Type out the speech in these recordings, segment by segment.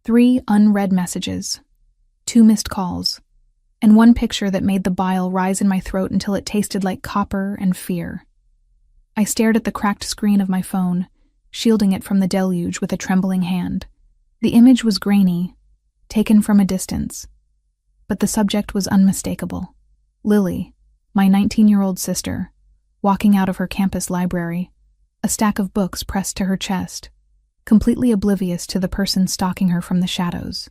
3 unread messages, 2 missed calls, and 1 picture that made the bile rise in my throat until it tasted like copper and fear. I stared at the cracked screen of my phone, shielding it from the deluge with a trembling hand. The image was grainy, taken from a distance, but the subject was unmistakable. Lily, my 19-year-old sister, walking out of her campus library, a stack of books pressed to her chest, completely oblivious to the person stalking her from the shadows.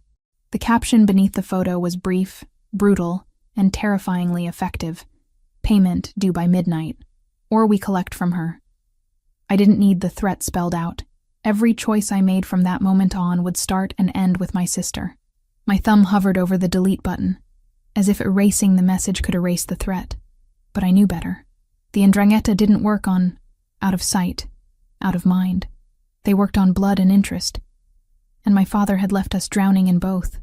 The caption beneath the photo was brief, brutal, and terrifyingly effective. Payment due by midnight, or we collect from her. I didn't need the threat spelled out. Every choice I made from that moment on would start and end with my sister. My thumb hovered over the delete button, as if erasing the message could erase the threat. But I knew better. The Ndrangheta didn't work on out of sight, out of mind. They worked on blood and interest. And my father had left us drowning in both.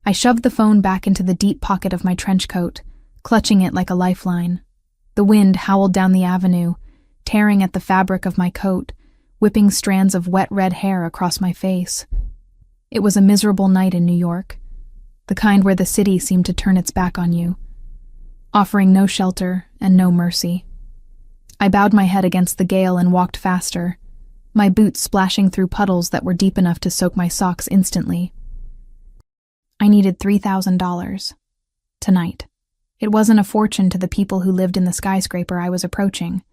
I shoved the phone back into the deep pocket of my trench coat, clutching it like a lifeline. The wind howled down the avenue, tearing at the fabric of my coat, whipping strands of wet red hair across my face. It was a miserable night in New York, the kind where the city seemed to turn its back on you, offering no shelter and no mercy. I bowed my head against the gale and walked faster, my boots splashing through puddles that were deep enough to soak my socks instantly. I needed $3,000. Tonight. It wasn't a fortune to the people who lived in the skyscraper I was approaching,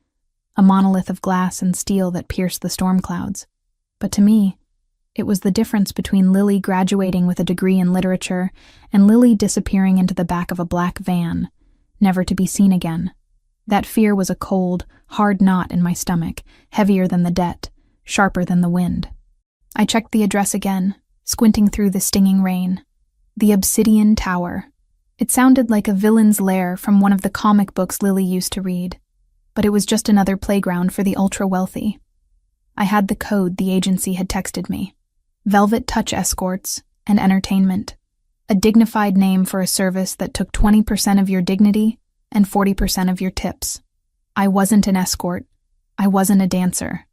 a monolith of glass and steel that pierced the storm clouds. But to me, it was the difference between Lily graduating with a degree in literature and Lily disappearing into the back of a black van, never to be seen again. That fear was a cold, hard knot in my stomach, heavier than the debt, sharper than the wind. I checked the address again, squinting through the stinging rain. The Obsidian Tower. It sounded like a villain's lair from one of the comic books Lily used to read, but it was just another playground for the ultra-wealthy. I had the code the agency had texted me. Velvet Touch Escorts and Entertainment. A dignified name for a service that took 20% of your dignity and 40% of your tips. I wasn't an escort. I wasn't a dancer.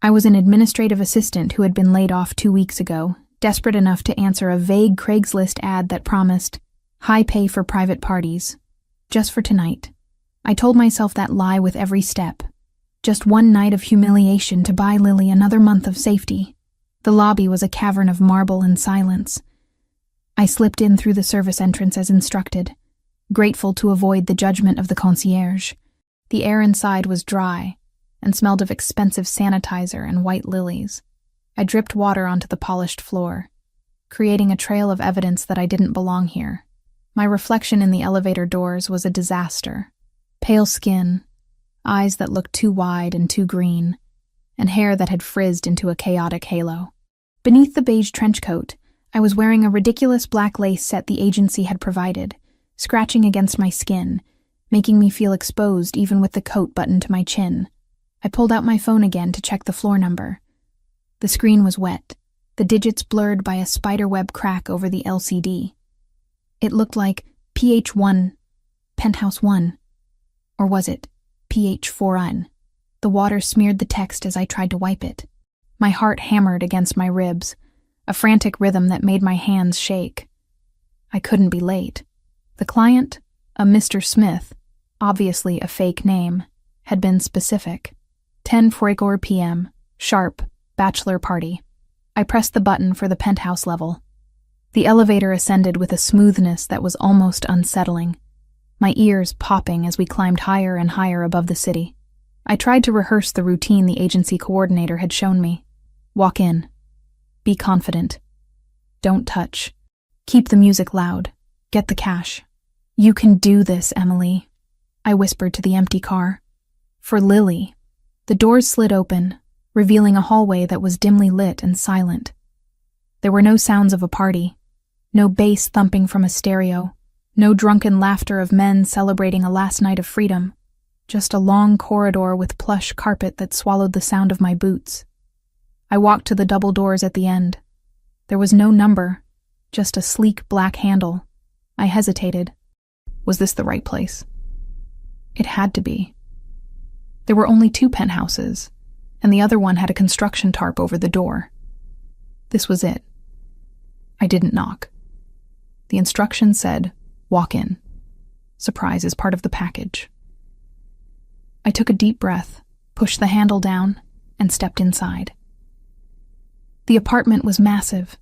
I was an administrative assistant who had been laid off 2 weeks ago, desperate enough to answer a vague Craigslist ad that promised high pay for private parties. Just for tonight. I told myself that lie with every step. Just one night of humiliation to buy Lily another month of safety. The lobby was a cavern of marble and silence. I slipped in through the service entrance as instructed, grateful to avoid the judgment of the concierge. The air inside was dry and smelled of expensive sanitizer and white lilies. I dripped water onto the polished floor, creating a trail of evidence that I didn't belong here. My reflection in the elevator doors was a disaster. Pale skin, eyes that looked too wide and too green, and hair that had frizzed into a chaotic halo. Beneath the beige trench coat, I was wearing a ridiculous black lace set the agency had provided, scratching against my skin, making me feel exposed even with the coat buttoned to my chin. I pulled out my phone again to check the floor number. The screen was wet, the digits blurred by a spiderweb crack over the LCD. It looked like PH1, Penthouse 1. Or was it PH4N? The water smeared the text as I tried to wipe it. My heart hammered against my ribs, a frantic rhythm that made my hands shake. I couldn't be late. The client, a Mr. Smith, obviously a fake name, had been specific. 10:44 p.m., sharp, bachelor party. I pressed the button for the penthouse level. The elevator ascended with a smoothness that was almost unsettling, my ears popping as we climbed higher and higher above the city. I tried to rehearse the routine the agency coordinator had shown me. Walk in. Be confident. Don't touch. Keep the music loud. Get the cash. You can do this, Emily, I whispered to the empty car. For Lily. The doors slid open, revealing a hallway that was dimly lit and silent. There were no sounds of a party, no bass thumping from a stereo, no drunken laughter of men celebrating a last night of freedom, just a long corridor with plush carpet that swallowed the sound of my boots. I walked to the double doors at the end. There was no number, just a sleek black handle. I hesitated. Was this the right place? It had to be. There were only 2 penthouses, and the other one had a construction tarp over the door. This was it. I I didn't knock. The instructions said, "Walk in. Surprise is part of the package." I took a deep breath, pushed the handle down, and stepped inside. The apartment was massive,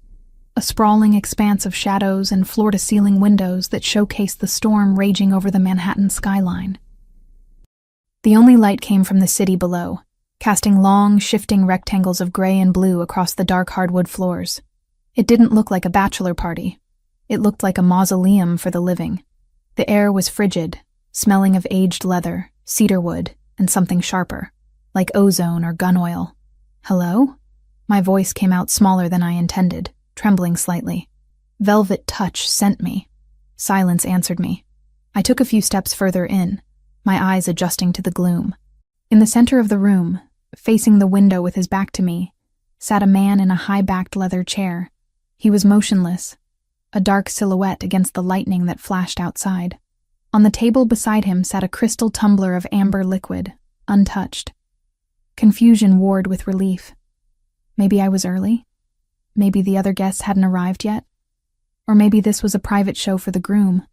a sprawling expanse of shadows and floor-to-ceiling windows that showcased the storm raging over the Manhattan skyline. The only light came from the city below, casting long, shifting rectangles of gray and blue across the dark hardwood floors. It didn't look like a bachelor party. It looked like a mausoleum for the living. The air was frigid, smelling of aged leather, cedarwood, and something sharper, like ozone or gun oil. "Hello?" My voice came out smaller than I intended, trembling slightly. Velvet touch sent me. Silence answered me. I took a few steps further in, my eyes adjusting to the gloom. In the center of the room, facing the window with his back to me, sat a man in a high-backed leather chair. He was motionless, a dark silhouette against the lightning that flashed outside. On the table beside him sat a crystal tumbler of amber liquid, untouched. Confusion warred with relief. Maybe I was early? Maybe the other guests hadn't arrived yet? Or maybe this was a private show for the groom.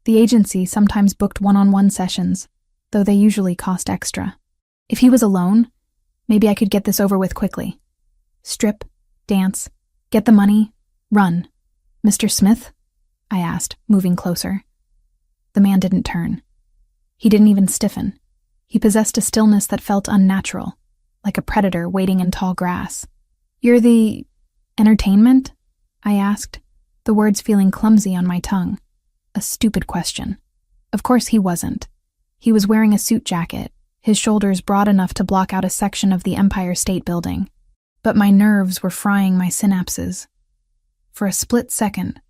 The agency sometimes booked one-on-one sessions, though they usually cost extra. If he was alone, maybe I could get this over with quickly. Strip, dance, get the money, run. "Mr. Smith?" I asked, moving closer. The man didn't turn. He didn't even stiffen. He possessed a stillness that felt unnatural, like a predator waiting in tall grass. "You're the entertainment?" I asked, the words feeling clumsy on my tongue. A stupid question. Of course he wasn't. He was wearing a suit jacket, his shoulders broad enough to block out a section of the Empire State Building. But my nerves were frying my synapses. For a split second,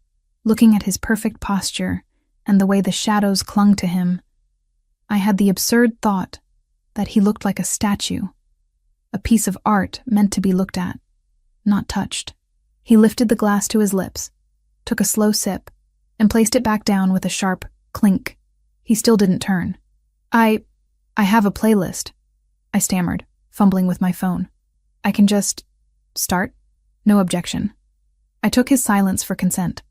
looking at his perfect posture and the way the shadows clung to him, I had the absurd thought that he looked like a statue, a piece of art meant to be looked at, not touched. He lifted the glass to his lips, took a slow sip, and placed it back down with a sharp clink. He still didn't turn. I have a playlist," I stammered, fumbling with my phone. "I can just start? No objection." I took his silence for consent.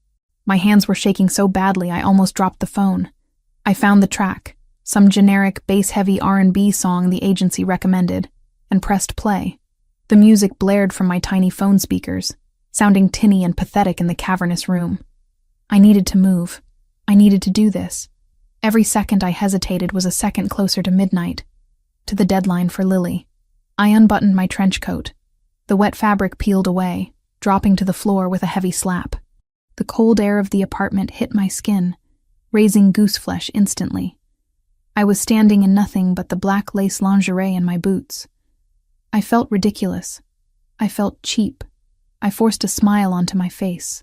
My hands were shaking so badly I almost dropped the phone. I found the track, some generic bass-heavy R&B song the agency recommended, and pressed play. The music blared from my tiny phone speakers, sounding tinny and pathetic in the cavernous room. I needed to move. I needed to do this. Every second I hesitated was a second closer to midnight, to the deadline for Lily. I unbuttoned my trench coat. The wet fabric peeled away, dropping to the floor with a heavy slap. The cold air of the apartment hit my skin, raising goose flesh instantly. I was standing in nothing but the black lace lingerie and my boots. I felt ridiculous. I felt cheap. I forced a smile onto my face,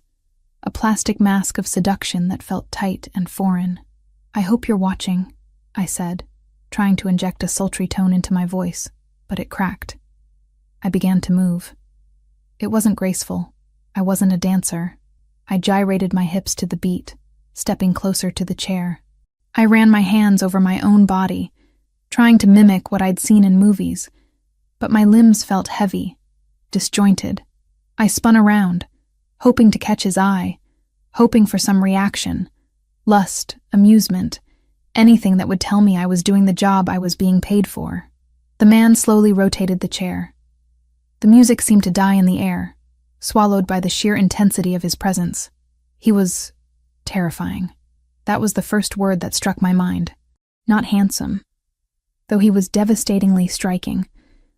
a plastic mask of seduction that felt tight and foreign. "I hope you're watching," I said, trying to inject a sultry tone into my voice, but it cracked. I began to move. It wasn't graceful. I wasn't a dancer. I gyrated my hips to the beat, stepping closer to the chair. I ran my hands over my own body, trying to mimic what I'd seen in movies, but my limbs felt heavy, disjointed. I spun around, hoping to catch his eye, hoping for some reaction, lust, amusement, anything that would tell me I was doing the job I was being paid for. The man slowly rotated the chair. The music seemed to die in the air, swallowed by the sheer intensity of his presence. He was terrifying. That was the first word that struck my mind. Not handsome, though he was devastatingly striking,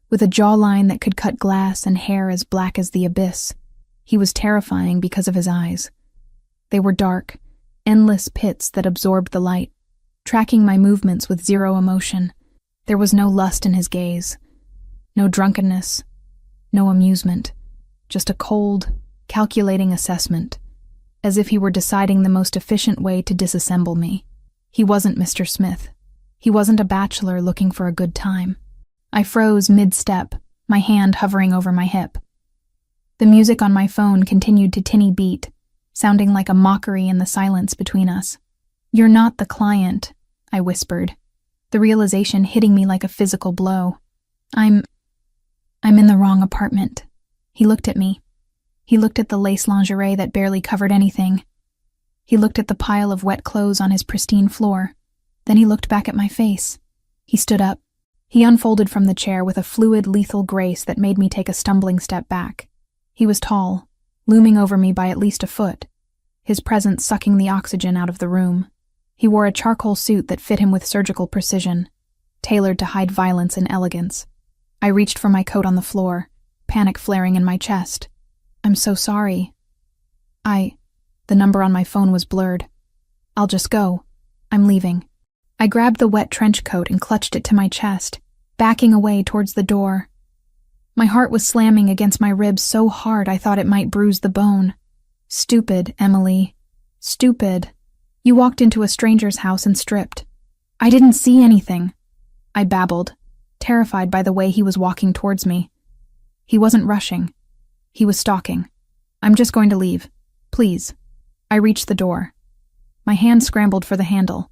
with a jawline that could cut glass and hair as black as the abyss. He was terrifying because of his eyes. They were dark, endless pits that absorbed the light, tracking my movements with zero emotion. There was no lust in his gaze, no drunkenness, no amusement, just a cold, calculating assessment, as if he were deciding the most efficient way to disassemble me. He wasn't Mr. Smith. He wasn't a bachelor looking for a good time. I froze mid-step, my hand hovering over my hip. The music on my phone continued to tinny beat, sounding like a mockery in the silence between us. "You're not the client," I whispered, the realization hitting me like a physical blow. I'm in the wrong apartment." He looked at me. He looked at the lace lingerie that barely covered anything. He looked at the pile of wet clothes on his pristine floor. Then he looked back at my face. He stood up. He unfolded from the chair with a fluid, lethal grace that made me take a stumbling step back. He was tall, looming over me by at least a foot, his presence sucking the oxygen out of the room. He wore a charcoal suit that fit him with surgical precision, tailored to hide violence and elegance. I reached for my coat on the floor, panic flaring in my chest. "I'm so sorry." The number on my phone was blurred. "I'll just go. I'm leaving." I grabbed the wet trench coat and clutched it to my chest, backing away towards the door. My heart was slamming against my ribs so hard I thought it might bruise the bone. "Stupid, Emily. Stupid. You walked into a stranger's house and stripped." "I didn't see anything," I babbled, terrified by the way he was walking towards me. He wasn't rushing. He was stalking. "I'm just going to leave. Please." I reached the door. My hand scrambled for the handle.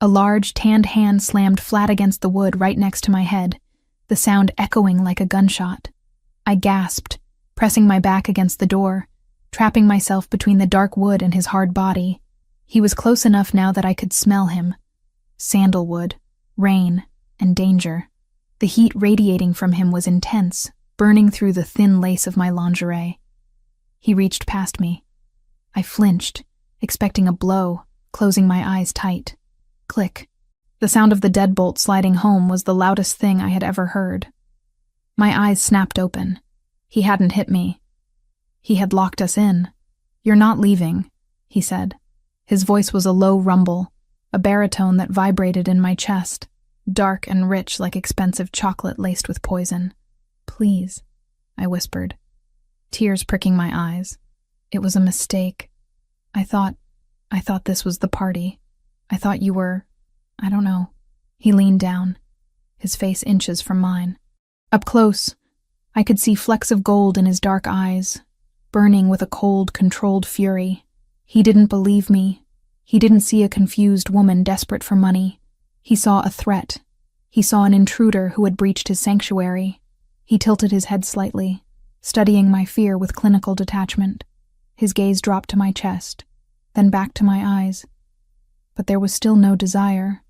A large, tanned hand slammed flat against the wood right next to my head, the sound echoing like a gunshot. I gasped, pressing my back against the door, trapping myself between the dark wood and his hard body. He was close enough now that I could smell him. Sandalwood, rain, and danger. The heat radiating from him was intense, burning through the thin lace of my lingerie. He reached past me. I flinched, expecting a blow, closing my eyes tight. Click. The sound of the deadbolt sliding home was the loudest thing I had ever heard. My eyes snapped open. He hadn't hit me. He had locked us in. "You're not leaving," he said. His voice was a low rumble, a baritone that vibrated in my chest, dark and rich like expensive chocolate laced with poison. "Please," I whispered, tears pricking my eyes. "It was a mistake. I thought this was the party. I thought you were, I don't know." He leaned down, his face inches from mine. Up close, I could see flecks of gold in his dark eyes, burning with a cold, controlled fury. He didn't believe me. He didn't see a confused woman desperate for money. He saw a threat. He saw an intruder who had breached his sanctuary. He tilted his head slightly, studying my fear with clinical detachment. His gaze dropped to my chest, then back to my eyes. But there was still no desire,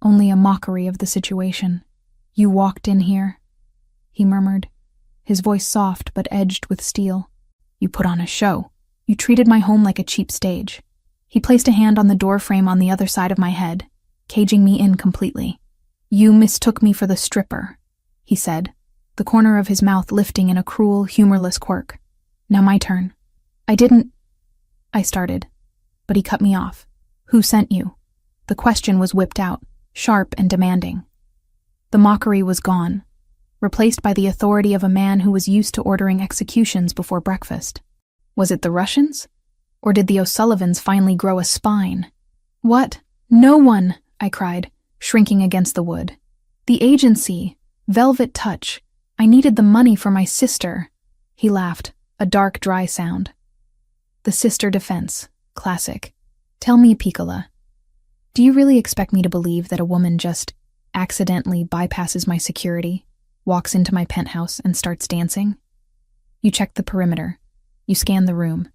only a mockery of the situation. "You walked in here," he murmured, his voice soft but edged with steel. "You put on a show. You treated my home like a cheap stage." He placed a hand on the door frame on the other side of my head, caging me in completely. "You mistook me for the stripper," he said, the corner of his mouth lifting in a cruel, humorless quirk. "Now my turn." I started, but he cut me off. "Who sent you?" The question was whipped out, sharp and demanding. The mockery was gone, replaced by the authority of a man who was used to ordering executions before breakfast. Was it the Russians? Or did the O'Sullivans finally grow a spine? "What? No one!" I cried, shrinking against the wood. "The agency. Velvet Touch. I needed the money for my sister." He laughed, a dark, dry sound. "The sister defense. Classic. Tell me, Piccola, do you really expect me to believe that a woman just accidentally bypasses my security, walks into my penthouse, and starts dancing? You checked the perimeter. You scanned the room.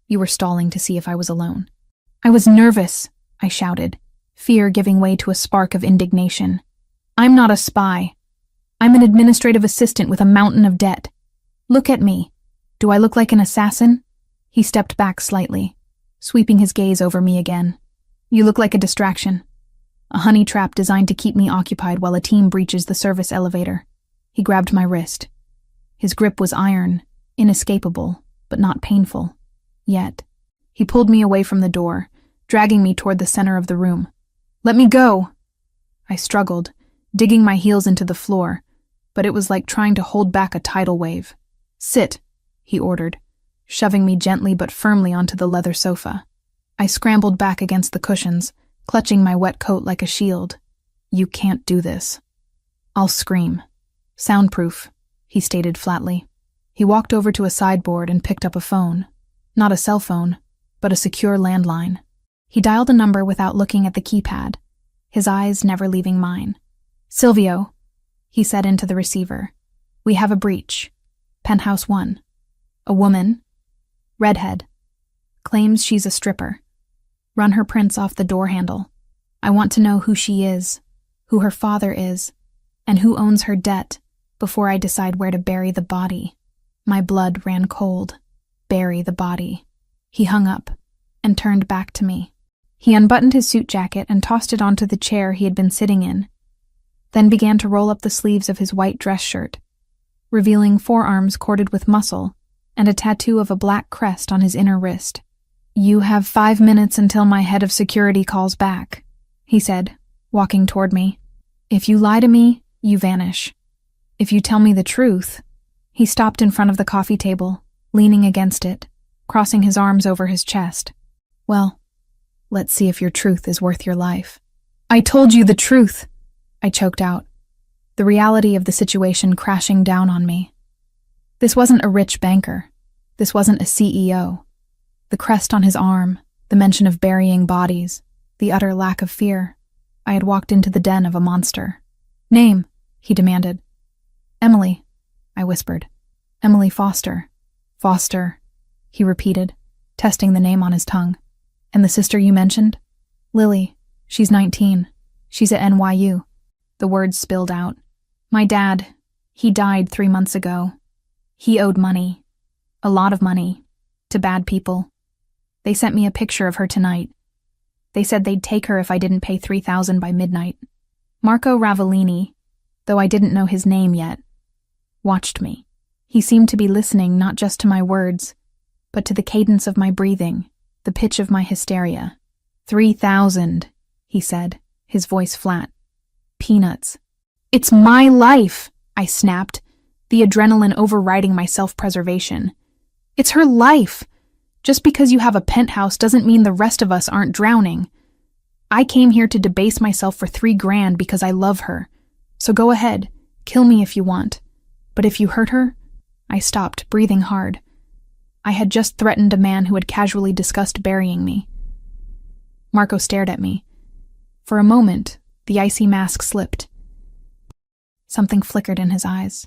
You were stalling to see if I was alone." "I was nervous," I shouted, fear giving way to a spark of indignation. "I'm not a spy. I'm an administrative assistant with a mountain of debt. Look at me. Do I look like an assassin?" He stepped back slightly, sweeping his gaze over me again. "You look like a distraction. A honey trap designed to keep me occupied while a team breaches the service elevator." He grabbed my wrist. His grip was iron, inescapable, but not painful. Yet. He pulled me away from the door, dragging me toward the center of the room. "Let me go!" I struggled, digging my heels into the floor, but it was like trying to hold back a tidal wave. "Sit," he ordered, shoving me gently but firmly onto the leather sofa. I scrambled back against the cushions, clutching my wet coat like a shield. "You can't do this." "I'll scream." "Soundproof," he stated flatly. He walked over to a sideboard and picked up a phone. Not a cell phone, but a secure landline. He dialed a number without looking at the keypad, his eyes never leaving mine. "Silvio," he said into the receiver. "We have a breach. Penthouse 1. A woman, Redhead. Claims she's a stripper. Run her prints off the door handle. I want to know who she is, who her father is, and who owns her debt before I decide where to bury the body. My blood ran cold. Bury the body. He hung up and turned back to me. He unbuttoned his suit jacket and tossed it onto the chair he had been sitting in, then began to roll up the sleeves of his white dress shirt, revealing forearms corded with muscle and a tattoo of a black crest on his inner wrist. "You have 5 minutes until my head of security calls back," he said, walking toward me. "If you lie to me, you vanish. If you tell me the truth—" He stopped in front of the coffee table, leaning against it, crossing his arms over his chest. "Well, let's see if your truth is worth your life." "I told you the truth," I choked out, the reality of the situation crashing down on me. This wasn't a rich banker. This wasn't a CEO. The crest on his arm, the mention of burying bodies, the utter lack of fear. I had walked into the den of a monster. "Name," he demanded. "Emily," I whispered. "Emily Foster." "Foster," he repeated, testing the name on his tongue. "And the sister you mentioned?" "Lily. She's 19. She's at NYU. The words spilled out. "My dad, he died 3 months ago. He owed money. A lot of money. To bad people. They sent me a picture of her tonight. They said they'd take her if I didn't pay $3,000 by midnight." Marco Ravellini, though I didn't know his name yet, watched me. He seemed to be listening not just to my words, but to the cadence of my breathing, the pitch of my hysteria. "3,000, he said, his voice flat. "Peanuts." "It's my life," I snapped, the adrenaline overriding my self-preservation. "It's her life. Just because you have a penthouse doesn't mean the rest of us aren't drowning. I came here to debase myself for $3,000 because I love her. So go ahead, kill me if you want. But if you hurt her—" I stopped, breathing hard. I had just threatened a man who had casually discussed burying me. Marco stared at me. For a moment, the icy mask slipped. Something flickered in his eyes.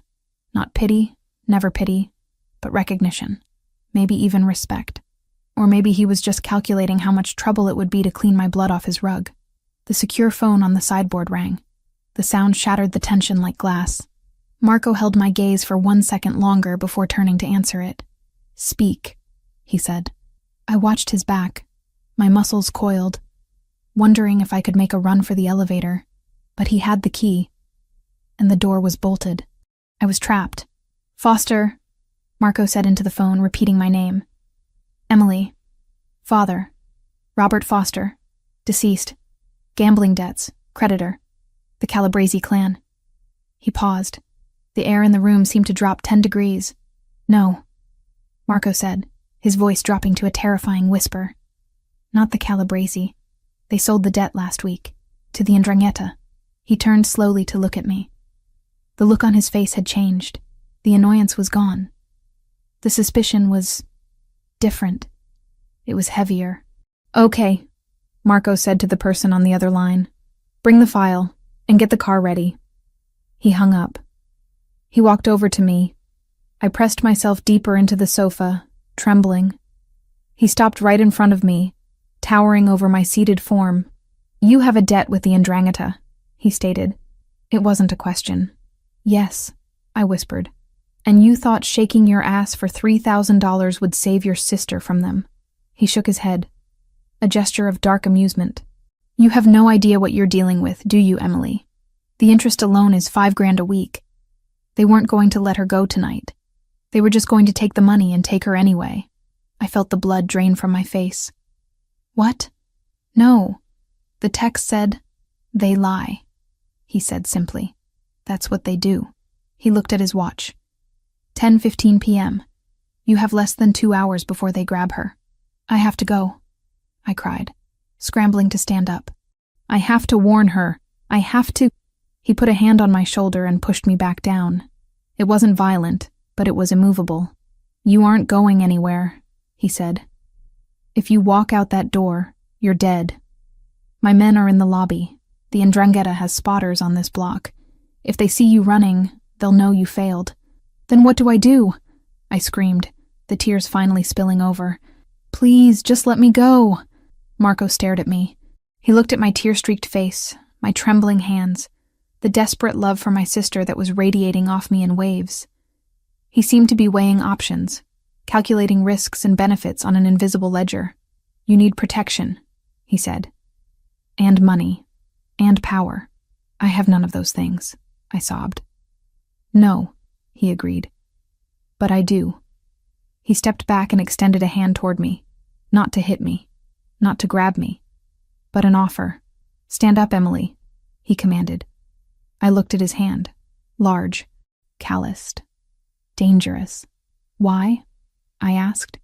Not pity, never pity, but recognition. Maybe even respect. Or maybe he was just calculating how much trouble it would be to clean my blood off his rug. The secure phone on the sideboard rang. The sound shattered the tension like glass. Marco held my gaze for 1 second longer before turning to answer it. "Speak," he said. I watched his back, my muscles coiled, wondering if I could make a run for the elevator, but he had the key, and the door was bolted. I was trapped. "Foster," Marco said into the phone, repeating my name. "Emily. Father. Robert Foster. Deceased. Gambling debts. Creditor. The Calabrese clan." He paused. The air in the room seemed to drop 10 degrees. "No," Marco said, his voice dropping to a terrifying whisper. "Not the Calabrese. They sold the debt last week. To the 'Ndrangheta. He turned slowly to look at me. The look on his face had changed. The annoyance was gone. The suspicion was different. It was heavier. "Okay," Marco said to the person on the other line. "Bring the file, and get the car ready." He hung up. He walked over to me. I pressed myself deeper into the sofa, trembling. He stopped right in front of me, towering over my seated form. "You have a debt with the 'Ndrangheta," he stated. It wasn't a question. "Yes," I whispered. "And you thought shaking your ass for $3,000 would save your sister from them." He shook his head, a gesture of dark amusement. "You have no idea what you're dealing with, do you, Emily? The interest alone is $5,000 a week. They weren't going to let her go tonight. They were just going to take the money and take her anyway." I felt the blood drain from my face. "What? No. The text said, 'They lie,'" he said simply. "That's what they do." He looked at his watch. 10:15 p.m. You have less than 2 hours before they grab her. "I have to go," I cried, scrambling to stand up. "I have to warn her. I have to—" He put a hand on my shoulder and pushed me back down. It wasn't violent, but it was immovable. "You aren't going anywhere," he said. "If you walk out that door, you're dead. My men are in the lobby. The 'Ndrangheta has spotters on this block. If they see you running, they'll know you failed." "Then what do I do?" I screamed, the tears finally spilling over. "Please, just let me go." Marco stared at me. He looked at my tear-streaked face, my trembling hands, the desperate love for my sister that was radiating off me in waves. He seemed to be weighing options, calculating risks and benefits on an invisible ledger. "You need protection," he said. "And money. And power. I have none of those things," I sobbed. "No," he agreed. "But I do." He stepped back and extended a hand toward me, not to hit me, not to grab me, but an offer. "Stand up, Emily," he commanded. I looked at his hand, large, calloused, dangerous. "Why?" I asked.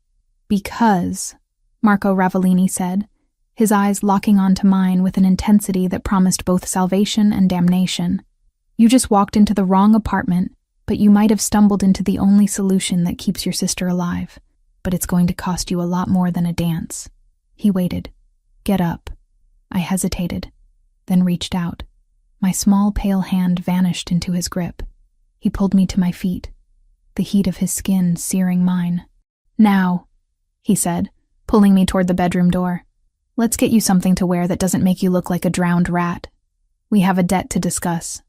"Because," Marco Ravellini said, his eyes locking onto mine with an intensity that promised both salvation and damnation. "You just walked into the wrong apartment, but you might have stumbled into the only solution that keeps your sister alive. But it's going to cost you a lot more than a dance." He waited. "Get up." I hesitated, then reached out. My small, pale hand vanished into his grip. He pulled me to my feet, the heat of his skin searing mine. "Now," he said, pulling me toward the bedroom door. "Let's get you something to wear that doesn't make you look like a drowned rat. We have a debt to discuss."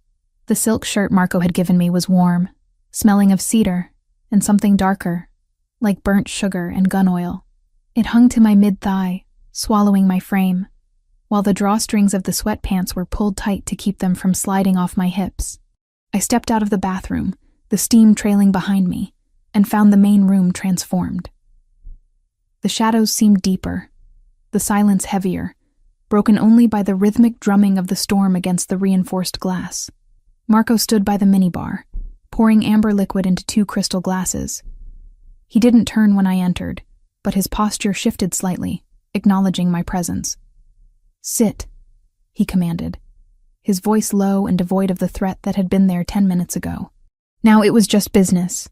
The silk shirt Marco had given me was warm, smelling of cedar and something darker, like burnt sugar and gun oil. It hung to my mid-thigh, swallowing my frame, while the drawstrings of the sweatpants were pulled tight to keep them from sliding off my hips. I stepped out of the bathroom, the steam trailing behind me, and found the main room transformed. The shadows seemed deeper, the silence heavier, broken only by the rhythmic drumming of the storm against the reinforced glass. Marco stood by the minibar, pouring amber liquid into 2 crystal glasses. He didn't turn when I entered, but his posture shifted slightly, acknowledging my presence. "Sit," he commanded, his voice low and devoid of the threat that had been there 10 minutes ago. Now it was just business.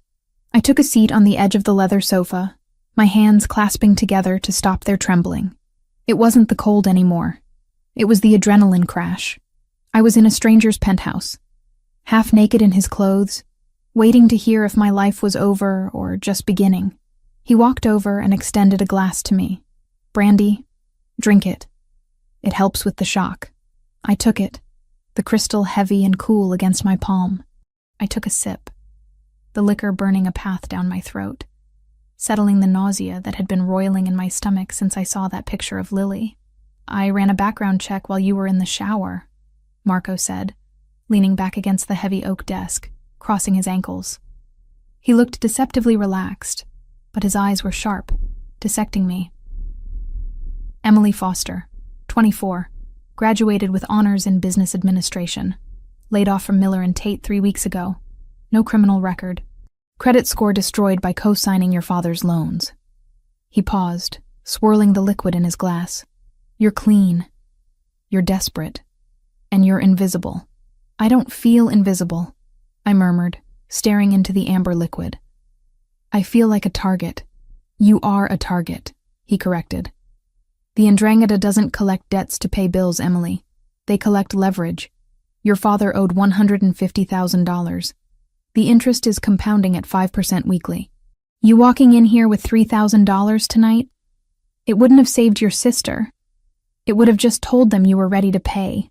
I took a seat on the edge of the leather sofa, my hands clasping together to stop their trembling. It wasn't the cold anymore. It was the adrenaline crash. I was in a stranger's penthouse, half naked in his clothes, waiting to hear if my life was over or just beginning. He walked over and extended a glass to me. "Brandy, drink it. It helps with the shock." I took it, the crystal heavy and cool against my palm. I took a sip, the liquor burning a path down my throat, settling the nausea that had been roiling in my stomach since I saw that picture of Lily. "I ran a background check while you were in the shower," Marco said, leaning back against the heavy oak desk, crossing his ankles. He looked deceptively relaxed, but his eyes were sharp, dissecting me. "Emily Foster, 24, graduated with honors in business administration. Laid off from Miller and Tate 3 weeks ago. No criminal record. Credit score destroyed by co-signing your father's loans." He paused, swirling the liquid in his glass. "You're clean. You're desperate. And you're invisible." "I don't feel invisible," I murmured, staring into the amber liquid. "I feel like a target." "You are a target," he corrected. "The Ndrangheta doesn't collect debts to pay bills, Emily. They collect leverage. Your father owed $150,000. The interest is compounding at 5% weekly. You walking in here with $3,000 tonight? It wouldn't have saved your sister. It would have just told them you were ready to pay.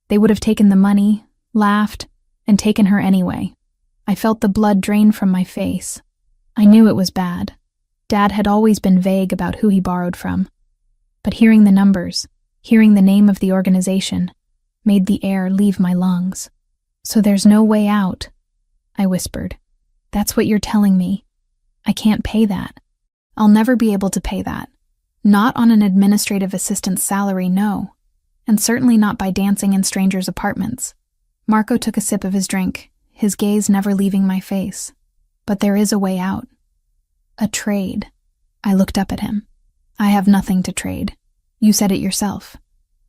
They would have taken the money, laughed, and taken her anyway." I felt the blood drain from my face. I knew it was bad. Dad had always been vague about who he borrowed from. But hearing the numbers, hearing the name of the organization, made the air leave my lungs. "So there's no way out," I whispered. "That's what you're telling me. I can't pay that. I'll never be able to pay that. Not on an administrative assistant's salary, no. And certainly not by dancing in strangers' apartments." Marco took a sip of his drink, his gaze never leaving my face. "But there is a way out. A trade." I looked up at him. "I have nothing to trade. You said it yourself.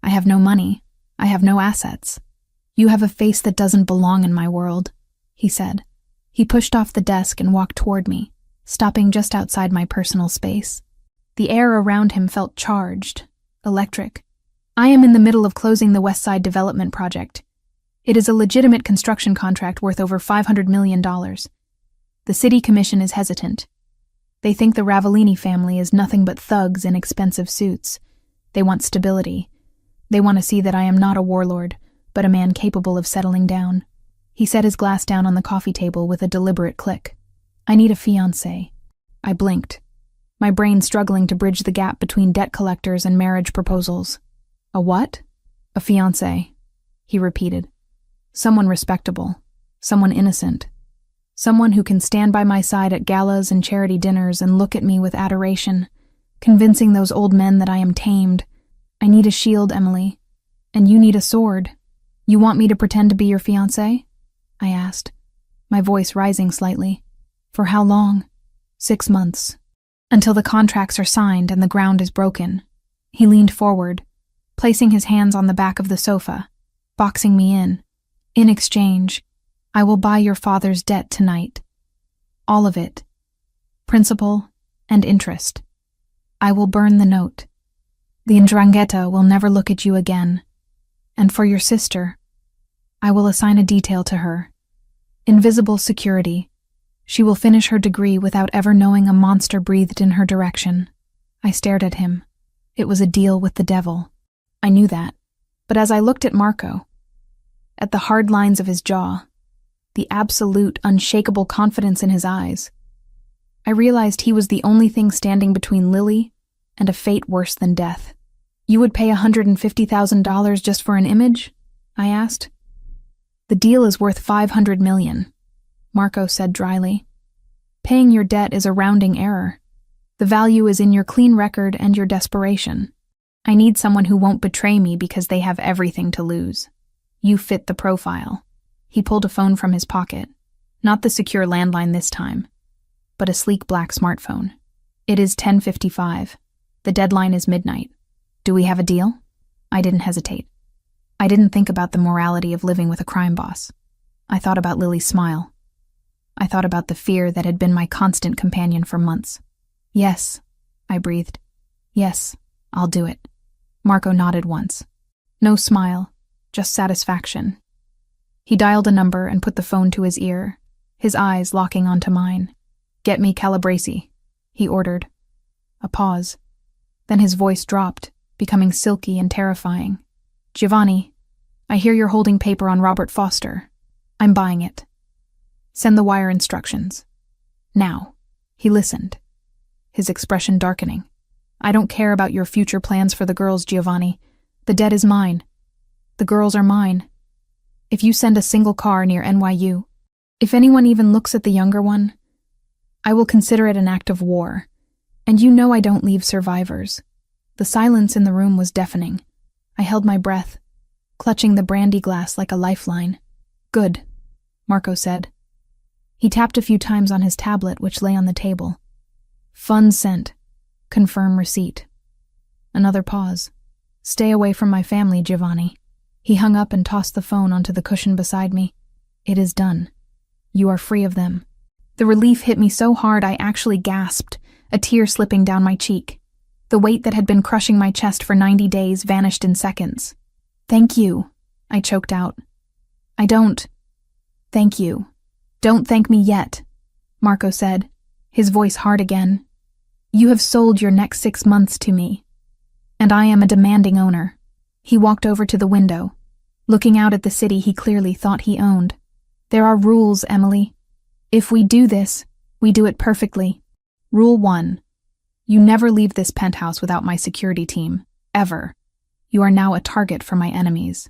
I have no money. I have no assets. You have a face that doesn't belong in my world," he said. He pushed off the desk and walked toward me, stopping just outside my personal space. The air around him felt charged, electric. "I am in the middle of closing the West Side Development Project. It is a legitimate construction contract worth over $500 million. The city commission is hesitant. They think the Ravellini family is nothing but thugs in expensive suits. They want stability. They want to see that I am not a warlord, but a man capable of settling down. He set his glass down on the coffee table with a deliberate click. I need a fiancé. I blinked, my brain struggling to bridge the gap between debt collectors and marriage proposals. A what? A fiancé, he repeated. Someone respectable. Someone innocent. Someone who can stand by my side at galas and charity dinners and look at me with adoration, convincing those old men that I am tamed. I need a shield, Emily. And you need a sword. You want me to pretend to be your fiancé? I asked, my voice rising slightly. For how long? 6 months. Until the contracts are signed and the ground is broken. He leaned forward, placing his hands on the back of the sofa, boxing me in. In exchange, I will buy your father's debt tonight. All of it. Principal and interest. I will burn the note. The 'Ndrangheta will never look at you again. And for your sister, I will assign a detail to her. Invisible security. She will finish her degree without ever knowing a monster breathed in her direction. I stared at him. It was a deal with the devil. I knew that. But as I looked at Marco, at the hard lines of his jaw, the absolute, unshakable confidence in his eyes, I realized he was the only thing standing between Lily and a fate worse than death. You would pay $150,000 just for an image? I asked. The deal is worth $500 million, Marco said dryly. Paying your debt is a rounding error. The value is in your clean record and your desperation. I need someone who won't betray me because they have everything to lose. You fit the profile. He pulled a phone from his pocket. Not the secure landline this time, but a sleek black smartphone. It is 10:55. The deadline is midnight. Do we have a deal? I didn't hesitate. I didn't think about the morality of living with a crime boss. I thought about Lily's smile. I thought about the fear that had been my constant companion for months. Yes, I breathed. Yes, I'll do it. Marco nodded once. No smile, just satisfaction. He dialed a number and put the phone to his ear, his eyes locking onto mine. Get me Calabresi, he ordered. A pause. Then his voice dropped, becoming silky and terrifying. Giovanni, I hear you're holding paper on Robert Foster. I'm buying it. Send the wire instructions. Now. He listened, his expression darkening. I don't care about your future plans for the girls, Giovanni. The debt is mine. The girls are mine. If you send a single car near NYU, if anyone even looks at the younger one, I will consider it an act of war. And you know I don't leave survivors. The silence in the room was deafening. I held my breath, clutching the brandy glass like a lifeline. Good, Marco said. He tapped a few times on his tablet, which lay on the table. Funds sent. Confirm receipt. Another pause. Stay away from my family, Giovanni. He hung up and tossed the phone onto the cushion beside me. It is done. You are free of them. The relief hit me so hard I actually gasped, a tear slipping down my cheek. The weight that had been crushing my chest for 90 days vanished in seconds. Thank you, I choked out. I don't. Thank you. Don't thank me yet, Marco said, his voice hard again. You have sold your next 6 months to me, and I am a demanding owner. He walked over to the window, looking out at the city he clearly thought he owned. There are rules, Emily. If we do this, we do it perfectly. Rule 1. You never leave this penthouse without my security team, ever. You are now a target for my enemies.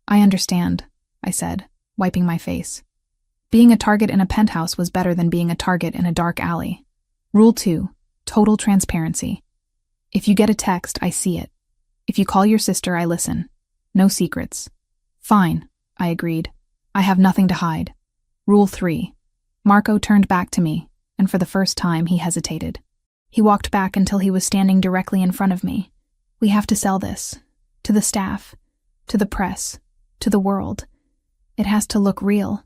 I understand, I said, wiping my face. Being a target in a penthouse was better than being a target in a dark alley. Rule 2. Total transparency. If you get a text, I see it. If you call your sister, I listen. No secrets. Fine, I agreed. I have nothing to hide. Rule 3. Marco turned back to me, and for the first time he hesitated. He walked back until he was standing directly in front of me. We have to sell this. To the staff. To the press. To the world. It has to look real.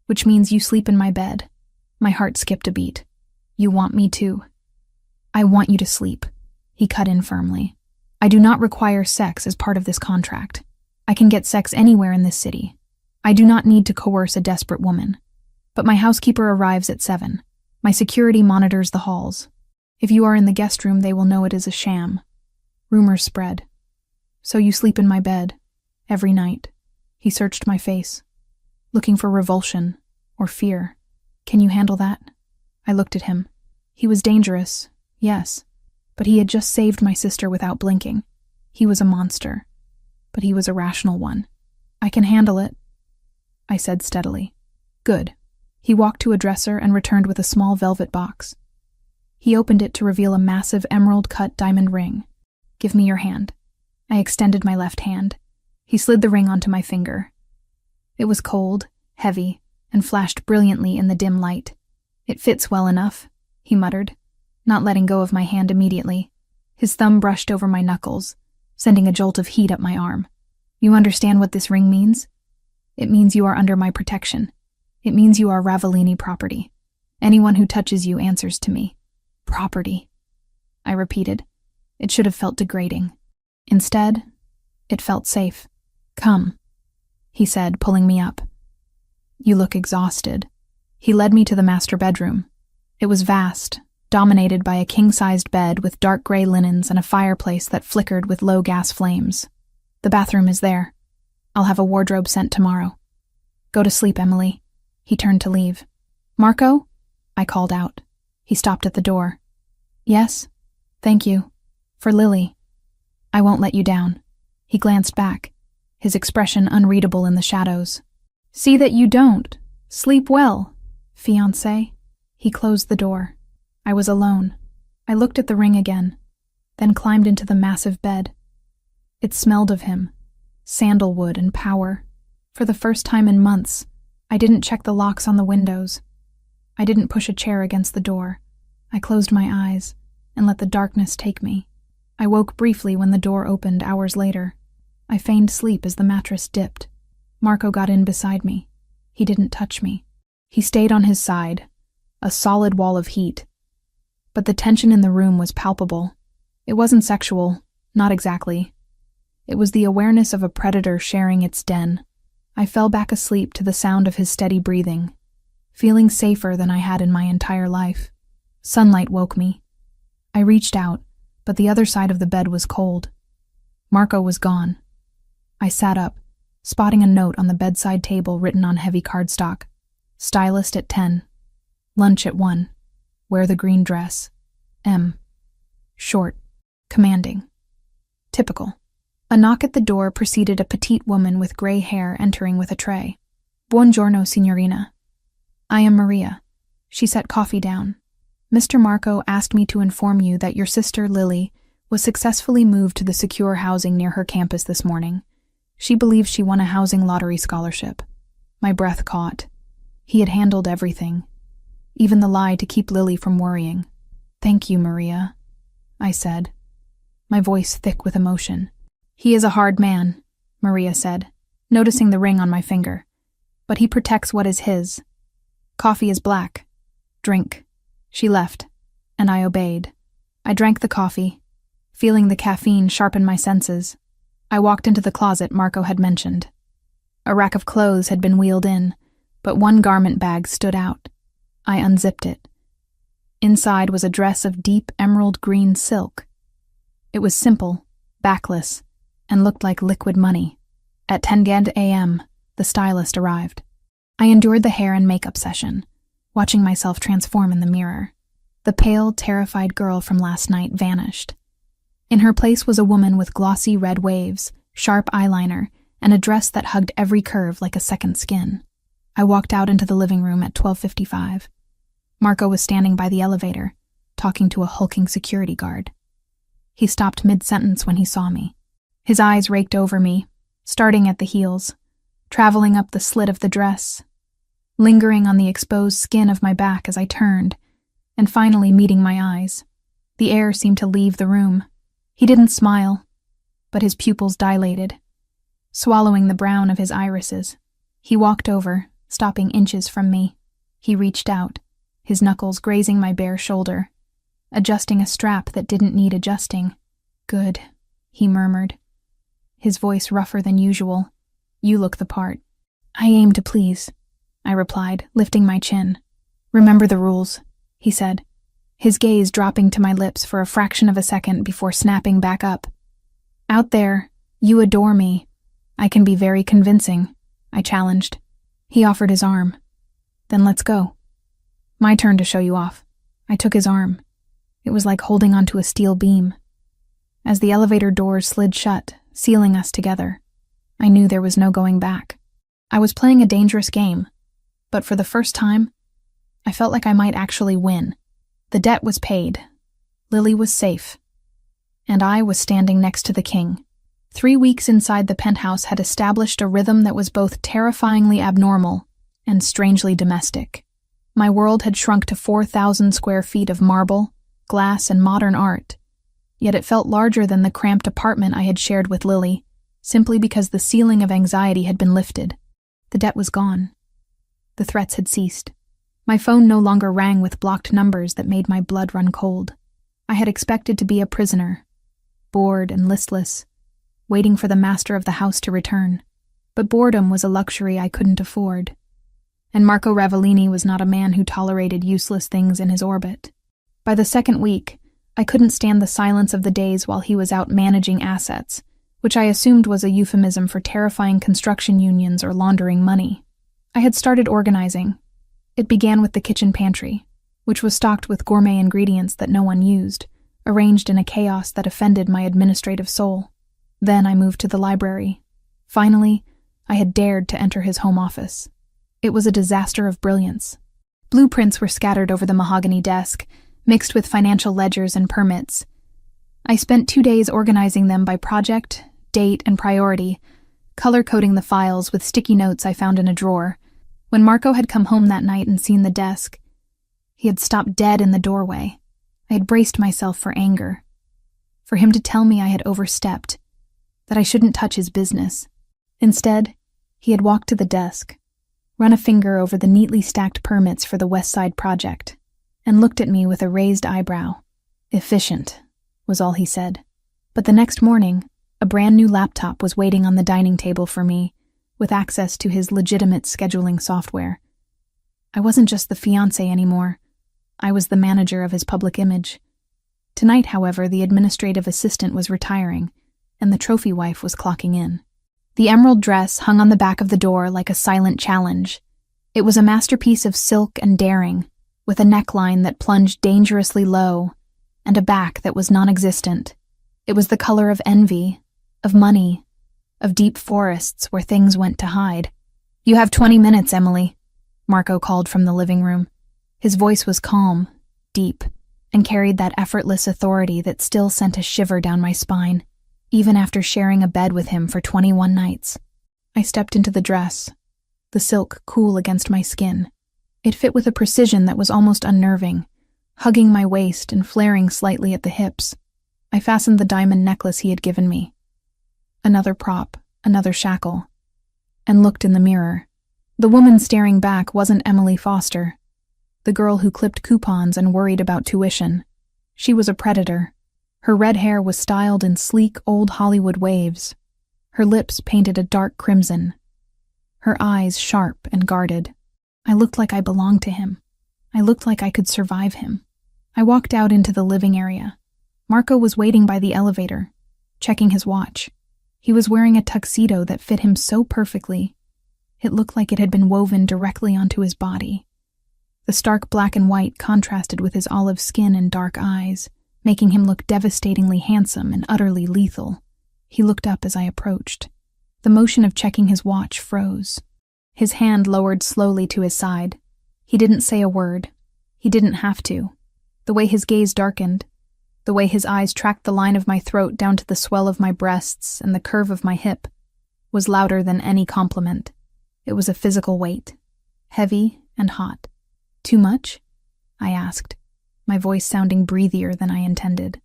Which means you sleep in my bed. My heart skipped a beat. You want me to. I want you to sleep. He cut in firmly. I do not require sex as part of this contract. I can get sex anywhere in this city. I do not need to coerce a desperate woman. But my housekeeper arrives at 7. My security monitors the halls. If you are in the guest room, they will know it is a sham. Rumors spread. So you sleep in my bed, every night. He searched my face, looking for revulsion or fear. Can you handle that? I looked at him. He was dangerous, yes, but he had just saved my sister without blinking. He was a monster, but he was a rational one. I can handle it, I said steadily. Good. He walked to a dresser and returned with a small velvet box. He opened it to reveal a massive emerald-cut diamond ring. Give me your hand. I extended my left hand. He slid the ring onto my finger. It was cold, heavy, and flashed brilliantly in the dim light. It fits well enough, he muttered, not letting go of my hand immediately. His thumb brushed over my knuckles, sending a jolt of heat up my arm. You understand what this ring means? It means you are under my protection. It means you are Ravellini property. Anyone who touches you answers to me. Property, I repeated. It should have felt degrading. Instead, it felt safe. Come, he said, pulling me up. You look exhausted. He led me to the master bedroom. It was vast, dominated by a king-sized bed with dark gray linens and a fireplace that flickered with low gas flames. The bathroom is there. I'll have a wardrobe sent tomorrow. Go to sleep, Emily. He turned to leave. Marco? I called out. He stopped at the door. Yes? Thank you. For Lily. I won't let you down. He glanced back, his expression unreadable in the shadows. See that you don't. Sleep well, fiancé. He closed the door. I was alone. I looked at the ring again, then climbed into the massive bed. It smelled of him, sandalwood and power. For the first time in months, I didn't check the locks on the windows. I didn't push a chair against the door. I closed my eyes and let the darkness take me. I woke briefly when the door opened hours later. I feigned sleep as the mattress dipped. Marco got in beside me. He didn't touch me. He stayed on his side, a solid wall of heat. But the tension in the room was palpable. It wasn't sexual, not exactly. It was the awareness of a predator sharing its den. I fell back asleep to the sound of his steady breathing, feeling safer than I had in my entire life. Sunlight woke me. I reached out, but the other side of the bed was cold. Marco was gone. I sat up, spotting a note on the bedside table written on heavy cardstock. Stylist at 10. Lunch at 1. Wear the green dress. M. Short. Commanding. Typical. A knock at the door preceded a petite woman with gray hair entering with a tray. Buongiorno, signorina. I am Maria. She set coffee down. Mr. Marco asked me to inform you that your sister, Lily, was successfully moved to the secure housing near her campus this morning. She believes she won a housing lottery scholarship. My breath caught. He had handled everything, even the lie to keep Lily from worrying. Thank you, Maria, I said, my voice thick with emotion. He is a hard man, Maria said, noticing the ring on my finger. But he protects what is his. Coffee is black. Drink. She left, and I obeyed. I drank the coffee, feeling the caffeine sharpen my senses. I walked into the closet Marco had mentioned. A rack of clothes had been wheeled in, but one garment bag stood out. I unzipped it. Inside was a dress of deep emerald green silk. It was simple, backless, and looked like liquid money. At 10 a.m., the stylist arrived. I endured the hair and makeup session, watching myself transform in the mirror. The pale, terrified girl from last night vanished. In her place was a woman with glossy red waves, sharp eyeliner, and a dress that hugged every curve like a second skin. I walked out into the living room at 12:55. Marco was standing by the elevator, talking to a hulking security guard. He stopped mid-sentence when he saw me. His eyes raked over me, starting at the heels, traveling up the slit of the dress, lingering on the exposed skin of my back as I turned, and finally meeting my eyes. The air seemed to leave the room. He didn't smile, but his pupils dilated, swallowing the brown of his irises. He walked over, stopping inches from me. He reached out, his knuckles grazing my bare shoulder, adjusting a strap that didn't need adjusting. Good, he murmured, his voice rougher than usual. You look the part. I aim to please, I replied, lifting my chin. Remember the rules. he said, his gaze dropping to my lips for a fraction of a second before snapping back up. Out there, you adore me. I can be very convincing, I challenged. He offered his arm. Then let's go. My turn to show you off. I took his arm. It was like holding onto a steel beam. As the elevator doors slid shut, sealing us together, I knew there was no going back. I was playing a dangerous game, but for the first time, I felt like I might actually win. The debt was paid. Lily was safe. And I was standing next to the king. 3 weeks inside the penthouse had established a rhythm that was both terrifyingly abnormal and strangely domestic. My world had shrunk to 4,000 square feet of marble, glass, and modern art, yet it felt larger than the cramped apartment I had shared with Lily, simply because the ceiling of anxiety had been lifted. The debt was gone. The threats had ceased. My phone no longer rang with blocked numbers that made my blood run cold. I had expected to be a prisoner, bored and listless, waiting for the master of the house to return. But boredom was a luxury I couldn't afford. And Marco Ravellini was not a man who tolerated useless things in his orbit. By the second week, I couldn't stand the silence of the days while he was out managing assets, which I assumed was a euphemism for terrifying construction unions or laundering money. I had started organizing. It began with the kitchen pantry, which was stocked with gourmet ingredients that no one used, arranged in a chaos that offended my administrative soul. Then I moved to the library. Finally, I had dared to enter his home office. It was a disaster of brilliance. Blueprints were scattered over the mahogany desk, mixed with financial ledgers and permits. I spent 2 days organizing them by project, date, and priority, color-coding the files with sticky notes I found in a drawer. When Marco had come home that night and seen the desk, he had stopped dead in the doorway. I had braced myself for anger. For him to tell me I had overstepped, that I shouldn't touch his business. Instead, he had walked to the desk, run a finger over the neatly stacked permits for the West Side project, and looked at me with a raised eyebrow. Efficient, was all he said. But the next morning, a brand new laptop was waiting on the dining table for me, with access to his legitimate scheduling software. I wasn't just the fiancé anymore. I was the manager of his public image. Tonight, however, the administrative assistant was retiring, and the trophy wife was clocking in. The emerald dress hung on the back of the door like a silent challenge. It was a masterpiece of silk and daring, with a neckline that plunged dangerously low, and a back that was non-existent. It was the color of envy, of money, of deep forests where things went to hide. "You have 20 minutes, Emily," Marco called from the living room. His voice was calm, deep, and carried that effortless authority that still sent a shiver down my spine, even after sharing a bed with him for 21 nights. I stepped into the dress, the silk cool against my skin. It fit with a precision that was almost unnerving, hugging my waist and flaring slightly at the hips. I fastened the diamond necklace he had given me. Another prop, another shackle, and looked in the mirror. The woman staring back wasn't Emily Foster, the girl who clipped coupons and worried about tuition. She was a predator. Her red hair was styled in sleek old Hollywood waves, her lips painted a dark crimson, her eyes sharp and guarded. I looked like I belonged to him. I looked like I could survive him. I walked out into the living area. Marco was waiting by the elevator, checking his watch. He was wearing a tuxedo that fit him so perfectly. It looked like it had been woven directly onto his body. The stark black and white contrasted with his olive skin and dark eyes, making him look devastatingly handsome and utterly lethal. He looked up as I approached. The motion of checking his watch froze. His hand lowered slowly to his side. He didn't say a word. He didn't have to. The way his gaze darkened, the way his eyes tracked the line of my throat down to the swell of my breasts and the curve of my hip, was louder than any compliment. It was a physical weight, heavy and hot. "Too much?" I asked, my voice sounding breathier than I intended.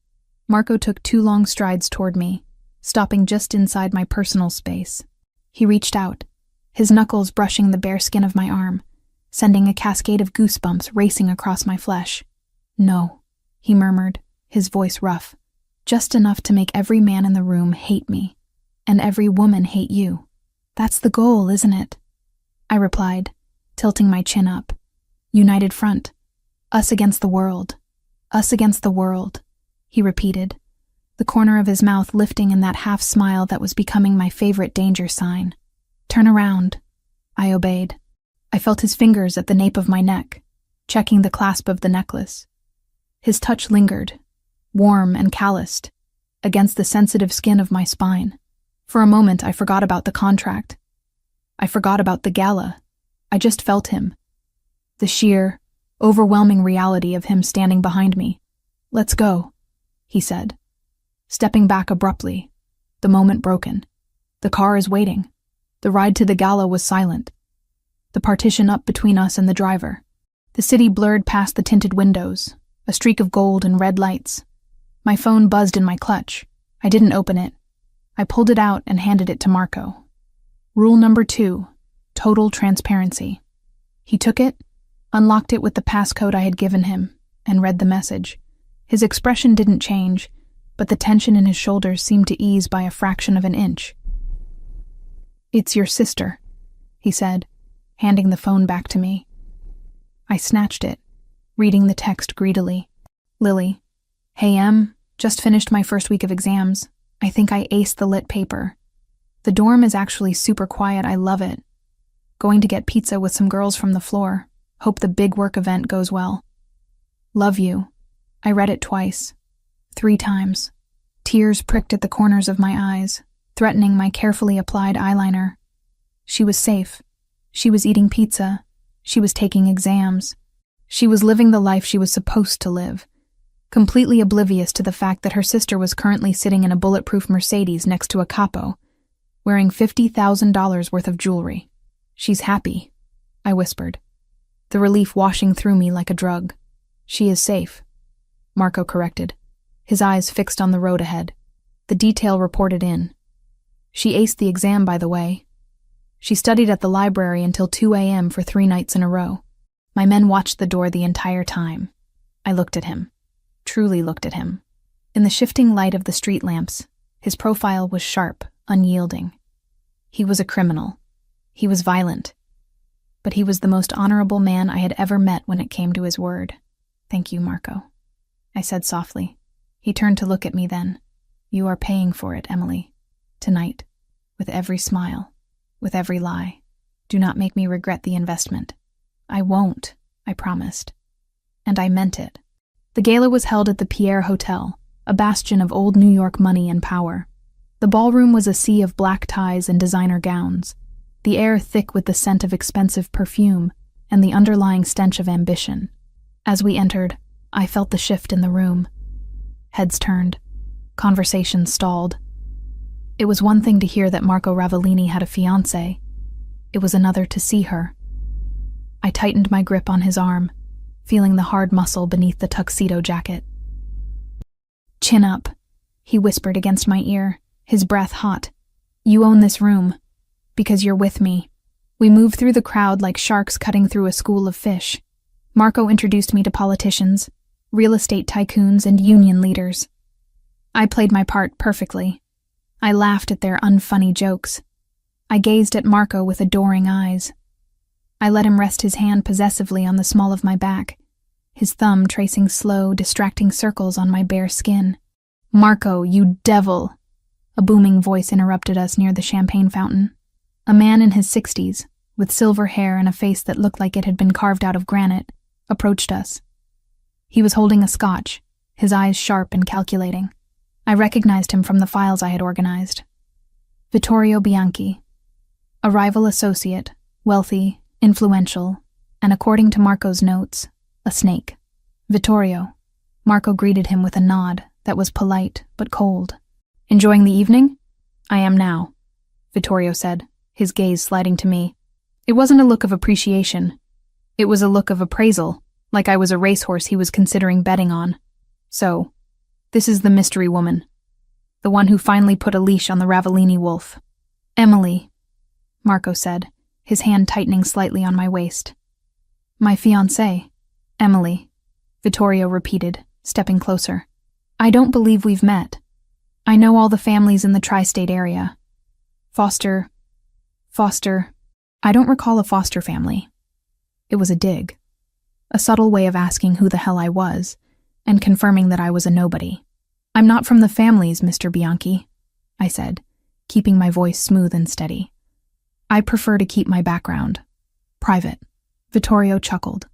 Marco took 2 long strides toward me, stopping just inside my personal space. He reached out, his knuckles brushing the bare skin of my arm, sending a cascade of goosebumps racing across my flesh. "No," he murmured, his voice rough, "just enough to make every man in the room hate me, and every woman hate you. That's the goal, isn't it?" I replied, tilting my chin up. "United front. Us against the world. Us against the world, he repeated, the corner of his mouth lifting in that half smile that was becoming my favorite danger sign. Turn around. I obeyed. I felt his fingers at the nape of my neck, checking the clasp of the necklace. His touch lingered, warm and calloused, against the sensitive skin of my spine. For a moment, I forgot about the contract. I forgot about the gala. I just felt him. The sheer, overwhelming reality of him standing behind me. Let's go, he said, stepping back abruptly, the moment broken. The car is waiting. The ride to the gala was silent. The partition up between us and the driver. The city blurred past the tinted windows, a streak of gold and red lights. My phone buzzed in my clutch. I didn't open it. I pulled it out and handed it to Marco. Rule number 2, total transparency. He took it, unlocked it with the passcode I had given him, and read the message. His expression didn't change, but the tension in his shoulders seemed to ease by a fraction of an inch. It's your sister, he said, handing the phone back to me. I snatched it, reading the text greedily. Lily. Hey Em, just finished my first week of exams. I think I aced the lit paper. The dorm is actually super quiet, I love it. Going to get pizza with some girls from the floor. Hope the big work event goes well. Love you. I read it twice. 3 times. Tears pricked at the corners of my eyes, threatening my carefully applied eyeliner. She was safe. She was eating pizza. She was taking exams. She was living the life she was supposed to live, completely oblivious to the fact that her sister was currently sitting in a bulletproof Mercedes next to a capo, wearing $50,000 worth of jewelry. She's happy, I whispered, the relief washing through me like a drug. She is safe, Marco corrected, his eyes fixed on the road ahead. The detail reported in. She aced the exam, by the way. She studied at the library until 2 a.m. for 3 nights in a row. My men watched the door the entire time. I looked at him, truly looked at him. In the shifting light of the street lamps, his profile was sharp, unyielding. He was a criminal. He was violent. But he was the most honorable man I had ever met when it came to his word. Thank you, Marco, I said softly. He turned to look at me then. You are paying for it, Emily. Tonight. With every smile. With every lie. Do not make me regret the investment. I won't, I promised. And I meant it. The gala was held at the Pierre Hotel, a bastion of old New York money and power. The ballroom was a sea of black ties and designer gowns, the air thick with the scent of expensive perfume and the underlying stench of ambition. As we entered, I felt the shift in the room. Heads turned. Conversations stalled. It was one thing to hear that Marco Ravellini had a fiancée. It was another to see her. I tightened my grip on his arm, feeling the hard muscle beneath the tuxedo jacket. Chin up, he whispered against my ear, his breath hot. You own this room, because you're with me. We moved through the crowd like sharks cutting through a school of fish. Marco introduced me to politicians, real estate tycoons, and union leaders. I played my part perfectly. I laughed at their unfunny jokes. I gazed at Marco with adoring eyes. I let him rest his hand possessively on the small of my back, his thumb tracing slow, distracting circles on my bare skin. Marco, you devil! A booming voice interrupted us near the champagne fountain. A man in his 60s, with silver hair and a face that looked like it had been carved out of granite, approached us. He was holding a scotch, his eyes sharp and calculating. I recognized him from the files I had organized. Vittorio Bianchi, a rival associate, wealthy, influential, and according to Marco's notes, a snake. Vittorio. Marco greeted him with a nod that was polite but cold. Enjoying the evening? I am now, Vittorio said, his gaze sliding to me. It wasn't a look of appreciation. It was a look of appraisal, like I was a racehorse he was considering betting on. So, this is the mystery woman. The one who finally put a leash on the Ravellini wolf. Emily, Marco said, his hand tightening slightly on my waist. My fiancée, Emily, Vittorio repeated, stepping closer. I don't believe we've met. I know all the families in the tri-state area. Foster. I don't recall a foster family. It was a dig. a subtle way of asking who the hell I was, and confirming that I was a nobody. "I'm not from the families, Mr. Bianchi," I said, keeping my voice smooth and steady. "I prefer to keep my background private." Vittorio chuckled,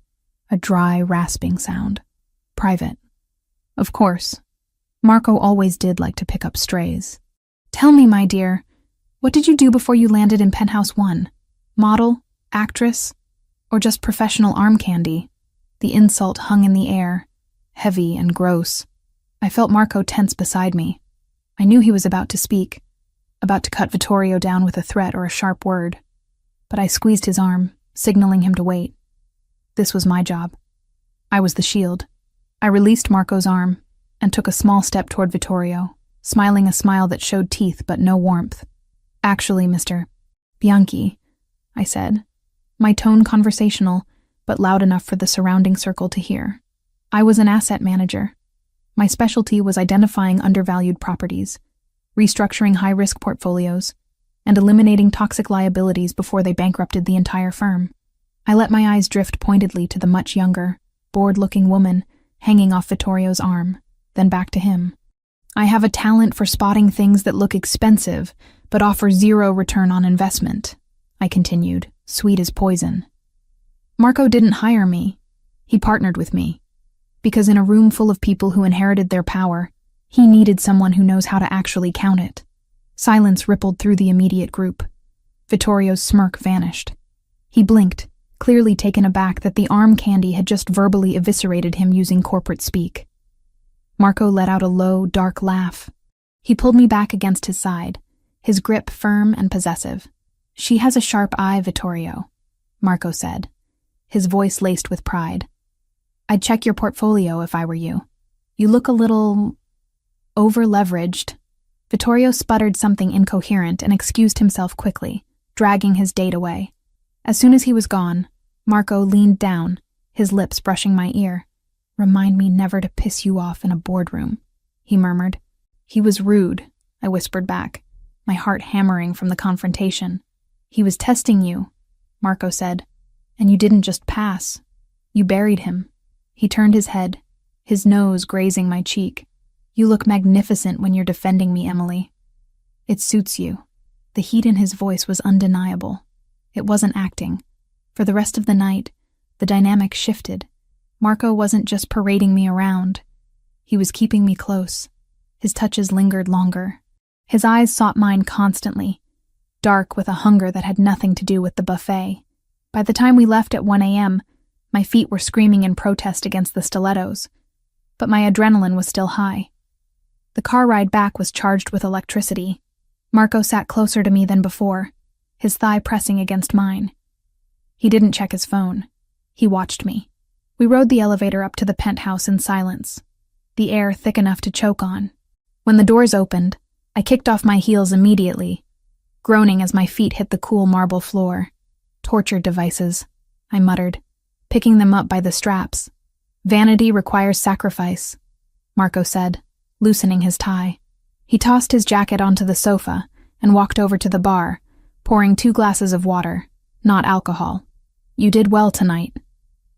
a dry, rasping sound. "Private. Of course. Marco always did like to pick up strays. Tell me, my dear, what did you do before you landed in Penthouse 1? Model? Actress? Or just professional arm candy?" The insult hung in the air, heavy and gross. I felt Marco tense beside me. I knew he was about to speak, about to cut Vittorio down with a threat or a sharp word. But I squeezed his arm, signaling him to wait. This was my job. I was the shield. I released Marco's arm and took a small step toward Vittorio, smiling a smile that showed teeth but no warmth. "Actually, Mr. Bianchi," I said, my tone conversational, but loud enough for the surrounding circle to hear. "I was an asset manager. My specialty was identifying undervalued properties, restructuring high-risk portfolios, and eliminating toxic liabilities before they bankrupted the entire firm." I let my eyes drift pointedly to the much younger, bored-looking woman hanging off Vittorio's arm, then back to him. "I have a talent for spotting things that look expensive but offer zero return on investment," I continued, sweet as poison. "Marco didn't hire me. He partnered with me. Because in a room full of people who inherited their power, he needed someone who knows how to actually count it." Silence rippled through the immediate group. Vittorio's smirk vanished. He blinked, clearly taken aback that the arm candy had just verbally eviscerated him using corporate speak. Marco let out a low, dark laugh. He pulled me back against his side, his grip firm and possessive. "She has a sharp eye, Vittorio," Marco said, his voice laced with pride. "I'd check your portfolio if I were you. You look a little over-leveraged." Vittorio sputtered something incoherent and excused himself quickly, dragging his date away. As soon as he was gone, Marco leaned down, his lips brushing my ear. "Remind me never to piss you off in a boardroom," he murmured. "He was rude," I whispered back, my heart hammering from the confrontation. "He was testing you," Marco said, "and you didn't just pass. You buried him." He turned his head, his nose grazing my cheek. "You look magnificent when you're defending me, Emily. It suits you." The heat in his voice was undeniable. It wasn't acting. For the rest of the night, the dynamic shifted. Marco wasn't just parading me around. He was keeping me close. His touches lingered longer. His eyes sought mine constantly, dark with a hunger that had nothing to do with the buffet. By the time we left at 1 a.m., my feet were screaming in protest against the stilettos, but my adrenaline was still high. The car ride back was charged with electricity. Marco sat closer to me than before, his thigh pressing against mine. He didn't check his phone. He watched me. We rode the elevator up to the penthouse in silence, the air thick enough to choke on. When the doors opened, I kicked off my heels immediately, groaning as my feet hit the cool marble floor. "Torture devices," I muttered, picking them up by the straps. "Vanity requires sacrifice," Marco said, loosening his tie. He tossed his jacket onto the sofa and walked over to the bar, pouring 2 glasses of water, not alcohol. "You did well tonight,"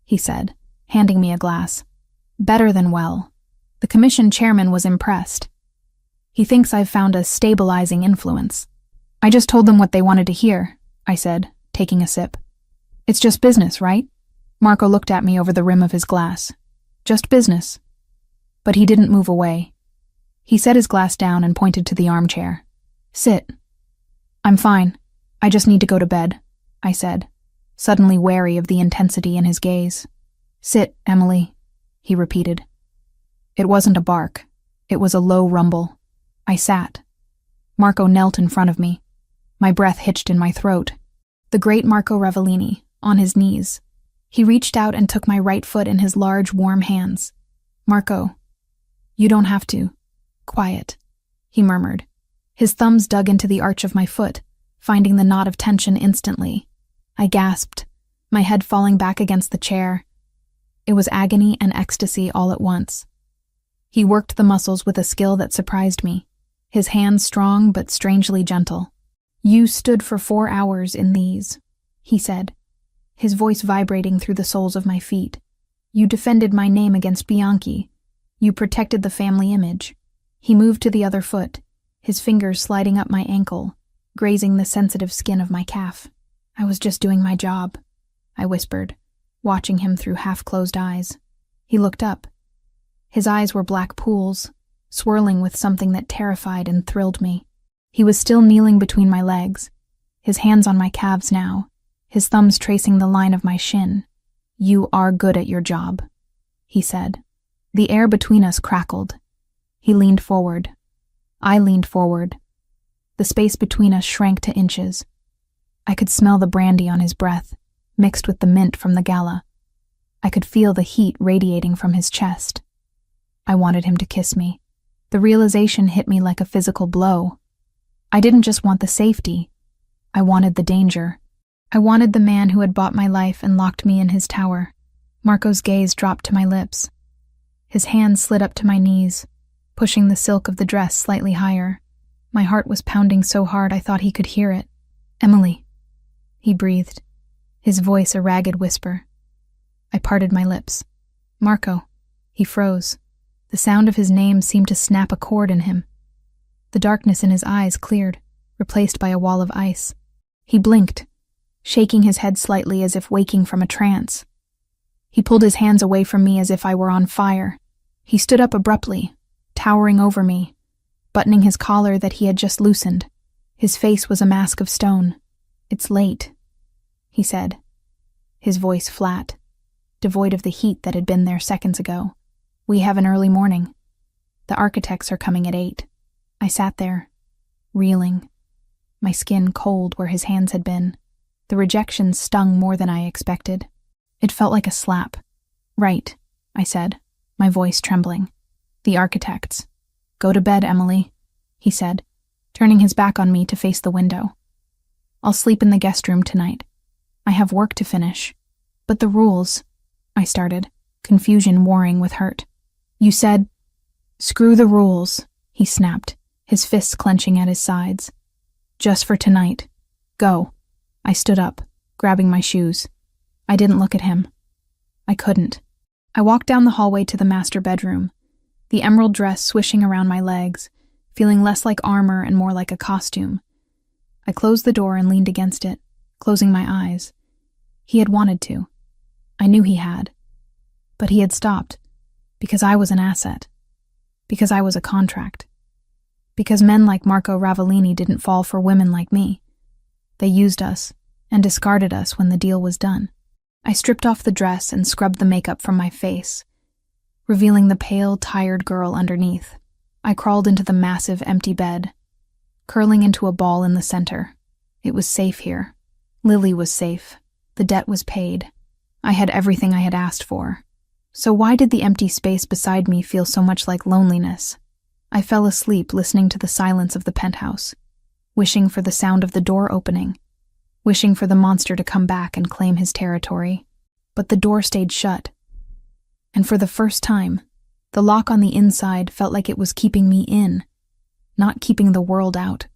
he said, handing me a glass. "Better than well." The commission chairman was impressed. "He thinks I've found a stabilizing influence." "I just told them what they wanted to hear," I said, taking a sip. "It's just business, right?" Marco looked at me over the rim of his glass. "Just business." But he didn't move away. He set his glass down and pointed to the armchair. "Sit." "I'm fine. I just need to go to bed," I said, suddenly wary of the intensity in his gaze. "Sit, Emily," he repeated. It wasn't a bark. It was a low rumble. I sat. Marco knelt in front of me. My breath hitched in my throat. The great Marco Revellini, on his knees. He reached out and took my right foot in his large, warm hands. "Marco, you don't have to. Quiet," he murmured. His thumbs dug into the arch of my foot, finding the knot of tension instantly. I gasped, my head falling back against the chair. It was agony and ecstasy all at once. He worked the muscles with a skill that surprised me, his hands strong but strangely gentle. "You stood for 4 hours in these," he said, his voice vibrating through the soles of my feet. You defended my name against Bianchi. You protected the family image." He moved to the other foot, his fingers sliding up my ankle, grazing the sensitive skin of my calf. "I was just doing my job," I whispered, watching him through half-closed eyes. He looked up. His eyes were black pools, swirling with something that terrified and thrilled me. He was still kneeling between my legs, his hands on my calves now, his thumbs tracing the line of my shin. "You are good at your job," he said. The air between us crackled. He leaned forward. I leaned forward. The space between us shrank to inches. I could smell the brandy on his breath, mixed with the mint from the gala. I could feel the heat radiating from his chest. I wanted him to kiss me. The realization hit me like a physical blow. I didn't just want the safety. I wanted the danger. I wanted the man who had bought my life and locked me in his tower. Marco's gaze dropped to my lips. His hands slid up to my knees, pushing the silk of the dress slightly higher. My heart was pounding so hard I thought he could hear it. "Emily," he breathed, his voice a ragged whisper. I parted my lips. "Marco." He froze. The sound of his name seemed to snap a chord in him. The darkness in his eyes cleared, replaced by a wall of ice. He blinked, shaking his head slightly as if waking from a trance. He pulled his hands away from me as if I were on fire. He stood up abruptly, towering over me, buttoning his collar that he had just loosened. His face was a mask of stone. "It's late," he said, his voice flat, devoid of the heat that had been there seconds ago. "We have an early morning. The architects are coming at 8. I sat there, reeling, my skin cold where his hands had been. The rejection stung more than I expected. It felt like a slap. "Right," I said, my voice trembling. "The architects. Go to bed, Emily," he said, turning his back on me to face the window. "I'll sleep in the guest room tonight. I have work to finish." "But the rules," I started, confusion warring with hurt. "You said—" "Screw the rules," he snapped, his fists clenching at his sides. "Just for tonight. Go." I stood up, grabbing my shoes. I didn't look at him. I couldn't. I walked down the hallway to the master bedroom, the emerald dress swishing around my legs, feeling less like armor and more like a costume. I closed the door and leaned against it, closing my eyes. He had wanted to. I knew he had. But he had stopped, because I was an asset, because I was a contract, because men like Marco Ravellini didn't fall for women like me. They used us and discarded us when the deal was done. I stripped off the dress and scrubbed the makeup from my face, revealing the pale, tired girl underneath. I crawled into the massive, empty bed, curling into a ball in the center. It was safe here. Lily was safe. The debt was paid. I had everything I had asked for. So why did the empty space beside me feel so much like loneliness? I fell asleep listening to the silence of the penthouse, wishing for the sound of the door opening, wishing for the monster to come back and claim his territory. But the door stayed shut. And for the first time, the lock on the inside felt like it was keeping me in, not keeping the world out.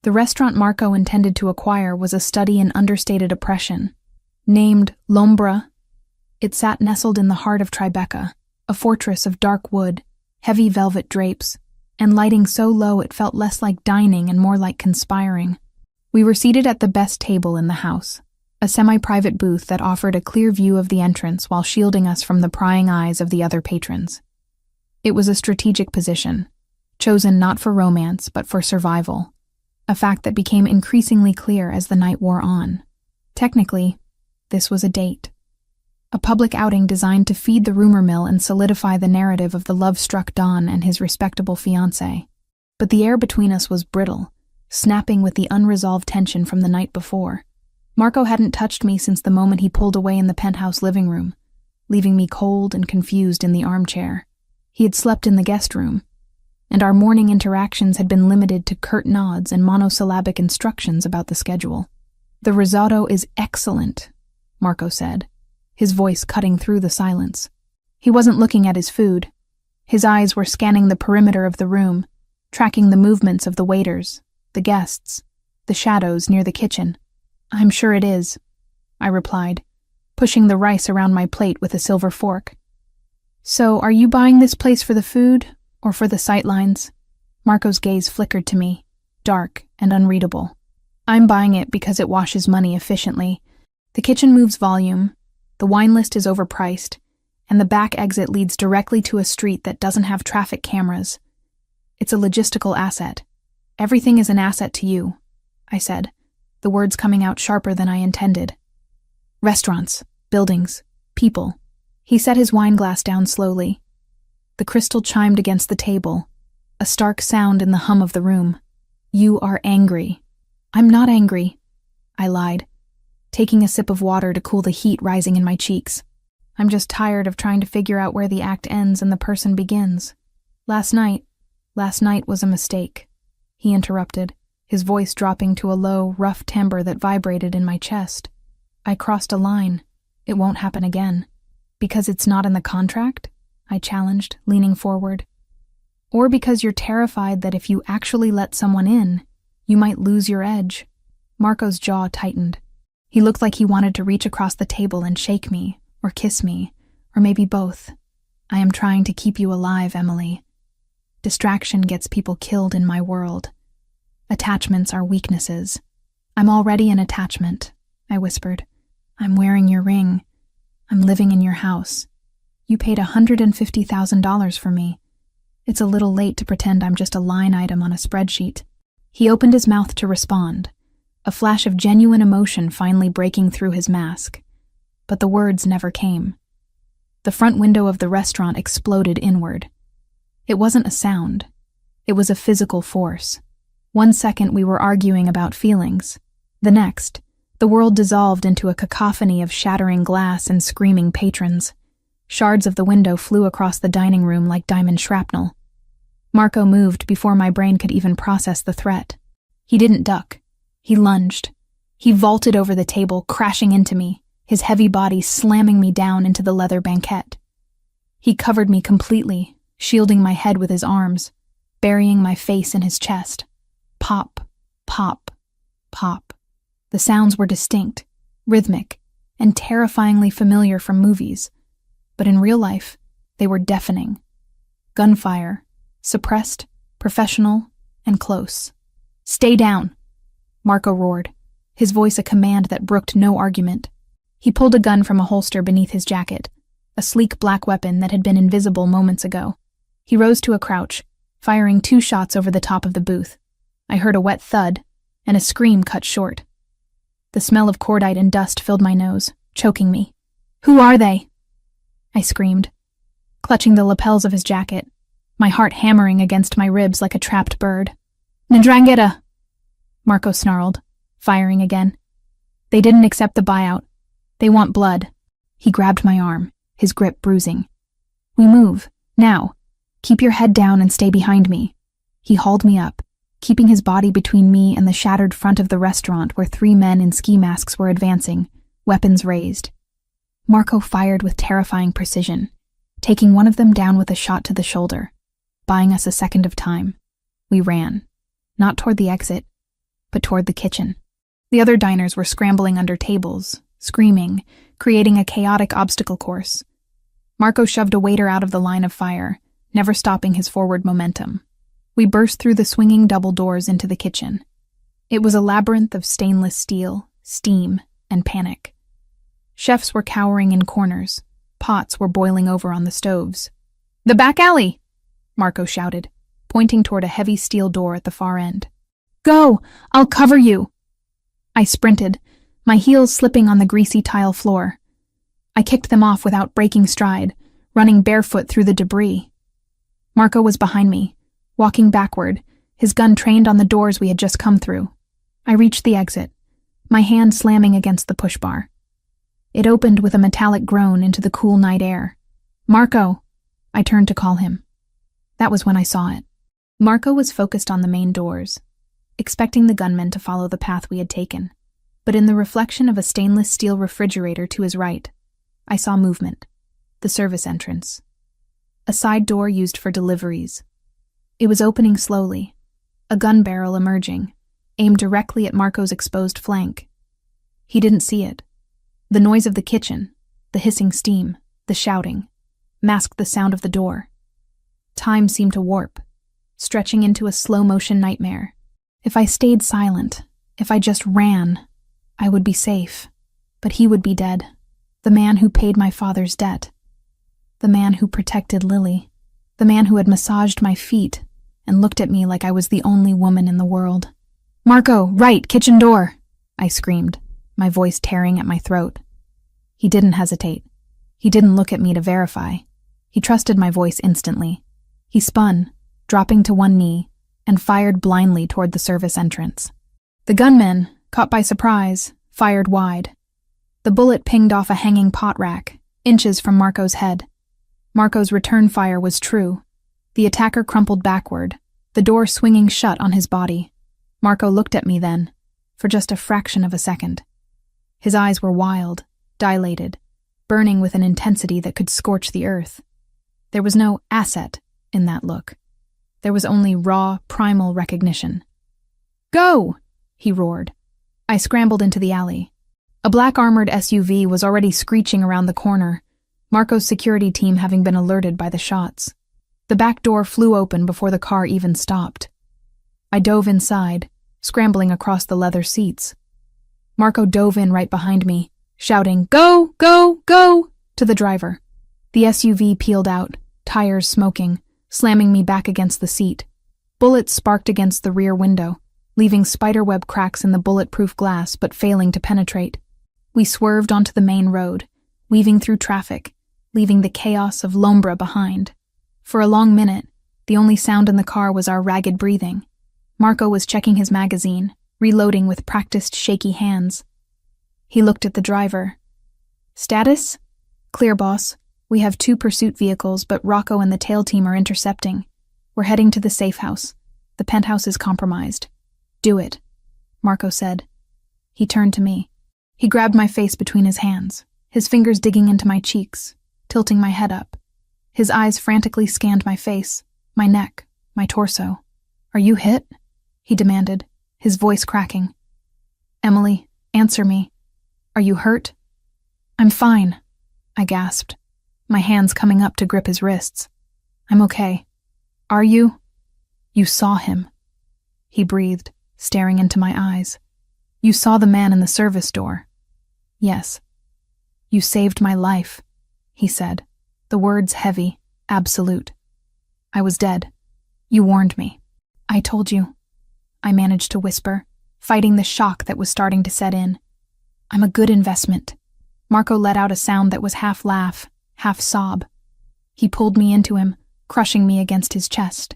The restaurant Marco intended to acquire was a study in understated oppression. Named L'Ombra, it sat nestled in the heart of Tribeca, a fortress of dark wood, heavy velvet drapes, and lighting so low it felt less like dining and more like conspiring. We were seated at the best table in the house, a semi-private booth that offered a clear view of the entrance while shielding us from the prying eyes of the other patrons. It was a strategic position, chosen not for romance but for survival, a fact that became increasingly clear as the night wore on. Technically, this was a date. A public outing designed to feed the rumor mill and solidify the narrative of the love-struck Don and his respectable fiancé. But the air between us was brittle, snapping with the unresolved tension from the night before. Marco hadn't touched me since the moment he pulled away in the penthouse living room, leaving me cold and confused in the armchair. He had slept in the guest room, and our morning interactions had been limited to curt nods and monosyllabic instructions about the schedule. "The risotto is excellent," Marco said, his voice cutting through the silence. He wasn't looking at his food. His eyes were scanning the perimeter of the room, tracking the movements of the waiters, the guests, the shadows near the kitchen. "I'm sure it is," I replied, pushing the rice around my plate with a silver fork. So, are you buying this place for the food or for the sightlines? Marco's gaze flickered to me, dark and unreadable. I'm buying it because it washes money efficiently. The kitchen moves volume, the wine list is overpriced, and the back exit leads directly to a street that doesn't have traffic cameras. It's a logistical asset. Everything is an asset to you, I said, the words coming out sharper than I intended. Restaurants, buildings, people. He set his wine glass down slowly. The crystal chimed against the table, a stark sound in the hum of the room. You are angry. I'm not angry, I lied, taking a sip of water to cool the heat rising in my cheeks. I'm just tired of trying to figure out where the act ends and the person begins. Last night was a mistake, he interrupted, his voice dropping to a low, rough timbre that vibrated in my chest. I crossed a line. It won't happen again. Because it's not in the contract? I challenged, leaning forward. Or because you're terrified that if you actually let someone in, you might lose your edge. Marco's jaw tightened. He looked like he wanted to reach across the table and shake me, or kiss me, or maybe both. I am trying to keep you alive, Emily. Distraction gets people killed in my world. Attachments are weaknesses. I'm already an attachment, I whispered. I'm wearing your ring. I'm living in your house. You paid $150,000 for me. It's a little late to pretend I'm just a line item on a spreadsheet. He opened his mouth to respond, a flash of genuine emotion finally breaking through his mask. But the words never came. The front window of the restaurant exploded inward. It wasn't a sound. It was a physical force. 1 second we were arguing about feelings. The next, the world dissolved into a cacophony of shattering glass and screaming patrons. Shards of the window flew across the dining room like diamond shrapnel. Marco moved before my brain could even process the threat. He didn't duck. He lunged. He vaulted over the table, crashing into me, his heavy body slamming me down into the leather banquette. He covered me completely, shielding my head with his arms, burying my face in his chest. Pop, pop, pop. The sounds were distinct, rhythmic, and terrifyingly familiar from movies. But in real life, they were deafening. Gunfire, suppressed, professional, and close. Stay down, Marco roared, his voice a command that brooked no argument. He pulled a gun from a holster beneath his jacket, a sleek black weapon that had been invisible moments ago. He rose to a crouch, firing 2 shots over the top of the booth. I heard a wet thud, and a scream cut short. The smell of cordite and dust filled my nose, choking me. Who are they? I screamed, clutching the lapels of his jacket, my heart hammering against my ribs like a trapped bird. Ndrangheta, Marco snarled, firing again. They didn't accept the buyout. They want blood. He grabbed my arm, his grip bruising. We move, now. Keep your head down and stay behind me. He hauled me up, keeping his body between me and the shattered front of the restaurant where 3 men in ski masks were advancing, weapons raised. Marco fired with terrifying precision, taking one of them down with a shot to the shoulder, buying us a second of time. We ran, not toward the exit, but toward the kitchen. The other diners were scrambling under tables, screaming, creating a chaotic obstacle course. Marco shoved a waiter out of the line of fire, never stopping his forward momentum. We burst through the swinging double doors into the kitchen. It was a labyrinth of stainless steel, steam, and panic. Chefs were cowering in corners. Pots were boiling over on the stoves. "The back alley!" Marco shouted, pointing toward a heavy steel door at the far end. "Go! I'll cover you!" I sprinted, my heels slipping on the greasy tile floor. I kicked them off without breaking stride, running barefoot through the debris. Marco was behind me, walking backward, his gun trained on the doors we had just come through. I reached the exit, my hand slamming against the push bar. It opened with a metallic groan into the cool night air. "Marco!" I turned to call him. That was when I saw it. Marco was focused on the main doors, expecting the gunmen to follow the path we had taken. But in the reflection of a stainless steel refrigerator to his right, I saw movement. The service entrance. A side door used for deliveries. It was opening slowly, a gun barrel emerging, aimed directly at Marco's exposed flank. He didn't see it. The noise of the kitchen, the hissing steam, the shouting. masked the sound of the door. Time seemed to warp, stretching into a slow-motion nightmare. If I stayed silent, if I just ran, I would be safe. But he would be dead. The man who paid my father's debt. The man who protected Lily. The man who had massaged my feet and looked at me like I was the only woman in the world. "Marco, right, kitchen door!" I screamed, my voice tearing at my throat. He didn't hesitate. He didn't look at me to verify. He trusted my voice instantly. He spun, dropping to one knee, and fired blindly toward the service entrance. The gunman, caught by surprise, fired wide. The bullet pinged off a hanging pot rack, inches from Marco's head. Marco's return fire was true. The attacker crumpled backward, the door swinging shut on his body. Marco looked at me then, for just a fraction of a second. His eyes were wild, dilated, burning with an intensity that could scorch the earth. There was no asset in that look. There was only raw, primal recognition. "Go!" he roared. I scrambled into the alley. A black armored SUV was already screeching around the corner, Marco's security team having been alerted by the shots. The back door flew open before the car even stopped. I dove inside, scrambling across the leather seats. Marco dove in right behind me, shouting, "Go, go, go!" to the driver. The SUV peeled out, tires smoking, slamming me back against the seat. Bullets sparked against the rear window, leaving spiderweb cracks in the bulletproof glass but failing to penetrate. We swerved onto the main road, weaving through traffic, leaving the chaos of Lombra behind. For a long minute, the only sound in the car was our ragged breathing. Marco was checking his magazine, reloading with practiced shaky hands. He looked at the driver. "Status? Clear, boss. We have 2 pursuit vehicles, but Rocco and the tail team are intercepting. We're heading to the safe house. The penthouse is compromised." "Do it," Marco said. He turned to me. He grabbed my face between his hands, his fingers digging into my cheeks, tilting my head up. His eyes frantically scanned my face, my neck, my torso. "Are you hit?" he demanded, his voice cracking. "Emily, answer me. Are you hurt?" "I'm fine," I gasped, my hands coming up to grip his wrists. "I'm okay. Are you?" "You saw him," he breathed, staring into my eyes. "You saw the man in the service door." "Yes." "You saved my life," he said, the words heavy, absolute. "I was dead. You warned me." "I told you," I managed to whisper, fighting the shock that was starting to set in. "I'm a good investment." Marco let out a sound that was half laugh, half sob. He pulled me into him, crushing me against his chest.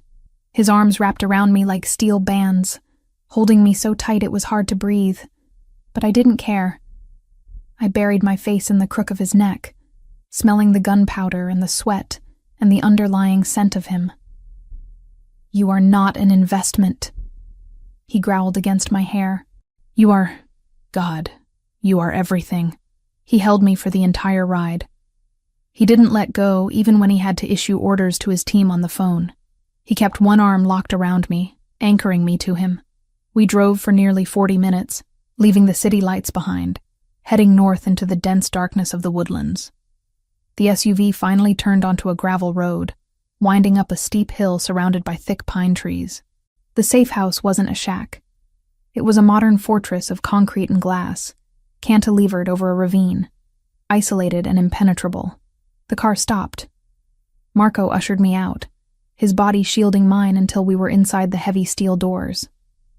His arms wrapped around me like steel bands, holding me so tight it was hard to breathe. But I didn't care. I buried my face in the crook of his neck, smelling the gunpowder and the sweat and the underlying scent of him. "You are not an investment," he growled against my hair. "You are... God, you are everything." He held me for the entire ride. He didn't let go even when he had to issue orders to his team on the phone. He kept one arm locked around me, anchoring me to him. We drove for nearly 40 minutes, leaving the city lights behind, heading north into the dense darkness of the woodlands. The SUV finally turned onto a gravel road, winding up a steep hill surrounded by thick pine trees. The safe house wasn't a shack. It was a modern fortress of concrete and glass, cantilevered over a ravine, isolated and impenetrable. The car stopped. Marco ushered me out, his body shielding mine until we were inside the heavy steel doors.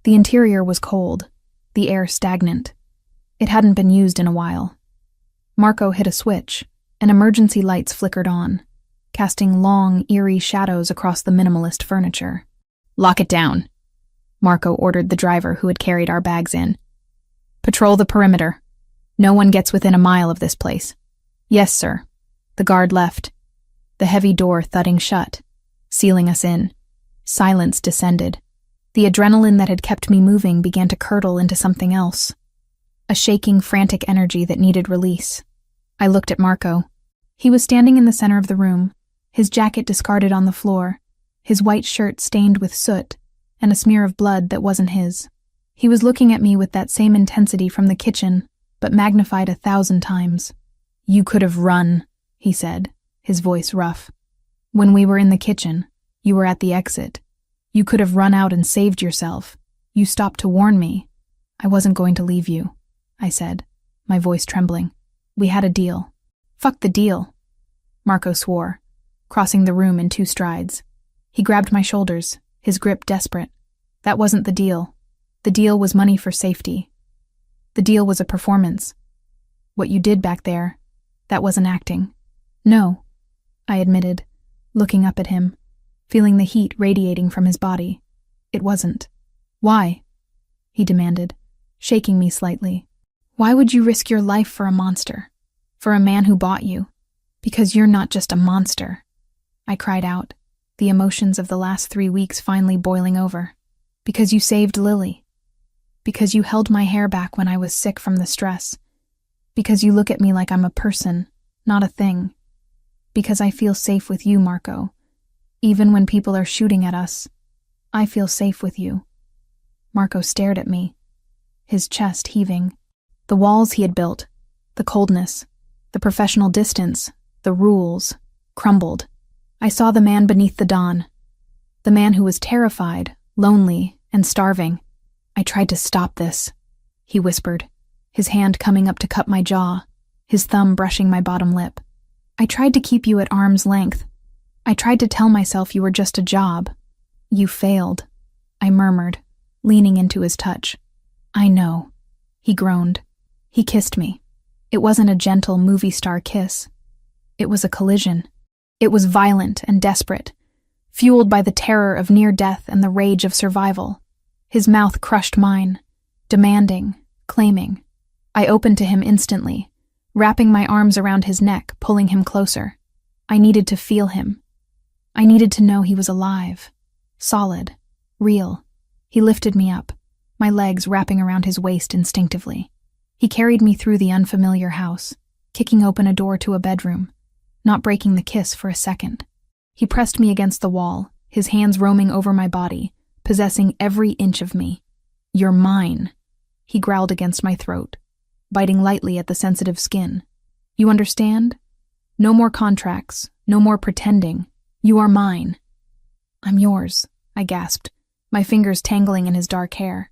The interior was cold, the air stagnant. It hadn't been used in a while. Marco hit a switch, and emergency lights flickered on, casting long, eerie shadows across the minimalist furniture. "Lock it down," Marco ordered the driver who had carried our bags in. "Patrol the perimeter. No one gets within a mile of this place." "Yes, sir." The guard left, the heavy door thudding shut, sealing us in. Silence descended. The adrenaline that had kept me moving began to curdle into something else. A shaking, frantic energy that needed release. I looked at Marco. He was standing in the center of the room, his jacket discarded on the floor, his white shirt stained with soot, and a smear of blood that wasn't his. He was looking at me with that same intensity from the kitchen, but magnified 1,000 times. "You could have run," he said, his voice rough. "When we were in the kitchen, you were at the exit. You could have run out and saved yourself. You stopped to warn me." "I wasn't going to leave you," I said, my voice trembling. "We had a deal." "Fuck the deal," Marco swore, crossing the room in 2 strides. He grabbed my shoulders, his grip desperate. "That wasn't the deal. The deal was money for safety. The deal was a performance. What you did back there, that wasn't acting." "No," I admitted, looking up at him, feeling the heat radiating from his body. "It wasn't." "Why?" he demanded, shaking me slightly. "Why would you risk your life for a monster? For a man who bought you? Because you're not just a monster," I cried out, the emotions of the last 3 weeks finally boiling over. "Because you saved Lily. Because you held my hair back when I was sick from the stress. Because you look at me like I'm a person, not a thing. Because I feel safe with you, Marco. Even when people are shooting at us, I feel safe with you." Marco stared at me, his chest heaving. The walls he had built, the coldness, the professional distance, the rules, crumbled. I saw the man beneath the dawn, the man who was terrified, lonely, and starving. "I tried to stop this," he whispered, his hand coming up to cup my jaw, his thumb brushing my bottom lip. "I tried to keep you at arm's length. I tried to tell myself you were just a job. You failed," I murmured, leaning into his touch. "I know," he groaned. He kissed me. It wasn't a gentle movie star kiss. It was a collision. It was violent and desperate, fueled by the terror of near death and the rage of survival. His mouth crushed mine, demanding, claiming. I opened to him instantly, wrapping my arms around his neck, pulling him closer. I needed to feel him. I needed to know he was alive, solid, real. He lifted me up, my legs wrapping around his waist instinctively. He carried me through the unfamiliar house, kicking open a door to a bedroom, not breaking the kiss for a second. He pressed me against the wall, his hands roaming over my body, possessing every inch of me. "You're mine," he growled against my throat, biting lightly at the sensitive skin. "You understand? No more contracts, no more pretending. You are mine." "I'm yours," I gasped, my fingers tangling in his dark hair.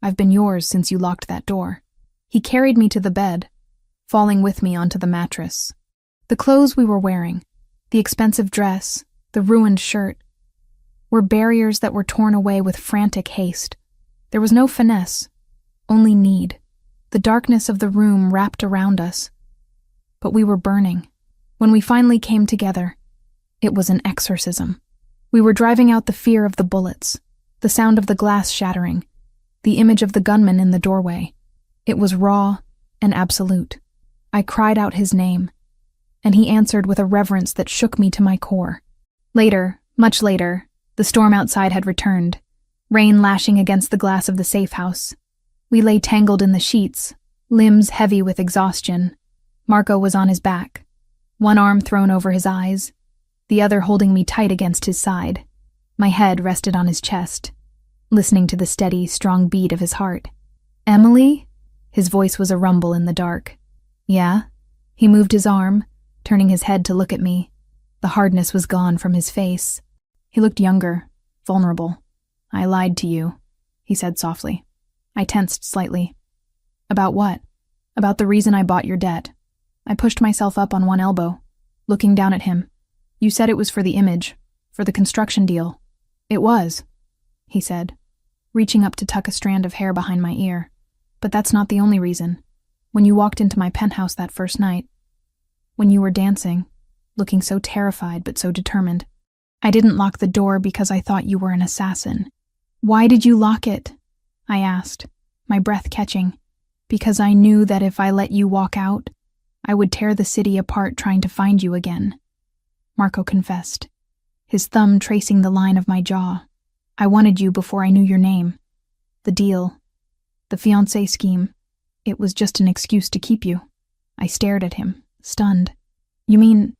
"I've been yours since you locked that door." He carried me to the bed, falling with me onto the mattress. The clothes we were wearing, the expensive dress, the ruined shirt, were barriers that were torn away with frantic haste. There was no finesse, only need. The darkness of the room wrapped around us. But we were burning. When we finally came together, it was an exorcism. We were driving out the fear of the bullets, the sound of the glass shattering, the image of the gunman in the doorway. It was raw and absolute. I cried out his name, and he answered with a reverence that shook me to my core. Later, much later, the storm outside had returned, rain lashing against the glass of the safe house. We lay tangled in the sheets, limbs heavy with exhaustion. Marco was on his back, one arm thrown over his eyes, the other holding me tight against his side. My head rested on his chest, listening to the steady, strong beat of his heart. "Emily?" His voice was a rumble in the dark. "Yeah?" He moved his arm, turning his head to look at me. The hardness was gone from his face. He looked younger, vulnerable. "I lied to you," he said softly. I tensed slightly. "About what?" "About the reason I bought your debt." I pushed myself up on one elbow, looking down at him. "You said it was for the image, for the construction deal." "It was," he said, reaching up to tuck a strand of hair behind my ear. "But that's not the only reason. When you walked into my penthouse that first night, when you were dancing, looking so terrified but so determined, I didn't lock the door because I thought you were an assassin." "Why did you lock it?" I asked, my breath catching. "Because I knew that if I let you walk out, I would tear the city apart trying to find you again," Marco confessed, his thumb tracing the line of my jaw. "I wanted you before I knew your name. The deal, the fiancé scheme, it was just an excuse to keep you." I stared at him, stunned. "You mean,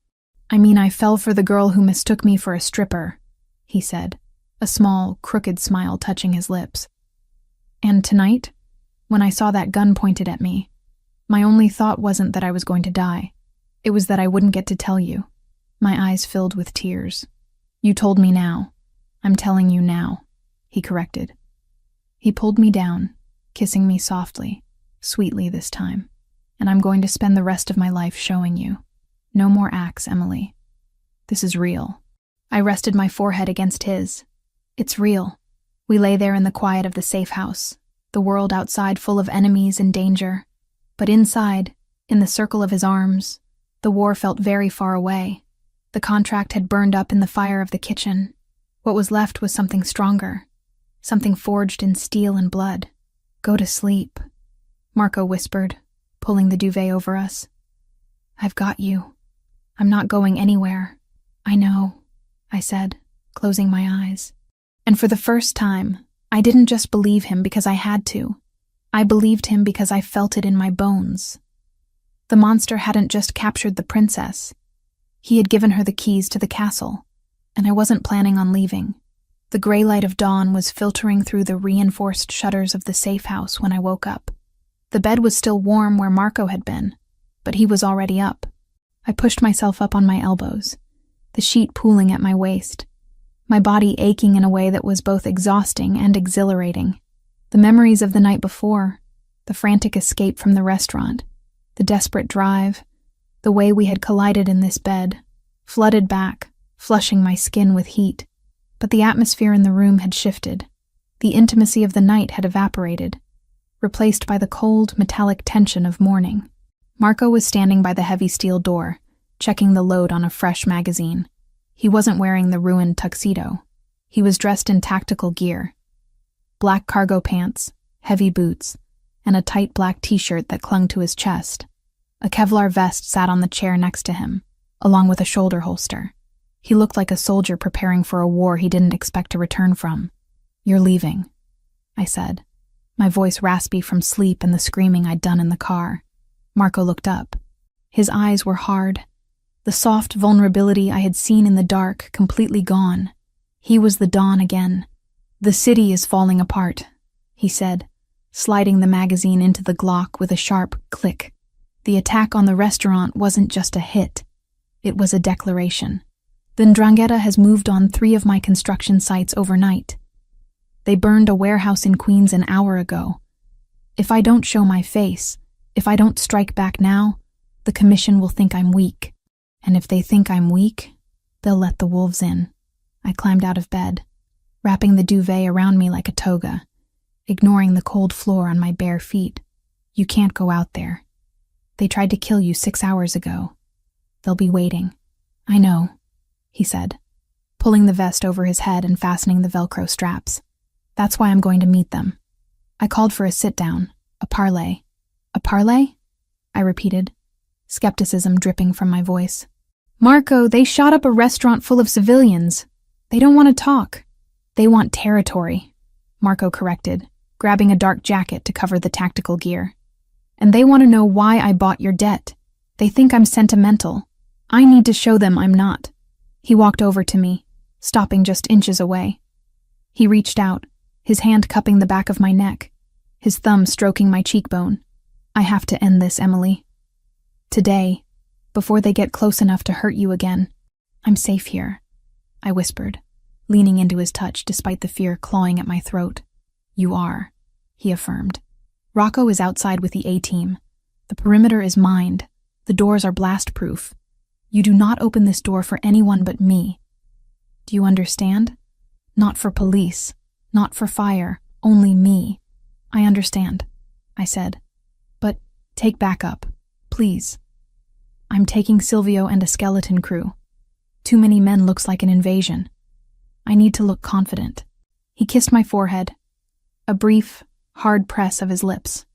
I fell for the girl who mistook me for a stripper," he said, a small, crooked smile touching his lips. "And tonight, when I saw that gun pointed at me, my only thought wasn't that I was going to die. It was that I wouldn't get to tell you. My eyes filled with tears. "You told me now. I'm telling you now," he corrected. He pulled me down, kissing me softly, sweetly this time. "And I'm going to spend the rest of my life showing you. No more acts, Emily. This is real." I rested my forehead against his. "It's real." We lay there in the quiet of the safe house, the world outside full of enemies and danger. But inside, in the circle of his arms, the war felt very far away. The contract had burned up in the fire of the kitchen. What was left was something stronger, something forged in steel and blood. "Go to sleep," Marco whispered, pulling the duvet over us. "I've got you. I'm not going anywhere." "I know," I said, closing my eyes. And for the first time, I didn't just believe him because I had to. I believed him because I felt it in my bones. The monster hadn't just captured the princess. He had given her the keys to the castle, and I wasn't planning on leaving. The gray light of dawn was filtering through the reinforced shutters of the safe house when I woke up. The bed was still warm where Marco had been, but he was already up. I pushed myself up on my elbows, the sheet pooling at my waist, my body aching in a way that was both exhausting and exhilarating. The memories of the night before, the frantic escape from the restaurant, the desperate drive, the way we had collided in this bed, flooded back, flushing my skin with heat. But the atmosphere in the room had shifted. The intimacy of the night had evaporated, replaced by the cold, metallic tension of morning. Marco was standing by the heavy steel door, checking the load on a fresh magazine. He wasn't wearing the ruined tuxedo. He was dressed in tactical gear. Black cargo pants, heavy boots, and a tight black t-shirt that clung to his chest. A Kevlar vest sat on the chair next to him, along with a shoulder holster. He looked like a soldier preparing for a war he didn't expect to return from. "You're leaving," I said, my voice raspy from sleep and the screaming I'd done in the car. Marco looked up. His eyes were hard, the soft vulnerability I had seen in the dark completely gone. He was the Dawn again. "The city is falling apart," he said, sliding the magazine into the Glock with a sharp click. "The attack on the restaurant wasn't just a hit. It was a declaration. The Ndrangheta has moved on 3 of my construction sites overnight. They burned a warehouse in Queens an hour ago. If I don't show my face, if I don't strike back now, the commission will think I'm weak. And if they think I'm weak, they'll let the wolves in." I climbed out of bed, wrapping the duvet around me like a toga, ignoring the cold floor on my bare feet. "You can't go out there. They tried to kill you 6 hours ago. They'll be waiting." "I know," he said, pulling the vest over his head and fastening the Velcro straps. "That's why I'm going to meet them." I called for a sit-down, a parley. "A parley?" I repeated, skepticism dripping from my voice. "Marco, they shot up a restaurant full of civilians. They don't want to talk. They want territory," Marco corrected, grabbing a dark jacket to cover the tactical gear. "And they want to know why I bought your debt. They think I'm sentimental. I need to show them I'm not." He walked over to me, stopping just inches away. He reached out, his hand cupping the back of my neck, his thumb stroking my cheekbone. "I have to end this, Emily. Today, before they get close enough to hurt you again. I'm safe here," I whispered, leaning into his touch despite the fear clawing at my throat. "You are," he affirmed. "Rocco is outside with the A-team. The perimeter is mined. The doors are blast-proof. You do not open this door for anyone but me. Do you understand? Not for police, not for fire, only me." "I understand," I said. "But take backup, please. I'm taking Silvio and a skeleton crew. Too many men looks like an invasion. I need to look confident." He kissed my forehead, a brief, hard press of his lips.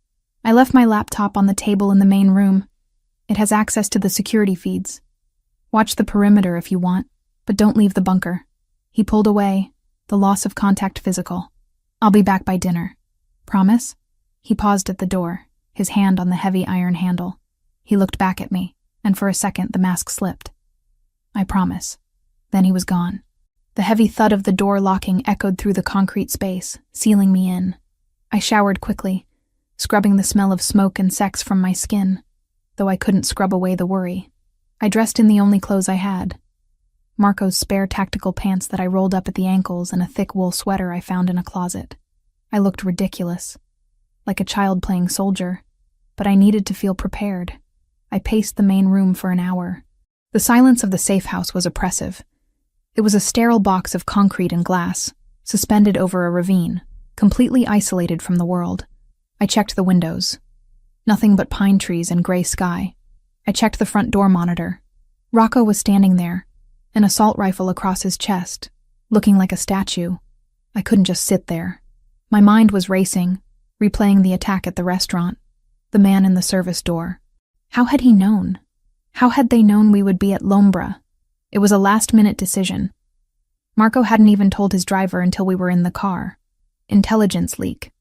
I left my laptop on the table in the main room. It has access to the security feeds. "Watch the perimeter if you want, but don't leave the bunker." He pulled away, the loss of contact physical. "I'll be back by dinner. Promise?" He paused at the door, his hand on the heavy iron handle. He looked back at me, and for a second the mask slipped. "I promise." Then he was gone. The heavy thud of the door locking echoed through the concrete space, sealing me in. I showered quickly, scrubbing the smell of smoke and sex from my skin, though I couldn't scrub away the worry. I dressed in the only clothes I had, Marco's spare tactical pants that I rolled up at the ankles, and a thick wool sweater I found in a closet. I looked ridiculous, like a child playing soldier, but I needed to feel prepared. I paced the main room for an hour. The silence of the safe house was oppressive. It was a sterile box of concrete and glass, suspended over a ravine, completely isolated from the world. I checked the windows. Nothing but pine trees and gray sky. I checked the front door monitor. Rocco was standing there, an assault rifle across his chest, looking like a statue. I couldn't just sit there. My mind was racing, replaying the attack at the restaurant, the man in the service door. How had he known? How had they known we would be at Lombra? It was a last-minute decision. Marco hadn't even told his driver until we were in the car. Intelligence leak.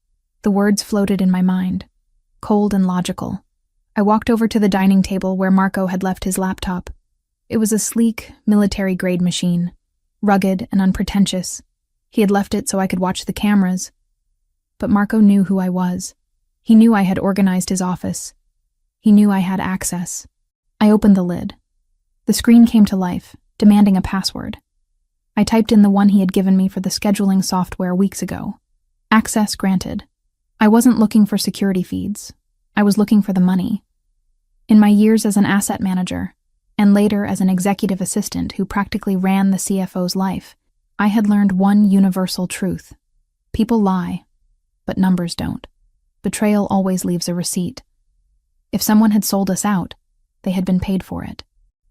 The words floated in my mind, cold and logical. I walked over to the dining table where Marco had left his laptop. It was a sleek, military-grade machine, rugged and unpretentious. He had left it so I could watch the cameras. But Marco knew who I was. He knew I had organized his office. He knew I had access. I opened the lid. The screen came to life, demanding a password. I typed in the one he had given me for the scheduling software weeks ago. Access granted. I wasn't looking for security feeds. I was looking for the money. In my years as an asset manager, and later as an executive assistant who practically ran the CFO's life, I had learned one universal truth. People lie, but numbers don't. Betrayal always leaves a receipt. If someone had sold us out, they had been paid for it.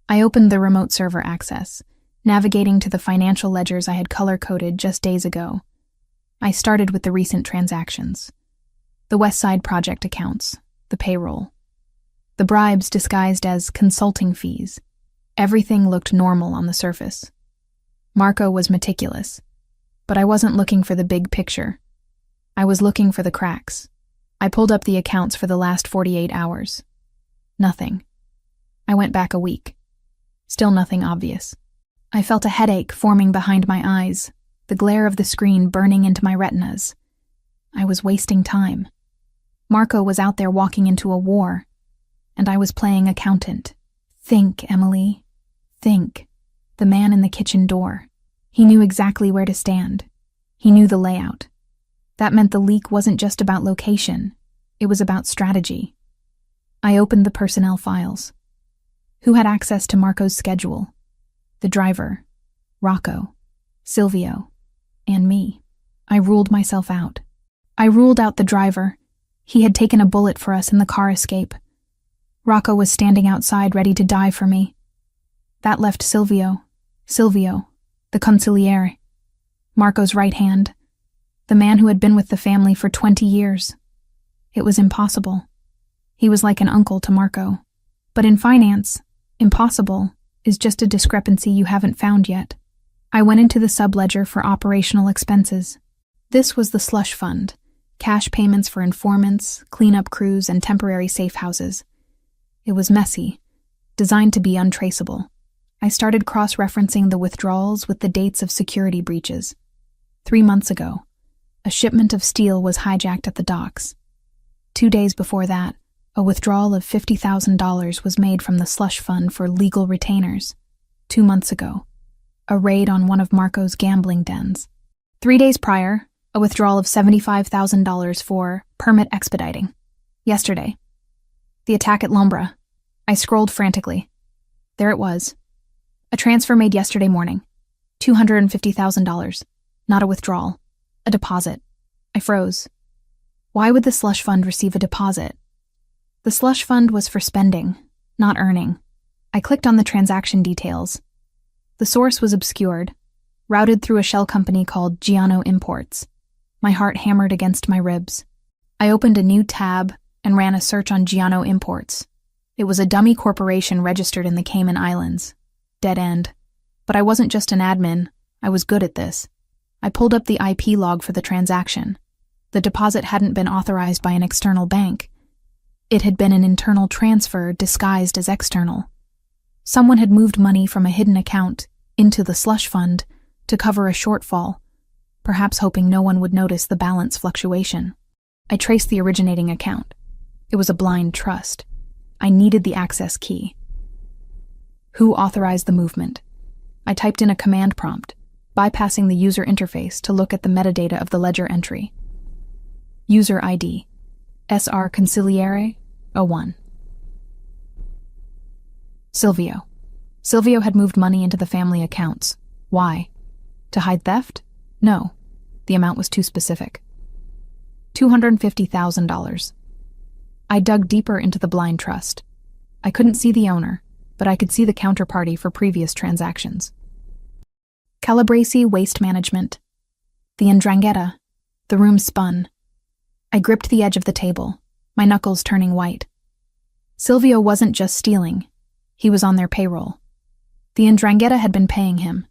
I opened the remote server access, navigating to the financial ledgers I had color-coded just days ago. I started with the recent transactions. The West Side Project accounts, the payroll. The bribes disguised as consulting fees. Everything looked normal on the surface. Marco was meticulous, but I wasn't looking for the big picture. I was looking for the cracks. I pulled up the accounts for the last 48 hours. Nothing. I went back a week. Still nothing obvious. I felt a headache forming behind my eyes, the glare of the screen burning into my retinas. I was wasting time. Marco was out there walking into a war, and I was playing accountant. Think, Emily. Think. The man in the kitchen door. He knew exactly where to stand. He knew the layout. That meant the leak wasn't just about location. It was about strategy. I opened the personnel files. Who had access to Marco's schedule? The driver, Rocco, Silvio, and me. I ruled myself out. I ruled out the driver. He had taken a bullet for us in the car escape. Rocco was standing outside ready to die for me. That left Silvio, the consigliere, Marco's right hand, the man who had been with the family for 20 years. It was impossible. He was like an uncle to Marco. But in finance, impossible is just a discrepancy you haven't found yet. I went into the subledger for operational expenses. This was the slush fund, cash payments for informants, cleanup crews, and temporary safe houses. It was messy, designed to be untraceable. I started cross-referencing the withdrawals with the dates of security breaches. 3 months ago, a shipment of steel was hijacked at the docks. 2 days before that, a withdrawal of $50,000 was made from the slush fund for legal retainers. 2 months ago, a raid on one of Marco's gambling dens. 3 days prior, a withdrawal of $75,000 for permit expediting. Yesterday, the attack at Lombra. I scrolled frantically. There it was. A transfer made yesterday morning. $250,000. Not a withdrawal. A deposit. I froze. Why would the slush fund receive a deposit? The slush fund was for spending, not earning. I clicked on the transaction details. The source was obscured, routed through a shell company called Giano Imports. My heart hammered against my ribs. I opened a new tab and ran a search on Giano Imports. It was a dummy corporation registered in the Cayman Islands. Dead end. But I wasn't just an admin. I was good at this. I pulled up the IP log for the transaction. The deposit hadn't been authorized by an external bank. It had been an internal transfer disguised as external. Someone had moved money from a hidden account into the slush fund to cover a shortfall, perhaps hoping no one would notice the balance fluctuation. I traced the originating account. It was a blind trust. I needed the access key. Who authorized the movement? I typed in a command prompt, bypassing the user interface to look at the metadata of the ledger entry. User ID, SR Consigliere 01. Silvio. Silvio had moved money into the family accounts. Why? To hide theft? No. The amount was too specific. $250,000. I dug deeper into the blind trust. I couldn't see the owner, but I could see the counterparty for previous transactions. Calabrese Waste Management. The 'Ndrangheta. The room spun. I gripped the edge of the table, my knuckles turning white. Silvio wasn't just stealing. He was on their payroll. The 'Ndrangheta had been paying him.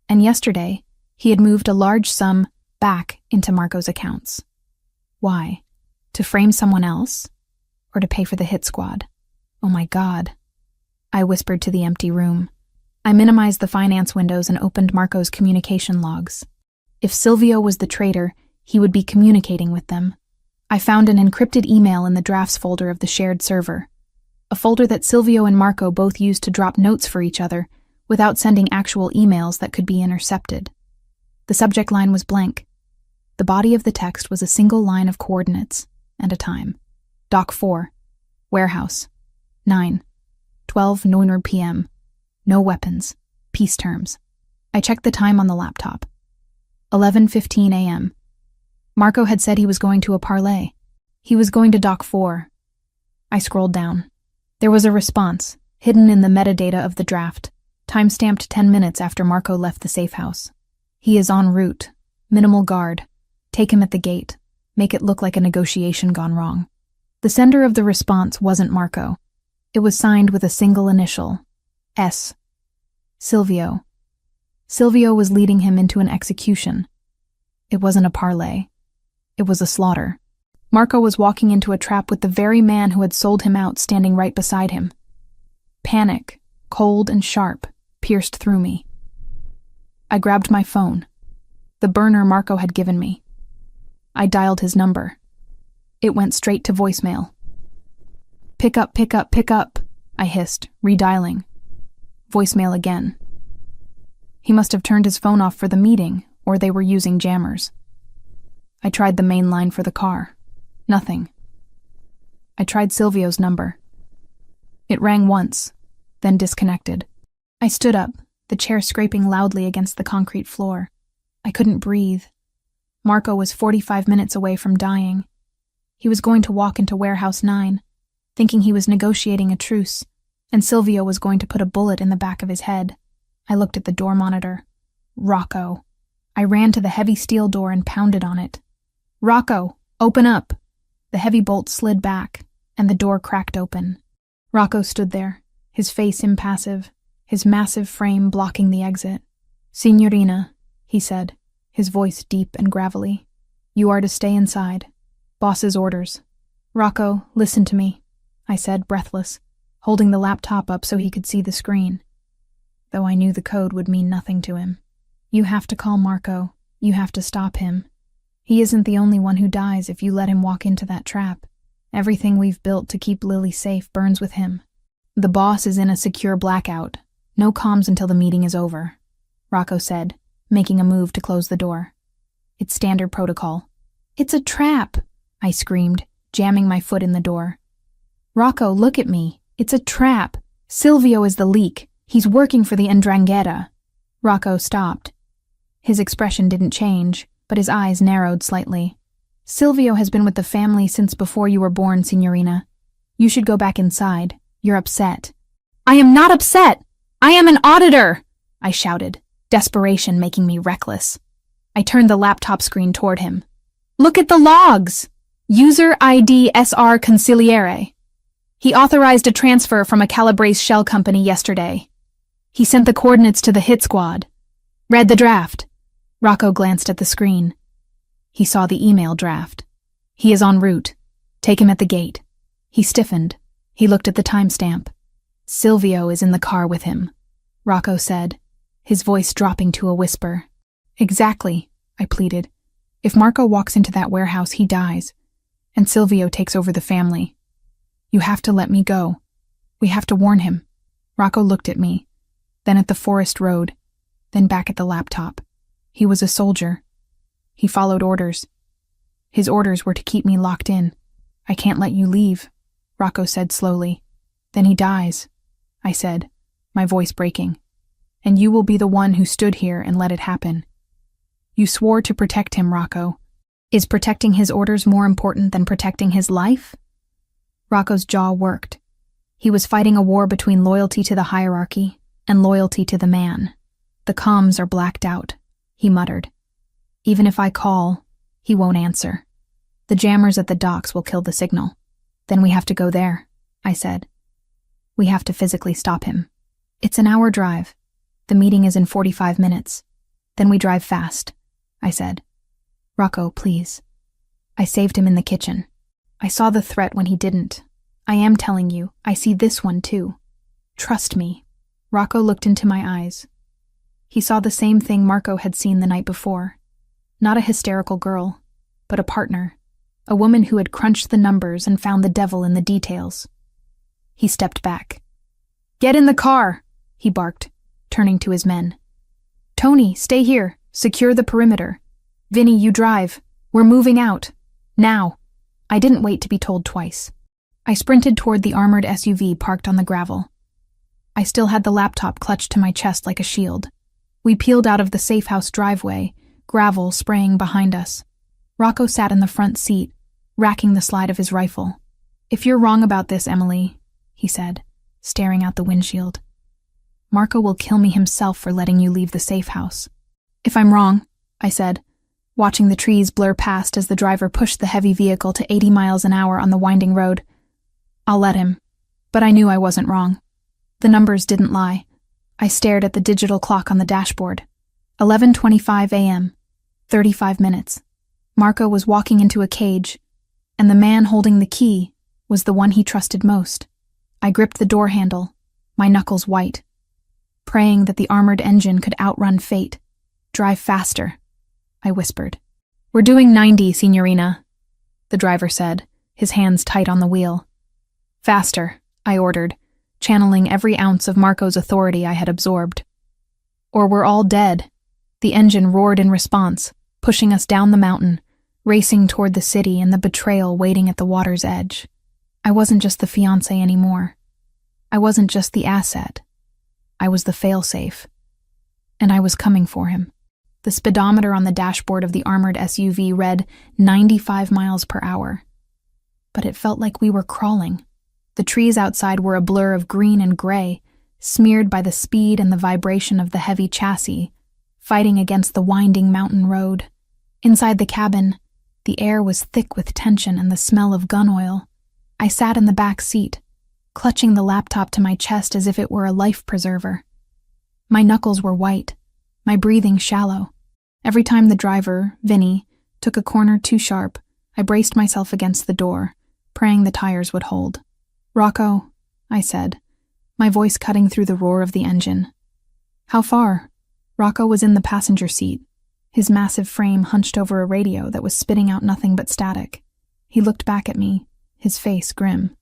And yesterday, he had moved a large sum back into Marco's accounts. Why? To frame someone else? Or to pay for the hit squad? Oh my God. I whispered to the empty room. I minimized the finance windows and opened Marco's communication logs. If Silvio was the traitor, he would be communicating with them. I found an encrypted email in the drafts folder of the shared server, a folder that Silvio and Marco both used to drop notes for each other without sending actual emails that could be intercepted. The subject line was blank. The body of the text was a single line of coordinates and a time. Dock 4, warehouse, 9:12 p.m. No weapons, peace terms. I checked the time on the laptop. 11:15 a.m. Marco had said he was going to a parlay. He was going to Dock 4. I scrolled down. There was a response, hidden in the metadata of the draft, time-stamped 10 minutes after Marco left the safe house. He is en route. Minimal guard. Take him at the gate. Make it look like a negotiation gone wrong. The sender of the response wasn't Marco. It was signed with a single initial, S. Silvio. Silvio was leading him into an execution. It wasn't a parlay. It was a slaughter. Marco was walking into a trap with the very man who had sold him out standing right beside him. Panic, cold and sharp, pierced through me. I grabbed my phone, the burner Marco had given me. I dialed his number. It went straight to voicemail. Pick up, pick up, pick up, I hissed, redialing. Voicemail again. He must have turned his phone off for the meeting, or they were using jammers. I tried the main line for the car. Nothing. I tried Silvio's number. It rang once, then disconnected. I stood up, the chair scraping loudly against the concrete floor. I couldn't breathe. Marco was 45 minutes away from dying. He was going to walk into Warehouse 9, thinking he was negotiating a truce, and Silvio was going to put a bullet in the back of his head. I looked at the door monitor. Rocco. I ran to the heavy steel door and pounded on it. Rocco, open up! The heavy bolt slid back, and the door cracked open. Rocco stood there, his face impassive, his massive frame blocking the exit. Signorina, he said, his voice deep and gravelly. You are to stay inside. Boss's orders. Rocco, listen to me, I said, breathless, holding the laptop up so he could see the screen. Though I knew the code would mean nothing to him. You have to call Marco. You have to stop him. He isn't the only one who dies if you let him walk into that trap. Everything we've built to keep Lily safe burns with him. The boss is in a secure blackout. No comms until the meeting is over, Rocco said, making a move to close the door. It's standard protocol. It's a trap, I screamed, jamming my foot in the door. Rocco, look at me. It's a trap. Silvio is the leak. He's working for the 'Ndrangheta. Rocco stopped. His expression didn't change, but his eyes narrowed slightly. Silvio has been with the family since before you were born, Signorina. You should go back inside. You're upset. I am not upset! I am an auditor! I shouted, desperation making me reckless. I turned the laptop screen toward him. Look at the logs! User ID SR Consigliere. He authorized a transfer from a Calabrese shell company yesterday. He sent the coordinates to the hit squad. Read the draft. Rocco glanced at the screen. He saw the email draft. He is en route. Take him at the gate. He stiffened. He looked at the timestamp. Silvio is in the car with him, Rocco said, his voice dropping to a whisper. Exactly, I pleaded. If Marco walks into that warehouse, he dies, and Silvio takes over the family. You have to let me go. We have to warn him. Rocco looked at me. then at the forest road, then back at the laptop. He was a soldier. He followed orders. His orders were to keep me locked in. I can't let you leave, Rocco said slowly. Then he dies, I said, my voice breaking. And you will be the one who stood here and let it happen. You swore to protect him, Rocco. Is protecting his orders more important than protecting his life? Rocco's jaw worked. He was fighting a war between loyalty to the hierarchy and loyalty to the man. The comms are blacked out, he muttered. Even if I call, he won't answer. The jammers at the docks will kill the signal. Then we have to go there, I said. We have to physically stop him. It's an hour drive. The meeting is in 45 minutes. Then we drive fast, I said. Rocco, please. I saved him in the kitchen. I saw the threat when he didn't. I am telling you, I see this one too. Trust me. Rocco looked into my eyes. He saw the same thing Marco had seen the night before. Not a hysterical girl, but a partner. A woman who had crunched the numbers and found the devil in the details. He stepped back. Get in the car, he barked, turning to his men. Tony, stay here. Secure the perimeter. Vinny, you drive. We're moving out. Now. I didn't wait to be told twice. I sprinted toward the armored SUV parked on the gravel. I still had the laptop clutched to my chest like a shield. We peeled out of the safe house driveway, gravel spraying behind us. Rocco sat in the front seat, racking the slide of his rifle. If you're wrong about this, Emily, he said, staring out the windshield. Marco will kill me himself for letting you leave the safe house. If I'm wrong, I said, watching the trees blur past as the driver pushed the heavy vehicle to 80 miles an hour on the winding road. I'll let him. But I knew I wasn't wrong. The numbers didn't lie. I stared at the digital clock on the dashboard. 11:25 a.m. 35 minutes. Marco was walking into a cage, and the man holding the key was the one he trusted most. I gripped the door handle, my knuckles white, praying that the armored engine could outrun fate. Drive faster, I whispered. We're doing 90, Signorina, the driver said, his hands tight on the wheel. Faster, I ordered, channeling every ounce of Marco's authority I had absorbed. Or we're all dead. The engine roared in response, pushing us down the mountain, racing toward the city and the betrayal waiting at the water's edge. I wasn't just the fiancé anymore. I wasn't just the asset. I was the failsafe. And I was coming for him. The speedometer on the dashboard of the armored SUV read 95 miles per hour. But it felt like we were crawling. The trees outside were a blur of green and gray, smeared by the speed and the vibration of the heavy chassis, fighting against the winding mountain road. Inside the cabin, the air was thick with tension and the smell of gun oil. I sat in the back seat, clutching the laptop to my chest as if it were a life preserver. My knuckles were white, my breathing shallow. Every time the driver, Vinny, took a corner too sharp, I braced myself against the door, praying the tires would hold. Rocco, I said, my voice cutting through the roar of the engine. How far? Rocco was in the passenger seat, his massive frame hunched over a radio that was spitting out nothing but static. He looked back at me, his face grim.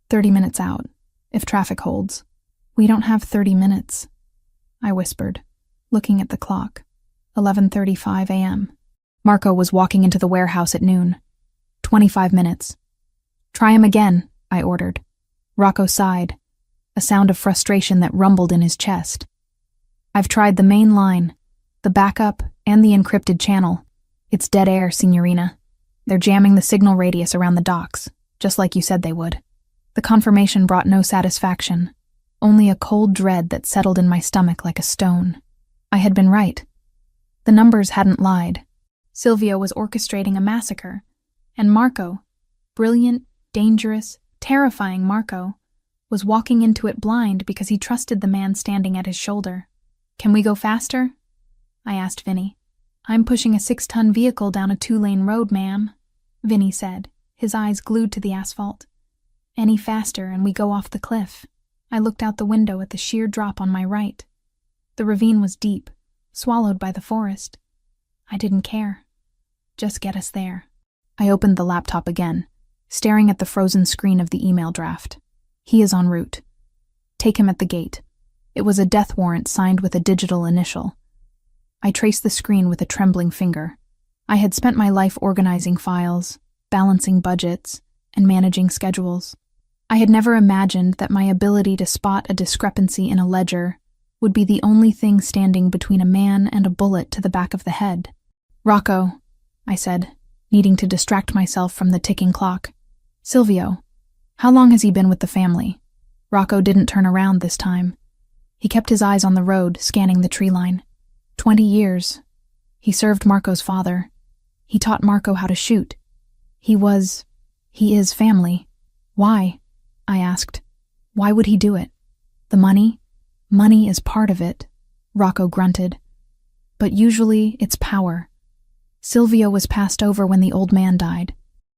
30 minutes out, if traffic holds. We don't have 30 minutes, I whispered, looking at the clock. 11:35 a.m. Marco was walking into the warehouse at noon. 25 minutes. Try him again, I ordered. Rocco sighed, a sound of frustration that rumbled in his chest. I've tried the main line, the backup, and the encrypted channel. It's dead air, Signorina. They're jamming the signal radius around the docks, just like you said they would. The confirmation brought no satisfaction, only a cold dread that settled in my stomach like a stone. I had been right. The numbers hadn't lied. Silvio was orchestrating a massacre, and Marco, brilliant, dangerous, terrifying Marco, was walking into it blind because he trusted the man standing at his shoulder. Can we go faster? I asked Vinny. I'm pushing a 6-ton vehicle down a 2-lane road, ma'am, Vinny said, his eyes glued to the asphalt. Any faster and we go off the cliff. I looked out the window at the sheer drop on my right. The ravine was deep, swallowed by the forest. I didn't care. Just get us there. I opened the laptop again, staring at the frozen screen of the email draft. He is en route. Take him at the gate. It was a death warrant signed with a digital initial. I traced the screen with a trembling finger. I had spent my life organizing files, balancing budgets, and managing schedules. I had never imagined that my ability to spot a discrepancy in a ledger would be the only thing standing between a man and a bullet to the back of the head. "Rocco," I said, needing to distract myself from the ticking clock. "Silvio, how long has he been with the family?" Rocco didn't turn around this time. He kept his eyes on the road, scanning the tree line. 20 years. He served Marco's father. He taught Marco how to shoot. He is family. Why? I asked. Why would he do it? The money? Money is part of it, Rocco grunted. But usually it's power. Silvio was passed over when the old man died.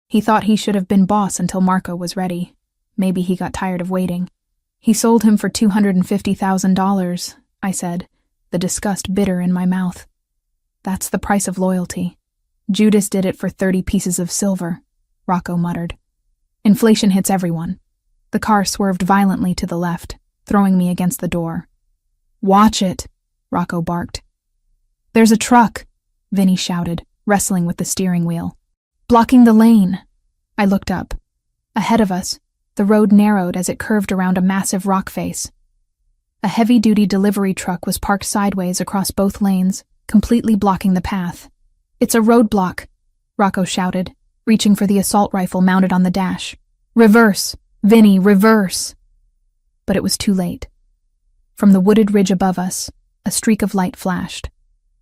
He thought he should have been boss until Marco was ready. Maybe he got tired of waiting. He sold him for $250,000, I said, the disgust bitter in my mouth. That's the price of loyalty. Judas did it for 30 pieces of silver, Rocco muttered. Inflation hits everyone. The car swerved violently to the left, throwing me against the door. Watch it, Rocco barked. There's a truck, Vinny shouted, wrestling with the steering wheel. Blocking the lane. I looked up. Ahead of us, the road narrowed as it curved around a massive rock face. A heavy-duty delivery truck was parked sideways across both lanes, completely blocking the path. It's a roadblock, Rocco shouted, reaching for the assault rifle mounted on the dash. Reverse, Vinny, reverse. But it was too late. From the wooded ridge above us, a streak of light flashed.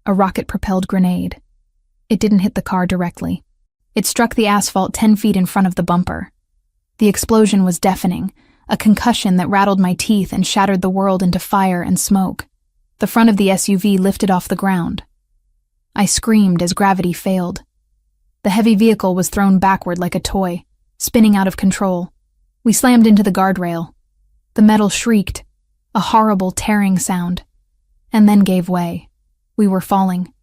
A rocket-propelled grenade. It didn't hit the car directly. It struck the asphalt 10 feet in front of the bumper. The explosion was deafening, a concussion that rattled my teeth and shattered the world into fire and smoke. The front of the SUV lifted off the ground. I screamed as gravity failed. The heavy vehicle was thrown backward like a toy, spinning out of control. We slammed into the guardrail. The metal shrieked, a horrible tearing sound, and then gave way. We were falling.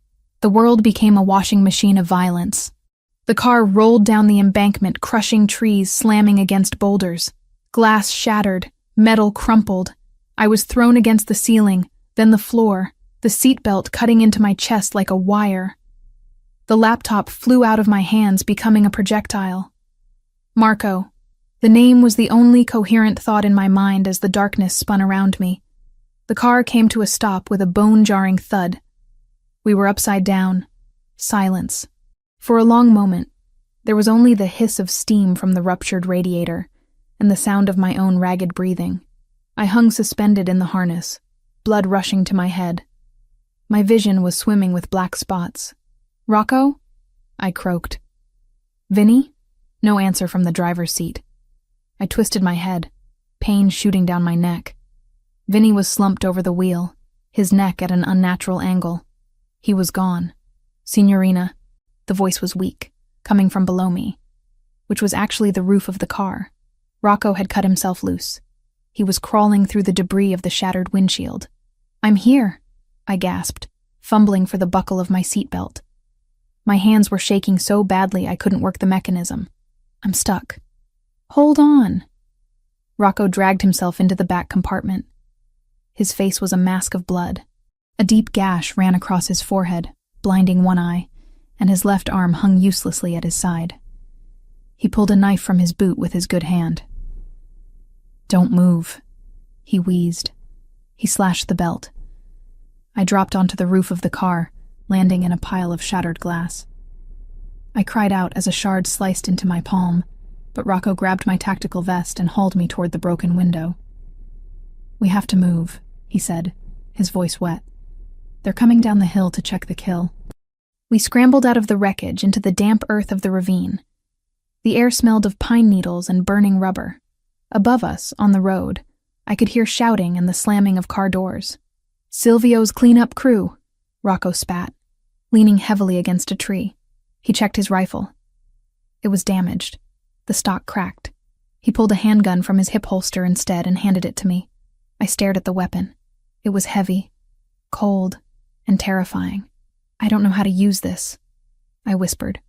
The world became a washing machine of violence. The car rolled down the embankment, crushing trees, slamming against boulders. Glass shattered, metal crumpled. I was thrown against the ceiling, then the floor, the seatbelt cutting into my chest like a wire. The laptop flew out of my hands, becoming a projectile. Marco. The name was the only coherent thought in my mind as the darkness spun around me. The car came to a stop with a bone-jarring thud. We were upside down. Silence. For a long moment, there was only the hiss of steam from the ruptured radiator and the sound of my own ragged breathing. I hung suspended in the harness, blood rushing to my head. My vision was swimming with black spots. Rocco? I croaked. Vinny? No answer from the driver's seat. I twisted my head, pain shooting down my neck. Vinny was slumped over the wheel, his neck at an unnatural angle. He was gone. Signorina. The voice was weak, coming from below me, which was actually the roof of the car. Rocco had cut himself loose. He was crawling through the debris of the shattered windshield. I'm here, I gasped, fumbling for the buckle of my seatbelt. My hands were shaking so badly I couldn't work the mechanism. I'm stuck. Hold on. Rocco dragged himself into the back compartment. His face was a mask of blood. A deep gash ran across his forehead, blinding one eye, and his left arm hung uselessly at his side. He pulled a knife from his boot with his good hand. Don't move, he wheezed. He slashed the belt. I dropped onto the roof of the car, landing in a pile of shattered glass. I cried out as a shard sliced into my palm, but Rocco grabbed my tactical vest and hauled me toward the broken window. We have to move, he said, his voice wet. They're coming down the hill to check the kill. We scrambled out of the wreckage into the damp earth of the ravine. The air smelled of pine needles and burning rubber. Above us, on the road, I could hear shouting and the slamming of car doors. Silvio's cleanup crew, Rocco spat, leaning heavily against a tree. He checked his rifle. It was damaged. The stock cracked. He pulled a handgun from his hip holster instead and handed it to me. I stared at the weapon. It was heavy, cold, and terrifying. I don't know how to use this, I whispered.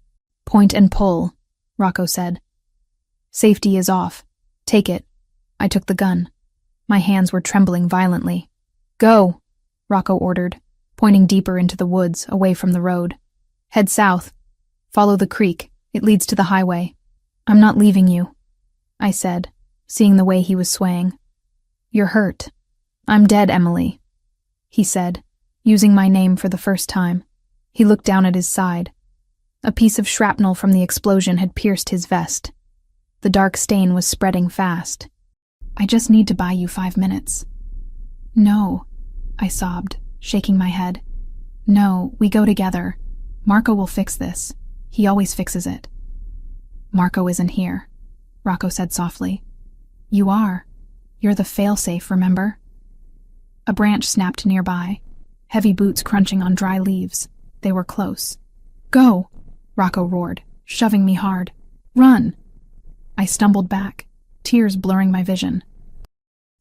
Point and pull, Rocco said. Safety is off. Take it. I took the gun. My hands were trembling violently. Go, Rocco ordered, pointing deeper into the woods, away from the road. Head south. Follow the creek. It leads to the highway. I'm not leaving you, I said, seeing the way he was swaying. You're hurt. I'm dead, Emily, he said, using my name for the first time. He looked down at his side. A piece of shrapnel from the explosion had pierced his vest. The dark stain was spreading fast. I just need to buy you 5 minutes. No, I sobbed, shaking my head. No, we go together. Marco will fix this. He always fixes it. Marco isn't here, Rocco said softly. You are. You're the failsafe, remember? A branch snapped nearby, heavy boots crunching on dry leaves. They were close. Go, Rocco roared, shoving me hard. Run! I stumbled back, tears blurring my vision.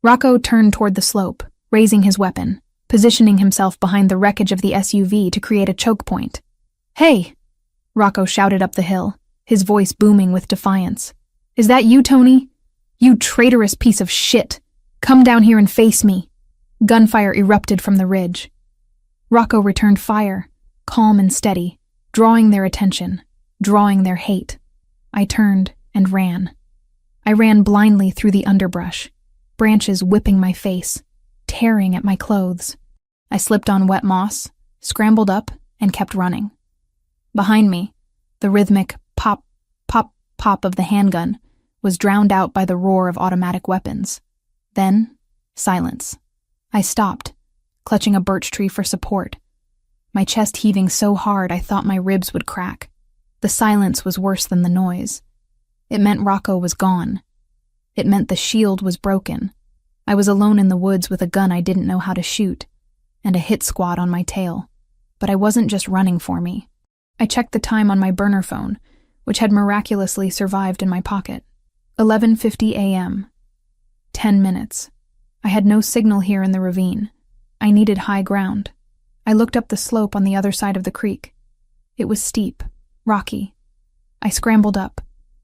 Rocco turned toward the slope, raising his weapon, positioning himself behind the wreckage of the SUV to create a choke point. Hey! Rocco shouted up the hill, his voice booming with defiance. Is that you, Tony? You traitorous piece of shit! Come down here and face me! Gunfire erupted from the ridge. Rocco returned fire, calm and steady, drawing their attention, drawing their hate. I turned and ran. I ran blindly through the underbrush, branches whipping my face, tearing at my clothes. I slipped on wet moss, scrambled up, and kept running. Behind me, the rhythmic pop, pop, pop of the handgun was drowned out by the roar of automatic weapons. Then, silence. I stopped, clutching a birch tree for support, my chest heaving so hard I thought my ribs would crack. The silence was worse than the noise. It meant Rocco was gone. It meant the shield was broken. I was alone in the woods with a gun I didn't know how to shoot, and a hit squad on my tail. But I wasn't just running for me. I checked the time on my burner phone, which had miraculously survived in my pocket. 11:50 a.m. 10 minutes. I had no signal here in the ravine. I needed high ground. I looked up the slope on the other side of the creek. It was steep, rocky. I scrambled up,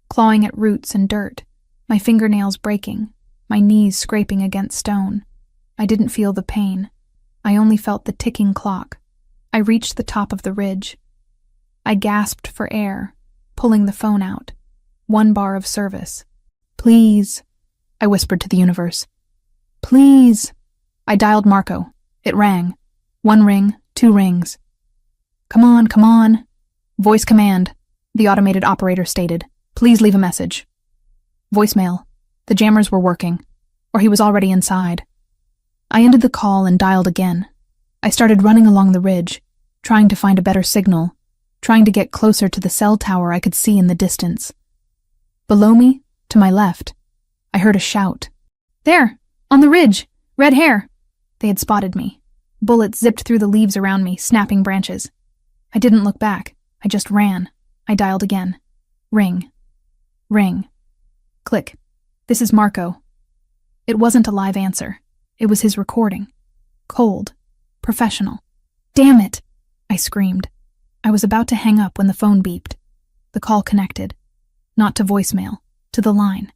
clawing at roots and dirt, my fingernails breaking, my knees scraping against stone. I didn't feel the pain. I only felt the ticking clock. I reached the top of the ridge. I gasped for air, pulling the phone out. 1 bar of service. Please, I whispered to the universe. Please. I dialed Marco. It rang. 1 ring, 2 rings. Come on. Voice command, the automated operator stated. Please leave a message. Voicemail. The jammers were working, or he was already inside. I ended the call and dialed again. I started running along the ridge, trying to find a better signal, trying to get closer to the cell tower I could see in the distance. Below me, to my left, I heard a shout. There, on the ridge, red hair. They had spotted me. Bullets zipped through the leaves around me, snapping branches. I didn't look back. I just ran. I dialed again. Ring. Ring. Click. This is Marco. It wasn't a live answer. It was his recording. Cold. Professional. Damn it! I screamed. I was about to hang up when the phone beeped. The call connected. Not to voicemail. To the line.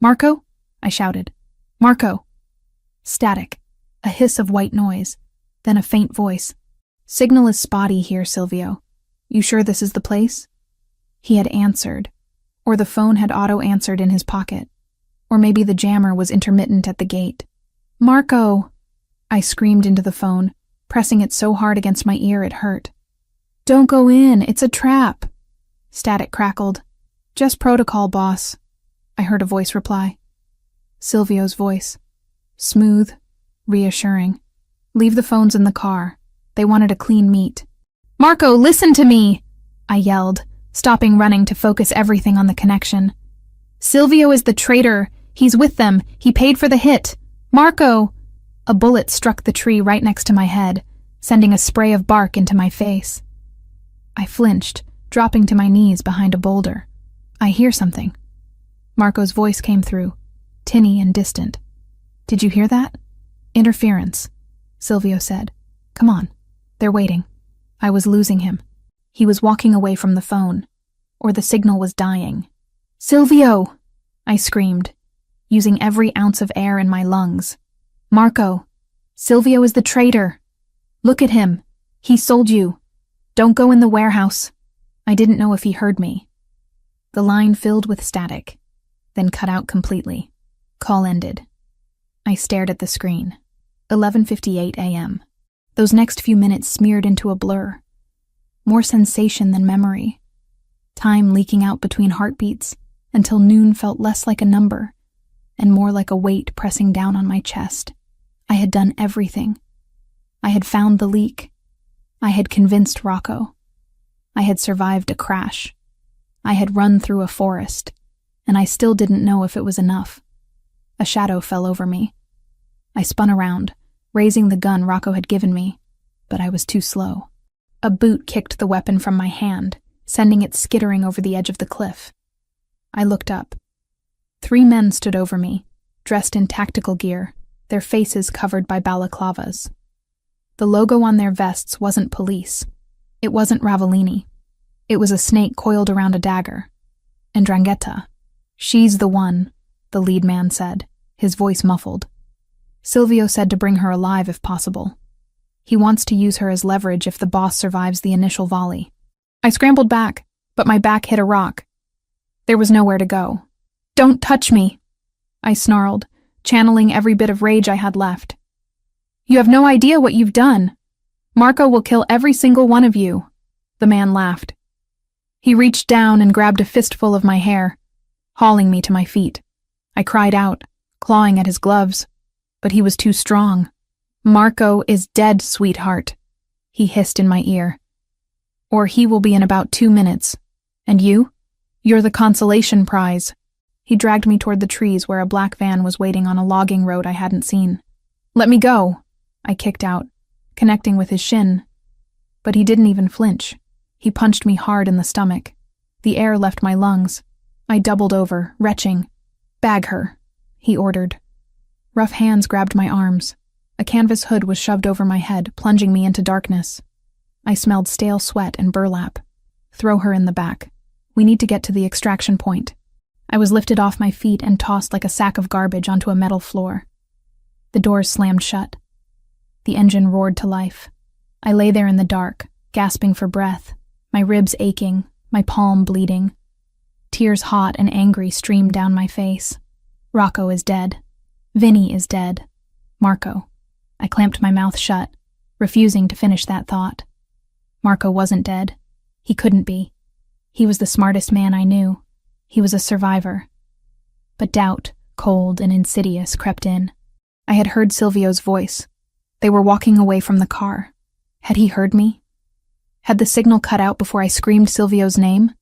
Marco? I shouted. Marco. Static. A hiss of white noise. Then a faint voice. Signal is spotty here, Silvio. You sure this is the place? He had answered. Or the phone had auto-answered in his pocket. Or maybe the jammer was intermittent at the gate. Marco! I screamed into the phone, pressing it so hard against my ear it hurt. Don't go in, it's a trap. Static crackled. Just protocol, boss. I heard a voice reply. Silvio's voice. Smooth, reassuring. Leave the phones in the car. They wanted a clean meet. Marco, listen to me! I yelled, stopping running to focus everything on the connection. Silvio is the traitor. He's with them. He paid for the hit. Marco! A bullet struck the tree right next to my head, sending a spray of bark into my face. I flinched, dropping to my knees behind a boulder. I hear something. Marco's voice came through, tinny and distant. Did you hear that? Interference, Silvio said. Come on. They're waiting. I was losing him. He was walking away from the phone, or the signal was dying. Silvio! I screamed, using every ounce of air in my lungs. Marco! Silvio is the traitor. Look at him. He sold you. Don't go in the warehouse. I didn't know if he heard me. The line filled with static, then cut out completely. Call ended. I stared at the screen. 11:58 a.m. Those next few minutes smeared into a blur. More sensation than memory. Time leaking out between heartbeats until noon felt less like a number and more like a weight pressing down on my chest. I had done everything. I had found the leak. I had convinced Rocco. I had survived a crash. I had run through a forest, and I still didn't know if it was enough. A shadow fell over me. I spun around, raising the gun Rocco had given me, but I was too slow. A boot kicked the weapon from my hand, sending it skittering over the edge of the cliff. I looked up. 3 men stood over me, dressed in tactical gear, their faces covered by balaclavas. The logo on their vests wasn't police. It wasn't Ravellini. It was a snake coiled around a dagger. Ndrangheta. She's the one, the lead man said, his voice muffled. Silvio said to bring her alive if possible. He wants to use her as leverage if the boss survives the initial volley. I scrambled back, but my back hit a rock. There was nowhere to go. Don't touch me, I snarled, channeling every bit of rage I had left. You have no idea what you've done. Marco will kill every single one of you, the man laughed. He reached down and grabbed a fistful of my hair, hauling me to my feet. I cried out, clawing at his gloves, but he was too strong. Marco is dead, sweetheart, he hissed in my ear. Or he will be in about 2 minutes. And you? You're the consolation prize. He dragged me toward the trees where a black van was waiting on a logging road I hadn't seen. Let me go, I kicked out, connecting with his shin. But he didn't even flinch. He punched me hard in the stomach. The air left my lungs. I doubled over, retching. Bag her, he ordered. Rough hands grabbed my arms. A canvas hood was shoved over my head, plunging me into darkness. I smelled stale sweat and burlap. Throw her in the back. We need to get to the extraction point. I was lifted off my feet and tossed like a sack of garbage onto a metal floor. The doors slammed shut. The engine roared to life. I lay there in the dark, gasping for breath, my ribs aching, my palm bleeding. Tears hot and angry streamed down my face. Rocco is dead. Vinny is dead. Marco. I clamped my mouth shut, refusing to finish that thought. Marco wasn't dead. He couldn't be. He was the smartest man I knew. He was a survivor. But doubt, cold and insidious, crept in. I had heard Silvio's voice. They were walking away from the car. Had he heard me? Had the signal cut out before I screamed Silvio's name?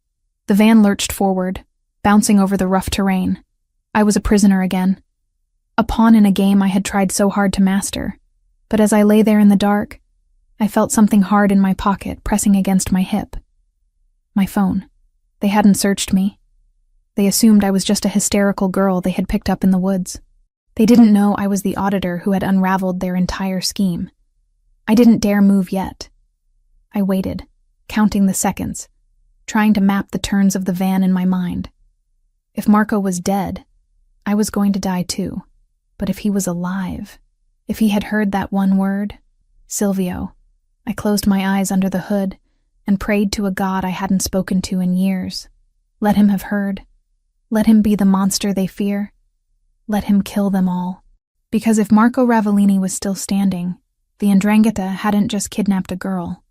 The van lurched forward, bouncing over the rough terrain. I was a prisoner again. A pawn in a game I had tried so hard to master. But as I lay there in the dark, I felt something hard in my pocket pressing against my hip. My phone. They hadn't searched me. They assumed I was just a hysterical girl they had picked up in the woods. They didn't know I was the auditor who had unraveled their entire scheme. I didn't dare move yet. I waited, counting the seconds, trying to map the turns of the van in my mind. If Marco was dead, I was going to die too. But if he was alive, if he had heard that one word, Silvio, I closed my eyes under the hood and prayed to a God I hadn't spoken to in years. Let him have heard. Let him be the monster they fear. Let him kill them all. Because if Marco Ravellini was still standing, the Ndrangheta hadn't just kidnapped a girl.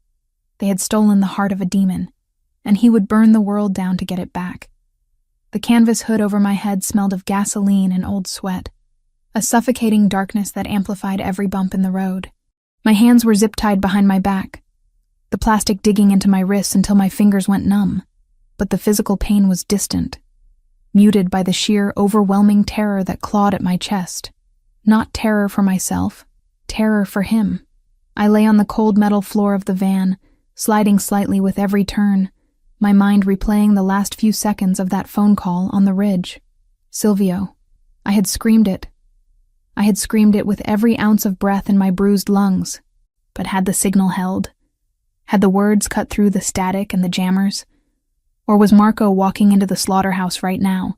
They had stolen the heart of a demon, and he would burn the world down to get it back. The canvas hood over my head smelled of gasoline and old sweat, a suffocating darkness that amplified every bump in the road. My hands were zip-tied behind my back, the plastic digging into my wrists until my fingers went numb, but the physical pain was distant, muted by the sheer, overwhelming terror that clawed at my chest. Not terror for myself, terror for him. I lay on the cold metal floor of the van, sliding slightly with every turn, my mind replaying the last few seconds of that phone call on the ridge. Silvio. I had screamed it. I had screamed it with every ounce of breath in my bruised lungs. But had the signal held? Had the words cut through the static and the jammers? Or was Marco walking into the slaughterhouse right now,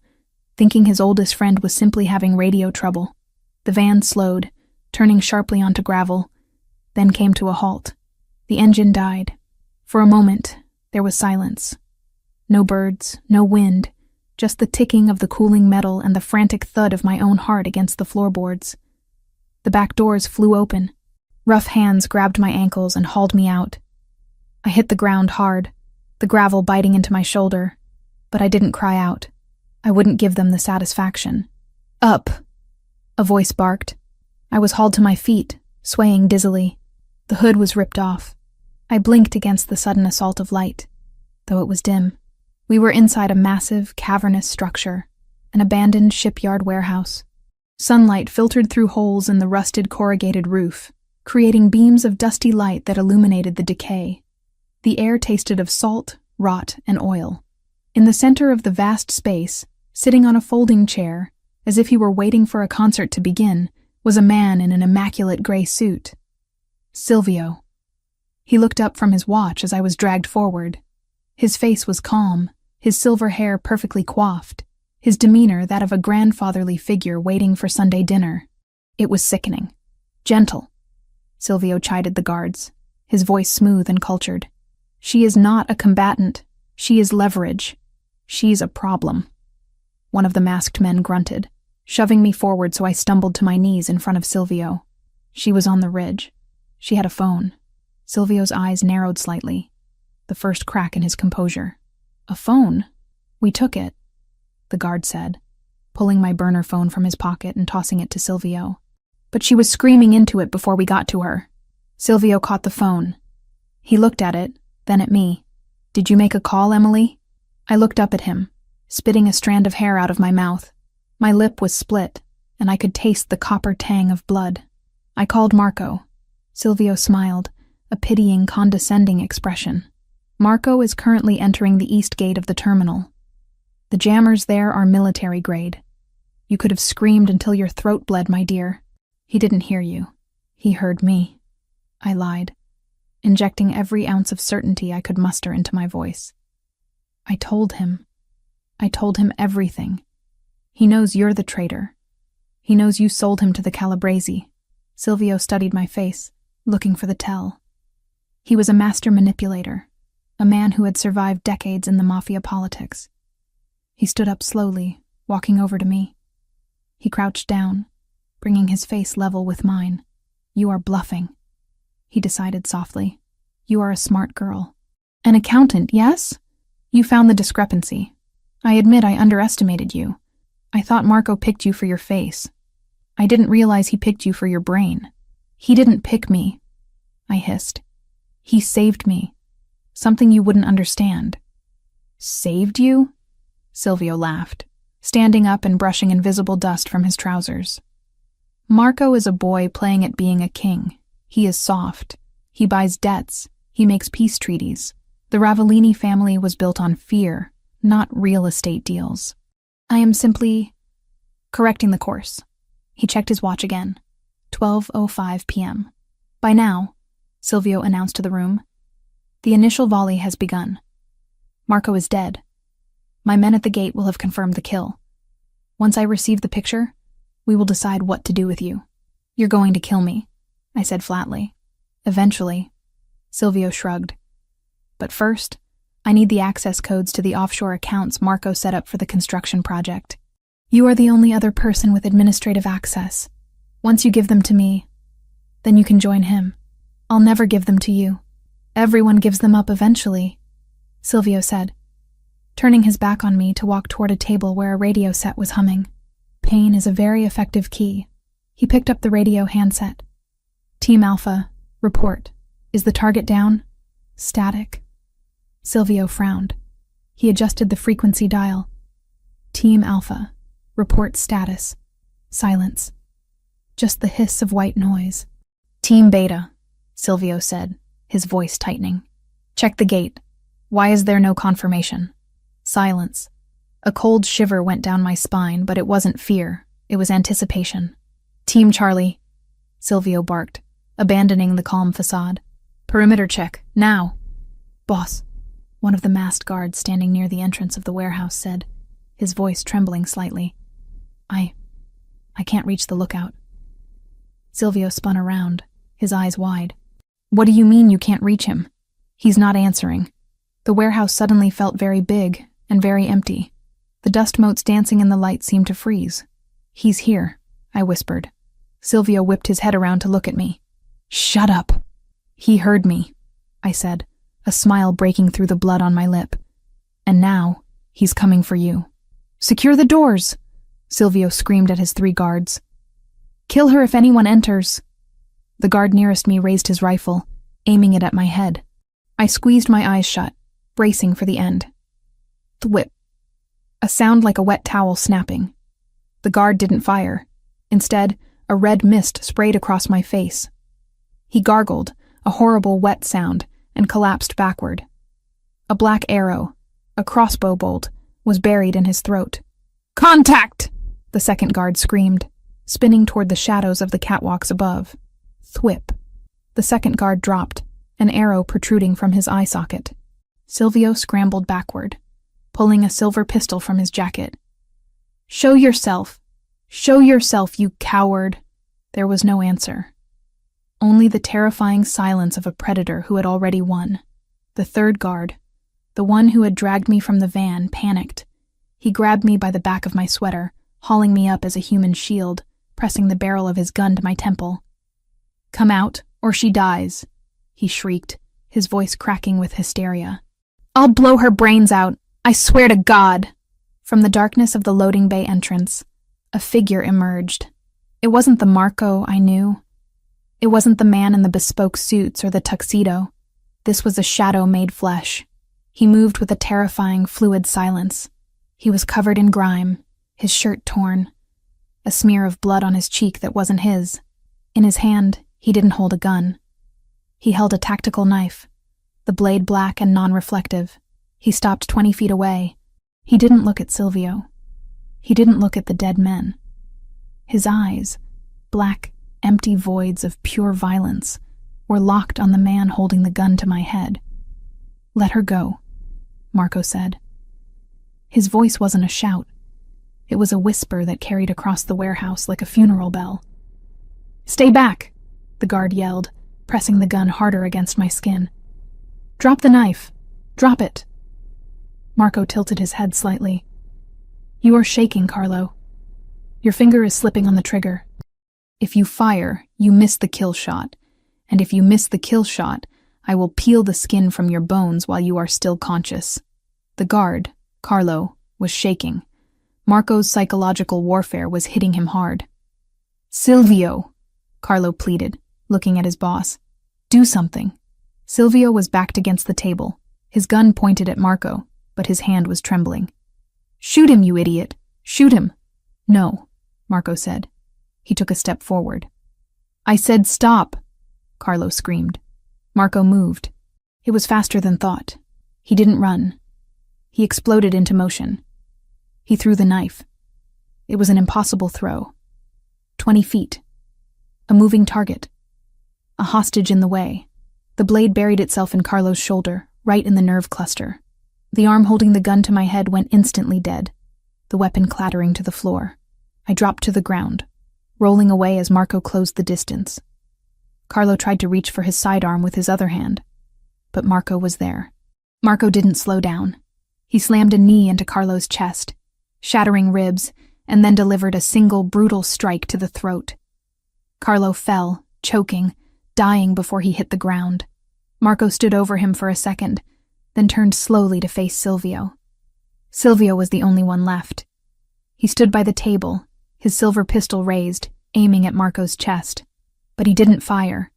thinking his oldest friend was simply having radio trouble? The van slowed, turning sharply onto gravel, then came to a halt. The engine died. For a moment, there was silence. No birds, no wind, just the ticking of the cooling metal and the frantic thud of my own heart against the floorboards. The back doors flew open. Rough hands grabbed my ankles and hauled me out. I hit the ground hard, the gravel biting into my shoulder, but I didn't cry out. I wouldn't give them the satisfaction. Up! A voice barked. I was hauled to my feet, swaying dizzily. The hood was ripped off. I blinked against the sudden assault of light, though it was dim. We were inside a massive, cavernous structure, an abandoned shipyard warehouse. Sunlight filtered through holes in the rusted corrugated roof, creating beams of dusty light that illuminated the decay. The air tasted of salt, rot, and oil. In the center of the vast space, sitting on a folding chair, as if he were waiting for a concert to begin, was a man in an immaculate gray suit. Silvio. He looked up from his watch as I was dragged forward. His face was calm, his silver hair perfectly coiffed, his demeanor that of a grandfatherly figure waiting for Sunday dinner. It was sickening. Gentle. Silvio chided the guards, his voice smooth and cultured. She is not a combatant. She is leverage. She's a problem. One of the masked men grunted, shoving me forward so I stumbled to my knees in front of Silvio. She was on the ridge. She had a phone. Silvio's eyes narrowed slightly, the first crack in his composure. A phone? We took it, the guard said, pulling my burner phone from his pocket and tossing it to Silvio. But she was screaming into it before we got to her. Silvio caught the phone. He looked at it, then at me. Did you make a call, Emily? I looked up at him, spitting a strand of hair out of my mouth. My lip was split, and I could taste the copper tang of blood. I called Marco. Silvio smiled, a pitying, condescending expression. Marco is currently entering the east gate of the terminal. The jammers there are military grade. You could have screamed until your throat bled, my dear. He didn't hear you. He heard me. I lied, injecting every ounce of certainty I could muster into my voice. I told him everything. He knows you're the traitor. He knows you sold him to the Calabresi. Silvio studied my face, looking for the tell. He was a master manipulator, a man who had survived decades in the Mafia politics. He stood up slowly, walking over to me. He crouched down, bringing his face level with mine. You are bluffing, he decided softly. You are a smart girl. An accountant, yes? You found the discrepancy. I admit I underestimated you. I thought Marco picked you for your face. I didn't realize he picked you for your brain. He didn't pick me, I hissed. He saved me. Something you wouldn't understand. Saved you? Silvio laughed, standing up and brushing invisible dust from his trousers. Marco is a boy playing at being a king. He is soft. He buys debts. He makes peace treaties. The Ravellini family was built on fear, not real estate deals. I am simply correcting the course. He checked his watch again. 12:05 p.m. By now, Silvio announced to the room, the initial volley has begun. Marco is dead. My men at the gate will have confirmed the kill. Once I receive the picture, we will decide what to do with you. You're going to kill me, I said flatly. Eventually, Silvio shrugged. But first, I need the access codes to the offshore accounts Marco set up for the construction project. You are the only other person with administrative access. Once you give them to me, then you can join him. I'll never give them to you. Everyone gives them up eventually, Silvio said, turning his back on me to walk toward a table where a radio set was humming. Pain is a very effective key. He picked up the radio handset. Team Alpha, report. Is the target down? Static. Silvio frowned. He adjusted the frequency dial. Team Alpha, report status. Silence. Just the hiss of white noise. Team Beta, Silvio said, his voice tightening. Check the gate. Why is there no confirmation? Silence. A cold shiver went down my spine, but it wasn't fear. It was anticipation. Team Charlie, Silvio barked, abandoning the calm facade. Perimeter check, now. Boss, one of the masked guards standing near the entrance of the warehouse said, his voice trembling slightly. I can't reach the lookout. Silvio spun around, his eyes wide. What do you mean you can't reach him? He's not answering. The warehouse suddenly felt very big and very empty. The dust motes dancing in the light seemed to freeze. He's here, I whispered. Silvio whipped his head around to look at me. Shut up. He heard me, I said, a smile breaking through the blood on my lip. And now, he's coming for you. Secure the doors, Silvio screamed at his 3 guards. Kill her if anyone enters. The guard nearest me raised his rifle, aiming it at my head. I squeezed my eyes shut, bracing for the end. Thwip. A sound like a wet towel snapping. The guard didn't fire. Instead, a red mist sprayed across my face. He gargled, a horrible wet sound, and collapsed backward. A black arrow, a crossbow bolt, was buried in his throat. Contact! The second guard screamed, spinning toward the shadows of the catwalks above. Thwip. The second guard dropped, an arrow protruding from his eye socket. Silvio scrambled backward, pulling a silver pistol from his jacket. Show yourself! Show yourself, you coward! There was no answer. Only the terrifying silence of a predator who had already won. The third guard, the one who had dragged me from the van, panicked. He grabbed me by the back of my sweater, hauling me up as a human shield, pressing the barrel of his gun to my temple. Come out, or she dies, he shrieked, his voice cracking with hysteria. I'll blow her brains out, I swear to God! From the darkness of the loading bay entrance, a figure emerged. It wasn't the Marco I knew. It wasn't the man in the bespoke suits or the tuxedo. This was a shadow made flesh. He moved with a terrifying, fluid silence. He was covered in grime, his shirt torn, a smear of blood on his cheek that wasn't his. In his hand, he didn't hold a gun. He held a tactical knife, the blade black and non-reflective. He stopped 20 feet away. He didn't look at Silvio. He didn't look at the dead men. His eyes, black, empty voids of pure violence, were locked on the man holding the gun to my head. Let her go, Marco said. His voice wasn't a shout. It was a whisper that carried across the warehouse like a funeral bell. Stay back, the guard yelled, pressing the gun harder against my skin. Drop the knife. Drop it. Marco tilted his head slightly. You are shaking, Carlo. Your finger is slipping on the trigger. If you fire, you miss the kill shot, and if you miss the kill shot, I will peel the skin from your bones while you are still conscious. The guard, Carlo, was shaking. Marco's psychological warfare was hitting him hard. Silvio, Carlo pleaded, looking at his boss. Do something. Silvio was backed against the table, his gun pointed at Marco, but his hand was trembling. Shoot him, you idiot! Shoot him! No, Marco said. He took a step forward. I said stop, Carlo screamed. Marco moved. It was faster than thought. He didn't run. He exploded into motion. He threw the knife. It was an impossible throw. 20 feet. A moving target. A hostage in the way. The blade buried itself in Carlo's shoulder, right in the nerve cluster. The arm holding the gun to my head went instantly dead, the weapon clattering to the floor. I dropped to the ground, rolling away as Marco closed the distance. Carlo tried to reach for his sidearm with his other hand, but Marco was there. Marco didn't slow down. He slammed a knee into Carlo's chest, shattering ribs, and then delivered a single brutal strike to the throat. Carlo fell, choking, dying before he hit the ground. Marco stood over him for a second, then turned slowly to face Silvio. Silvio was the only one left. He stood by the table, his silver pistol raised, aiming at Marco's chest. But he didn't fire.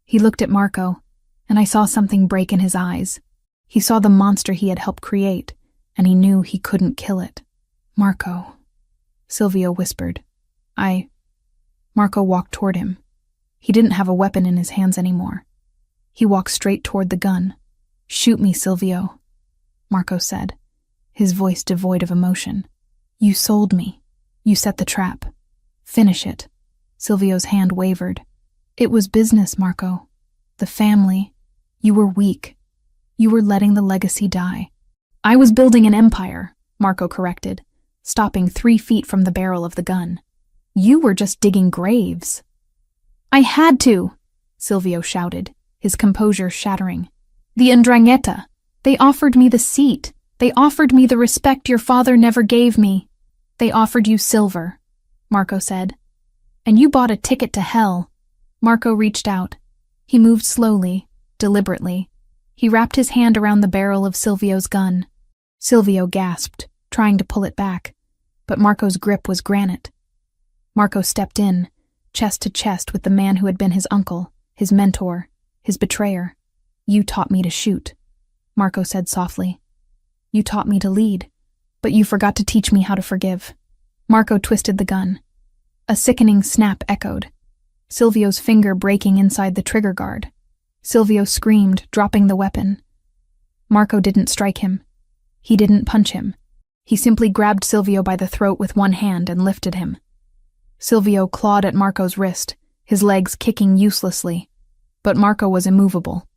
He looked at Marco, and I saw something break in his eyes. He saw the monster he had helped create, and he knew he couldn't kill it. Marco, Silvio whispered. Marco walked toward him. He didn't have a weapon in his hands anymore. He walked straight toward the gun. Shoot me, Silvio, Marco said, his voice devoid of emotion. You sold me. You set the trap. Finish it. Silvio's hand wavered. It was business, Marco. The family. You were weak. You were letting the legacy die. I was building an empire, Marco corrected, stopping 3 feet from the barrel of the gun. You were just digging graves. I had to, Silvio shouted, his composure shattering. The 'Ndrangheta. They offered me the seat. They offered me the respect your father never gave me. They offered you silver, Marco said. And you bought a ticket to hell. Marco reached out. He moved slowly, deliberately. He wrapped his hand around the barrel of Silvio's gun. Silvio gasped, trying to pull it back, but Marco's grip was granite. Marco stepped in, chest to chest with the man who had been his uncle, his mentor, his betrayer. You taught me to shoot, Marco said softly. You taught me to lead, but you forgot to teach me how to forgive. Marco twisted the gun. A sickening snap echoed, Silvio's finger breaking inside the trigger guard. Silvio screamed, dropping the weapon. Marco didn't strike him. He didn't punch him. He simply grabbed Silvio by the throat with one hand and lifted him. Silvio clawed at Marco's wrist, his legs kicking uselessly, but Marco was immovable.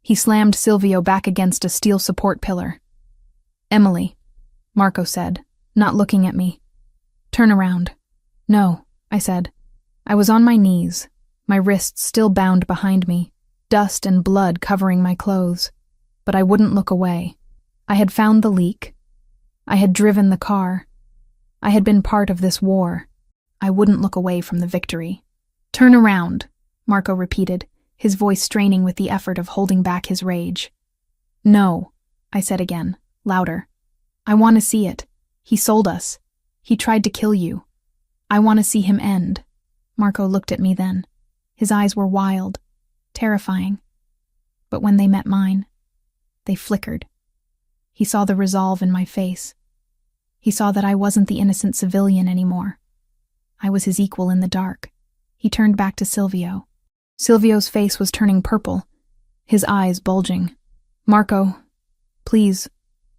He slammed Silvio back against a steel support pillar. Emily, Marco said, not looking at me. Turn around. No, I said. I was on my knees, my wrists still bound behind me, dust and blood covering my clothes, but I wouldn't look away. I had found the leak. I had driven the car. I had been part of this war. I wouldn't look away from the victory. Turn around, Marco repeated, his voice straining with the effort of holding back his rage. No, I said again, louder. I want to see it. He sold us. He tried to kill you. I want to see him end. Marco looked at me then. His eyes were wild, terrifying. But when they met mine, they flickered. He saw the resolve in my face. He saw that I wasn't the innocent civilian anymore. I was his equal in the dark. He turned back to Silvio. Silvio's face was turning purple, his eyes bulging. Marco, please,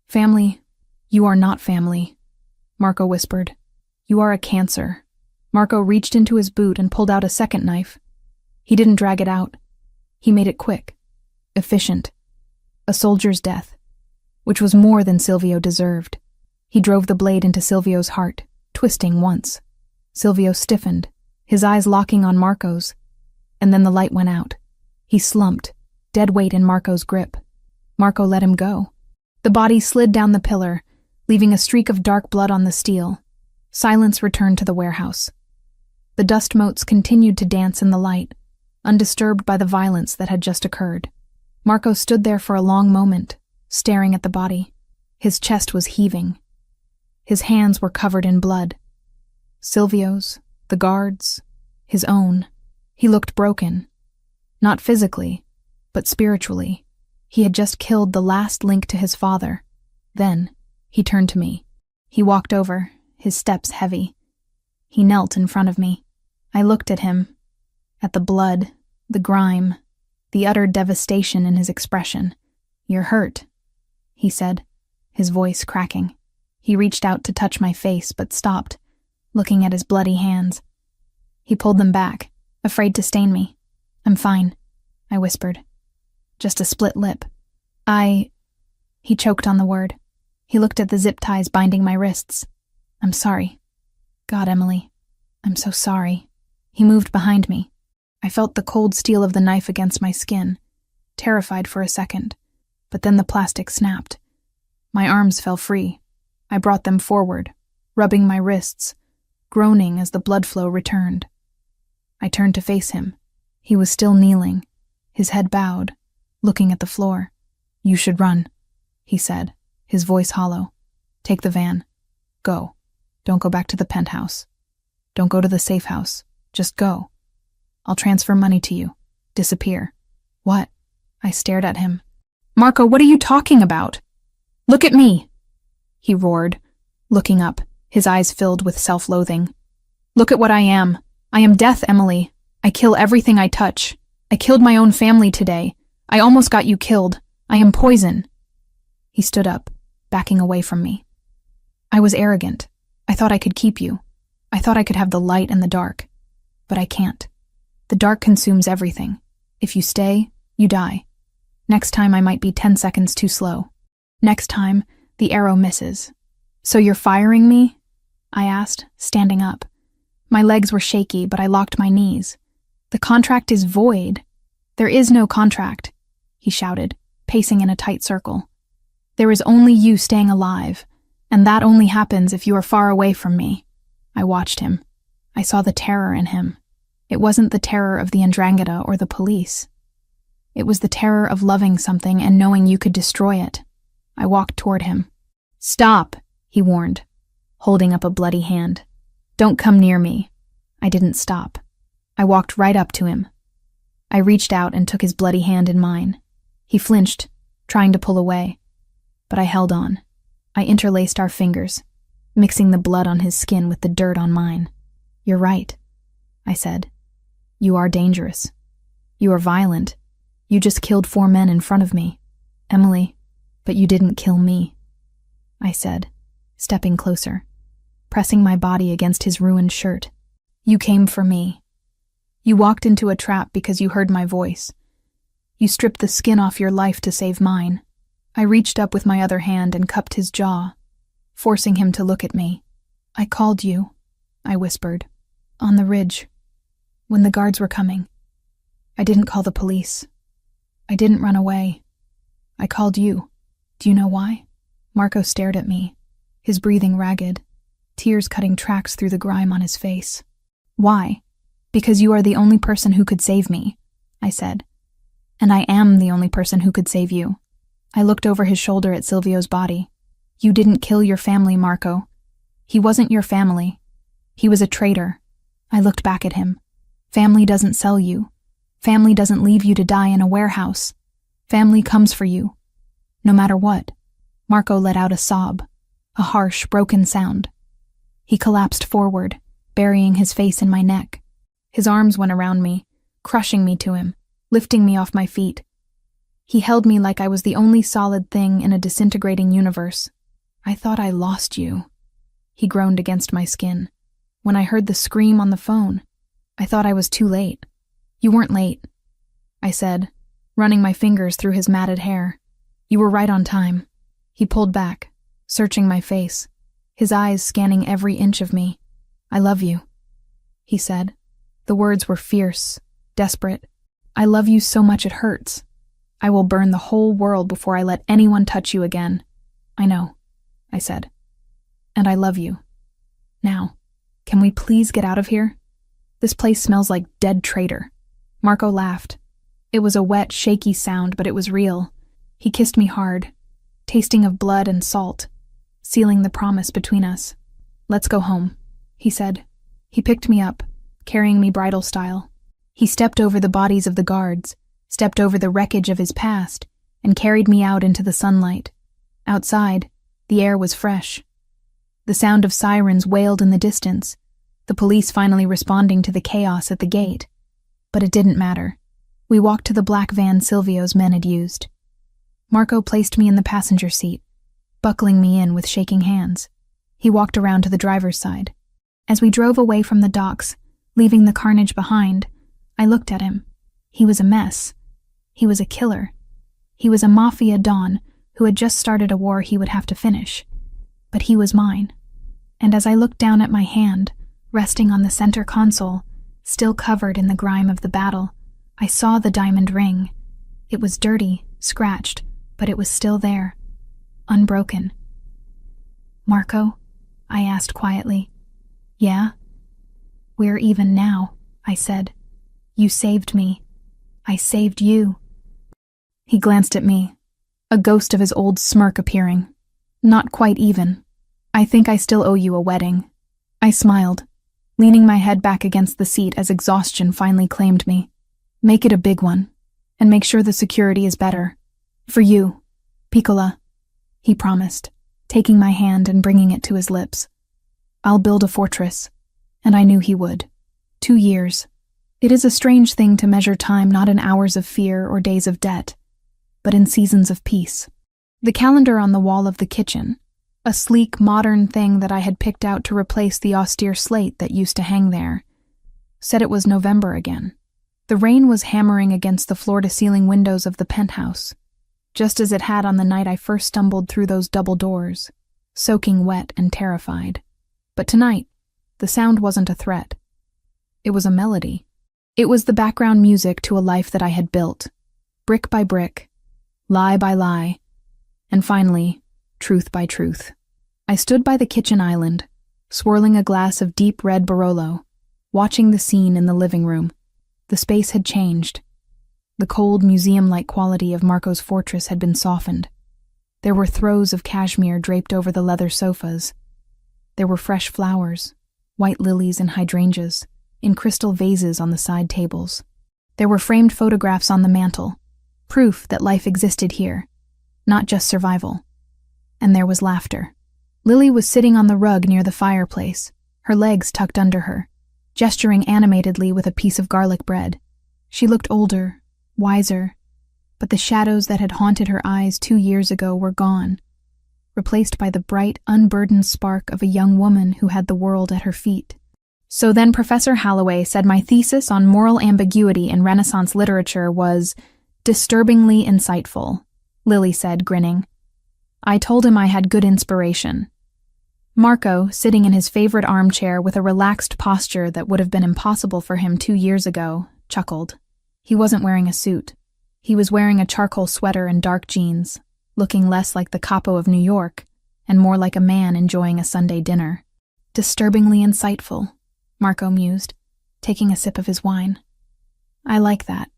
family. You are not family, Marco whispered. You are a cancer. Marco reached into his boot and pulled out a second knife. He didn't drag it out. He made it quick, efficient. A soldier's death, which was more than Silvio deserved. He drove the blade into Silvio's heart, twisting once. Silvio stiffened, his eyes locking on Marco's, and then the light went out. He slumped, dead weight in Marco's grip. Marco let him go. The body slid down the pillar, leaving a streak of dark blood on the steel. Silence returned to the warehouse. The dust motes continued to dance in the light, undisturbed by the violence that had just occurred. Marco stood there for a long moment, staring at the body. His chest was heaving. His hands were covered in blood. Silvio's, the guards, his own. He looked broken. Not physically, but spiritually. He had just killed the last link to his father. Then, he turned to me. He walked over, his steps heavy. He knelt in front of me. I looked at him, at the blood, the grime, the utter devastation in his expression. You're hurt, he said, his voice cracking. He reached out to touch my face, but stopped, looking at his bloody hands. He pulled them back, afraid to stain me. I'm fine, I whispered. Just a split lip. He choked on the word. He looked at the zip ties binding my wrists. I'm sorry. God, Emily, I'm so sorry. He moved behind me. I felt the cold steel of the knife against my skin, terrified for a second, but then the plastic snapped. My arms fell free. I brought them forward, rubbing my wrists, groaning as the blood flow returned. I turned to face him. He was still kneeling, his head bowed, looking at the floor. You should run, he said, his voice hollow. Take the van. Go. Don't go back to the penthouse. Don't go to the safe house. Just go. I'll transfer money to you. Disappear. What? I stared at him. Marco, what are you talking about? Look at me, he roared, looking up, his eyes filled with self-loathing. Look at what I am. I am death, Emily. I kill everything I touch. I killed my own family today. I almost got you killed. I am poison. He stood up, backing away from me. I was arrogant. I thought I could keep you. I thought I could have the light and the dark. But I can't. The dark consumes everything. If you stay, you die. Next time I might be 10 seconds too slow. Next time, the arrow misses. So you're firing me? I asked, standing up. My legs were shaky, but I locked my knees. "The contract is void. There is no contract," he shouted, pacing in a tight circle. "There is only you staying alive, and that only happens if you are far away from me." I watched him. I saw the terror in him. It wasn't the terror of the Ndrangheta or the police. It was the terror of loving something and knowing you could destroy it. I walked toward him. "Stop," he warned, holding up a bloody hand. "Don't come near me." I didn't stop. I walked right up to him. I reached out and took his bloody hand in mine. He flinched, trying to pull away, but I held on. I interlaced our fingers, mixing the blood on his skin with the dirt on mine. "You're right," I said. "You are dangerous. You are violent. You just killed 4 men in front of me, Emily, but you didn't kill me," I said, stepping closer, pressing my body against his ruined shirt. "You came for me. You walked into a trap because you heard my voice. You stripped the skin off your life to save mine." I reached up with my other hand and cupped his jaw, forcing him to look at me. "I called you," I whispered, "on the ridge, when the guards were coming. I didn't call the police. I didn't run away. I called you. Do you know why?" Marco stared at me, his breathing ragged, tears cutting tracks through the grime on his face. "Why? Because you are the only person who could save me," I said. "And I am the only person who could save you." I looked over his shoulder at Silvio's body. "You didn't kill your family, Marco. He wasn't your family. He was a traitor." I looked back at him. "Family doesn't sell you. Family doesn't leave you to die in a warehouse. Family comes for you, no matter what." Marco let out a sob, a harsh, broken sound. He collapsed forward, burying his face in my neck. His arms went around me, crushing me to him, lifting me off my feet. He held me like I was the only solid thing in a disintegrating universe. "I thought I lost you," he groaned against my skin. "When I heard the scream on the phone, I thought I was too late." "You weren't late," I said, running my fingers through his matted hair. "You were right on time." He pulled back, searching my face, his eyes scanning every inch of me. "I love you," he said. The words were fierce, desperate. "I love you so much it hurts. I will burn the whole world before I let anyone touch you again." "I know," I said. "And I love you. Now, can we please get out of here? This place smells like dead traitor." Marco laughed. It was a wet, shaky sound, but it was real. He kissed me hard, tasting of blood and salt, sealing the promise between us. "Let's go home," he said. He picked me up, carrying me bridal style. He stepped over the bodies of the guards, stepped over the wreckage of his past, and carried me out into the sunlight. Outside, the air was fresh. The sound of sirens wailed in the distance, the police finally responding to the chaos at the gate. But it didn't matter. We walked to the black van Silvio's men had used. Marco placed me in the passenger seat, buckling me in with shaking hands. He walked around to the driver's side. As we drove away from the docks, leaving the carnage behind, I looked at him. He was a mess. He was a killer. He was a Mafia don who had just started a war he would have to finish. But he was mine. And as I looked down at my hand, resting on the center console, still covered in the grime of the battle, I saw the diamond ring. It was dirty, scratched, but it was still there, unbroken. "Marco?" I asked quietly. "Yeah?" "We're even now," I said. "You saved me. I saved you." He glanced at me, a ghost of his old smirk appearing. "Not quite even. I think I still owe you a wedding." I smiled, leaning my head back against the seat as exhaustion finally claimed me. "Make it a big one, and make sure the security is better. For you, Piccola," he promised, taking my hand and bringing it to his lips. "I'll build a fortress," and I knew he would. 2 years. It is a strange thing to measure time not in hours of fear or days of debt, but in seasons of peace. The calendar on the wall of the kitchen, a sleek, modern thing that I had picked out to replace the austere slate that used to hang there, said it was November again. The rain was hammering against the floor-to-ceiling windows of the penthouse, just as it had on the night I first stumbled through those double doors, soaking wet and terrified. But tonight, the sound wasn't a threat. It was a melody. It was the background music to a life that I had built, brick by brick, lie by lie, and finally, truth by truth. I stood by the kitchen island, swirling a glass of deep red Barolo, watching the scene in the living room. The space had changed. The cold, museum-like quality of Marco's fortress had been softened. There were throws of cashmere draped over the leather sofas. There were fresh flowers, white lilies and hydrangeas, in crystal vases on the side tables. There were framed photographs on the mantel, proof that life existed here, not just survival. And there was laughter. Lily was sitting on the rug near the fireplace, her legs tucked under her, gesturing animatedly with a piece of garlic bread. She looked older, wiser, but the shadows that had haunted her eyes 2 years ago were gone, replaced by the bright, unburdened spark of a young woman who had the world at her feet. So then Professor Holloway said my thesis on moral ambiguity in Renaissance literature was disturbingly insightful, Lily said, grinning. I told him I had good inspiration. Marco, sitting in his favorite armchair with a relaxed posture that would have been impossible for him 2 years ago, chuckled. He wasn't wearing a suit. He was wearing a charcoal sweater and dark jeans, looking less like the capo of New York and more like a man enjoying a Sunday dinner. Disturbingly insightful, Marco mused, taking a sip of his wine. I like that.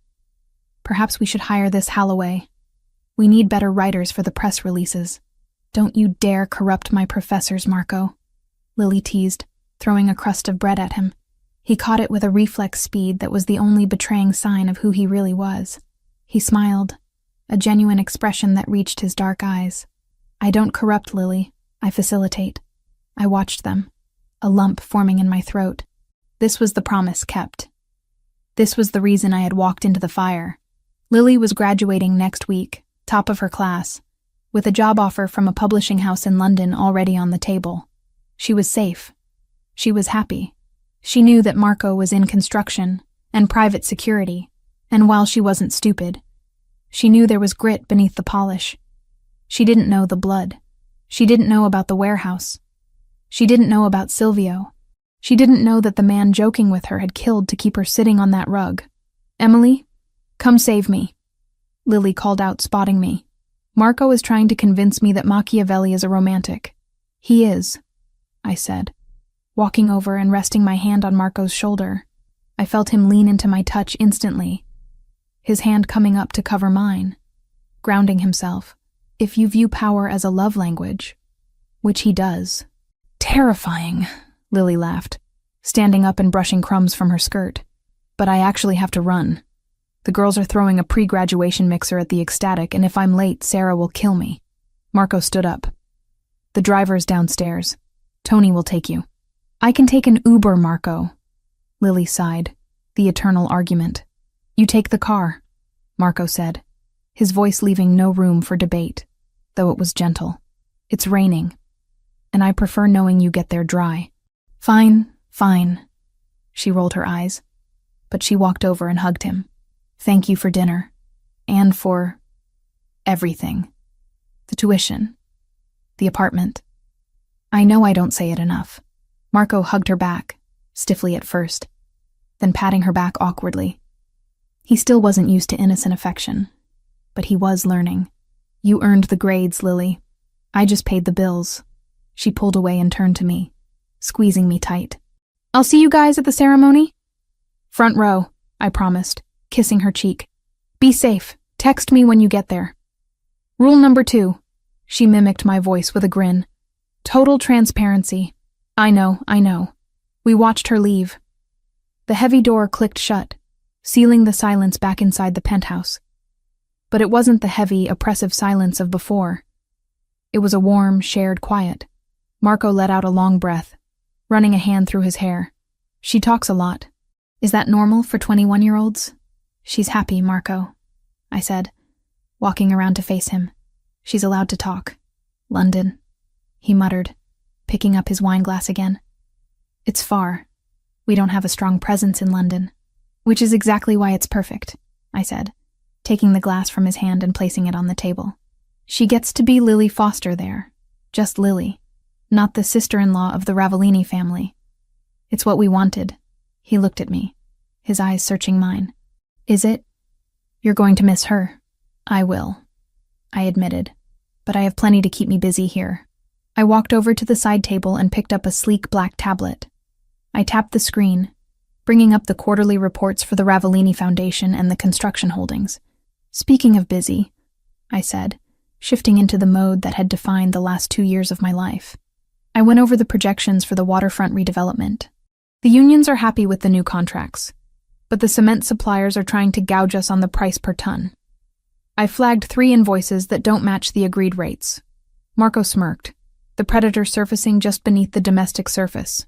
Perhaps we should hire this Holloway. We need better writers for the press releases. Don't you dare corrupt my professors, Marco, Lily teased, throwing a crust of bread at him. He caught it with a reflex speed that was the only betraying sign of who he really was. He smiled, a genuine expression that reached his dark eyes. I don't corrupt, Lily. I facilitate. I watched them, a lump forming in my throat. This was the promise kept. This was the reason I had walked into the fire. Lily was graduating next week, top of her class, with a job offer from a publishing house in London already on the table. She was safe. She was happy. She knew that Marco was in construction and private security, and while she wasn't stupid, she knew there was grit beneath the polish. She didn't know the blood. She didn't know about the warehouse. She didn't know about Silvio. She didn't know that the man joking with her had killed to keep her sitting on that rug. Emily, come save me, Lily called out, spotting me. Marco is trying to convince me that Machiavelli is a romantic. He is, I said, walking over and resting my hand on Marco's shoulder. I felt him lean into my touch instantly, his hand coming up to cover mine, grounding himself. If you view power as a love language, which he does. Terrifying, Lily laughed, standing up and brushing crumbs from her skirt. But I actually have to run. The girls are throwing a pre-graduation mixer at the Ecstatic, and if I'm late, Sarah will kill me. Marco stood up. The driver's downstairs. Tony will take you. I can take an Uber, Marco. Lily sighed. The eternal argument. You take the car, Marco said, his voice leaving no room for debate, though it was gentle. It's raining, and I prefer knowing you get there dry. Fine, fine. She rolled her eyes, but she walked over and hugged him. Thank you for dinner, and for everything. The tuition, the apartment. I know I don't say it enough. Marco hugged her back, stiffly at first, then patting her back awkwardly. He still wasn't used to innocent affection, but he was learning. You earned the grades, Lily. I just paid the bills. She pulled away and turned to me, squeezing me tight. I'll see you guys at the ceremony? Front row, I promised, kissing her cheek. Be safe. Text me when you get there. Rule number 2. She mimicked my voice with a grin. Total transparency. I know. We watched her leave. The heavy door clicked shut, sealing the silence back inside the penthouse. But it wasn't the heavy, oppressive silence of before. It was a warm, shared quiet. Marco let out a long breath, running a hand through his hair. She talks a lot. Is that normal for 21-year-olds? She's happy, Marco, I said, walking around to face him. She's allowed to talk. London, he muttered, picking up his wine glass again. It's far. We don't have a strong presence in London, which is exactly why it's perfect, I said, taking the glass from his hand and placing it on the table. She gets to be Lily Foster there, just Lily, not the sister-in-law of the Ravellini family. It's what we wanted. He looked at me. his eyes searching mine. Is it? You're going to miss her. I will, I admitted, but I have plenty to keep me busy here. I walked over to the side table and picked up a sleek black tablet. I tapped the screen, bringing up the quarterly reports for the Ravellini Foundation and the construction holdings. Speaking of busy, I said, shifting into the mode that had defined the last 2 years of my life. I went over the projections for the waterfront redevelopment. The unions are happy with the new contracts, but the cement suppliers are trying to gouge us on the price per ton. I flagged 3 invoices that don't match the agreed rates. Marco smirked, the predator surfacing just beneath the domestic surface.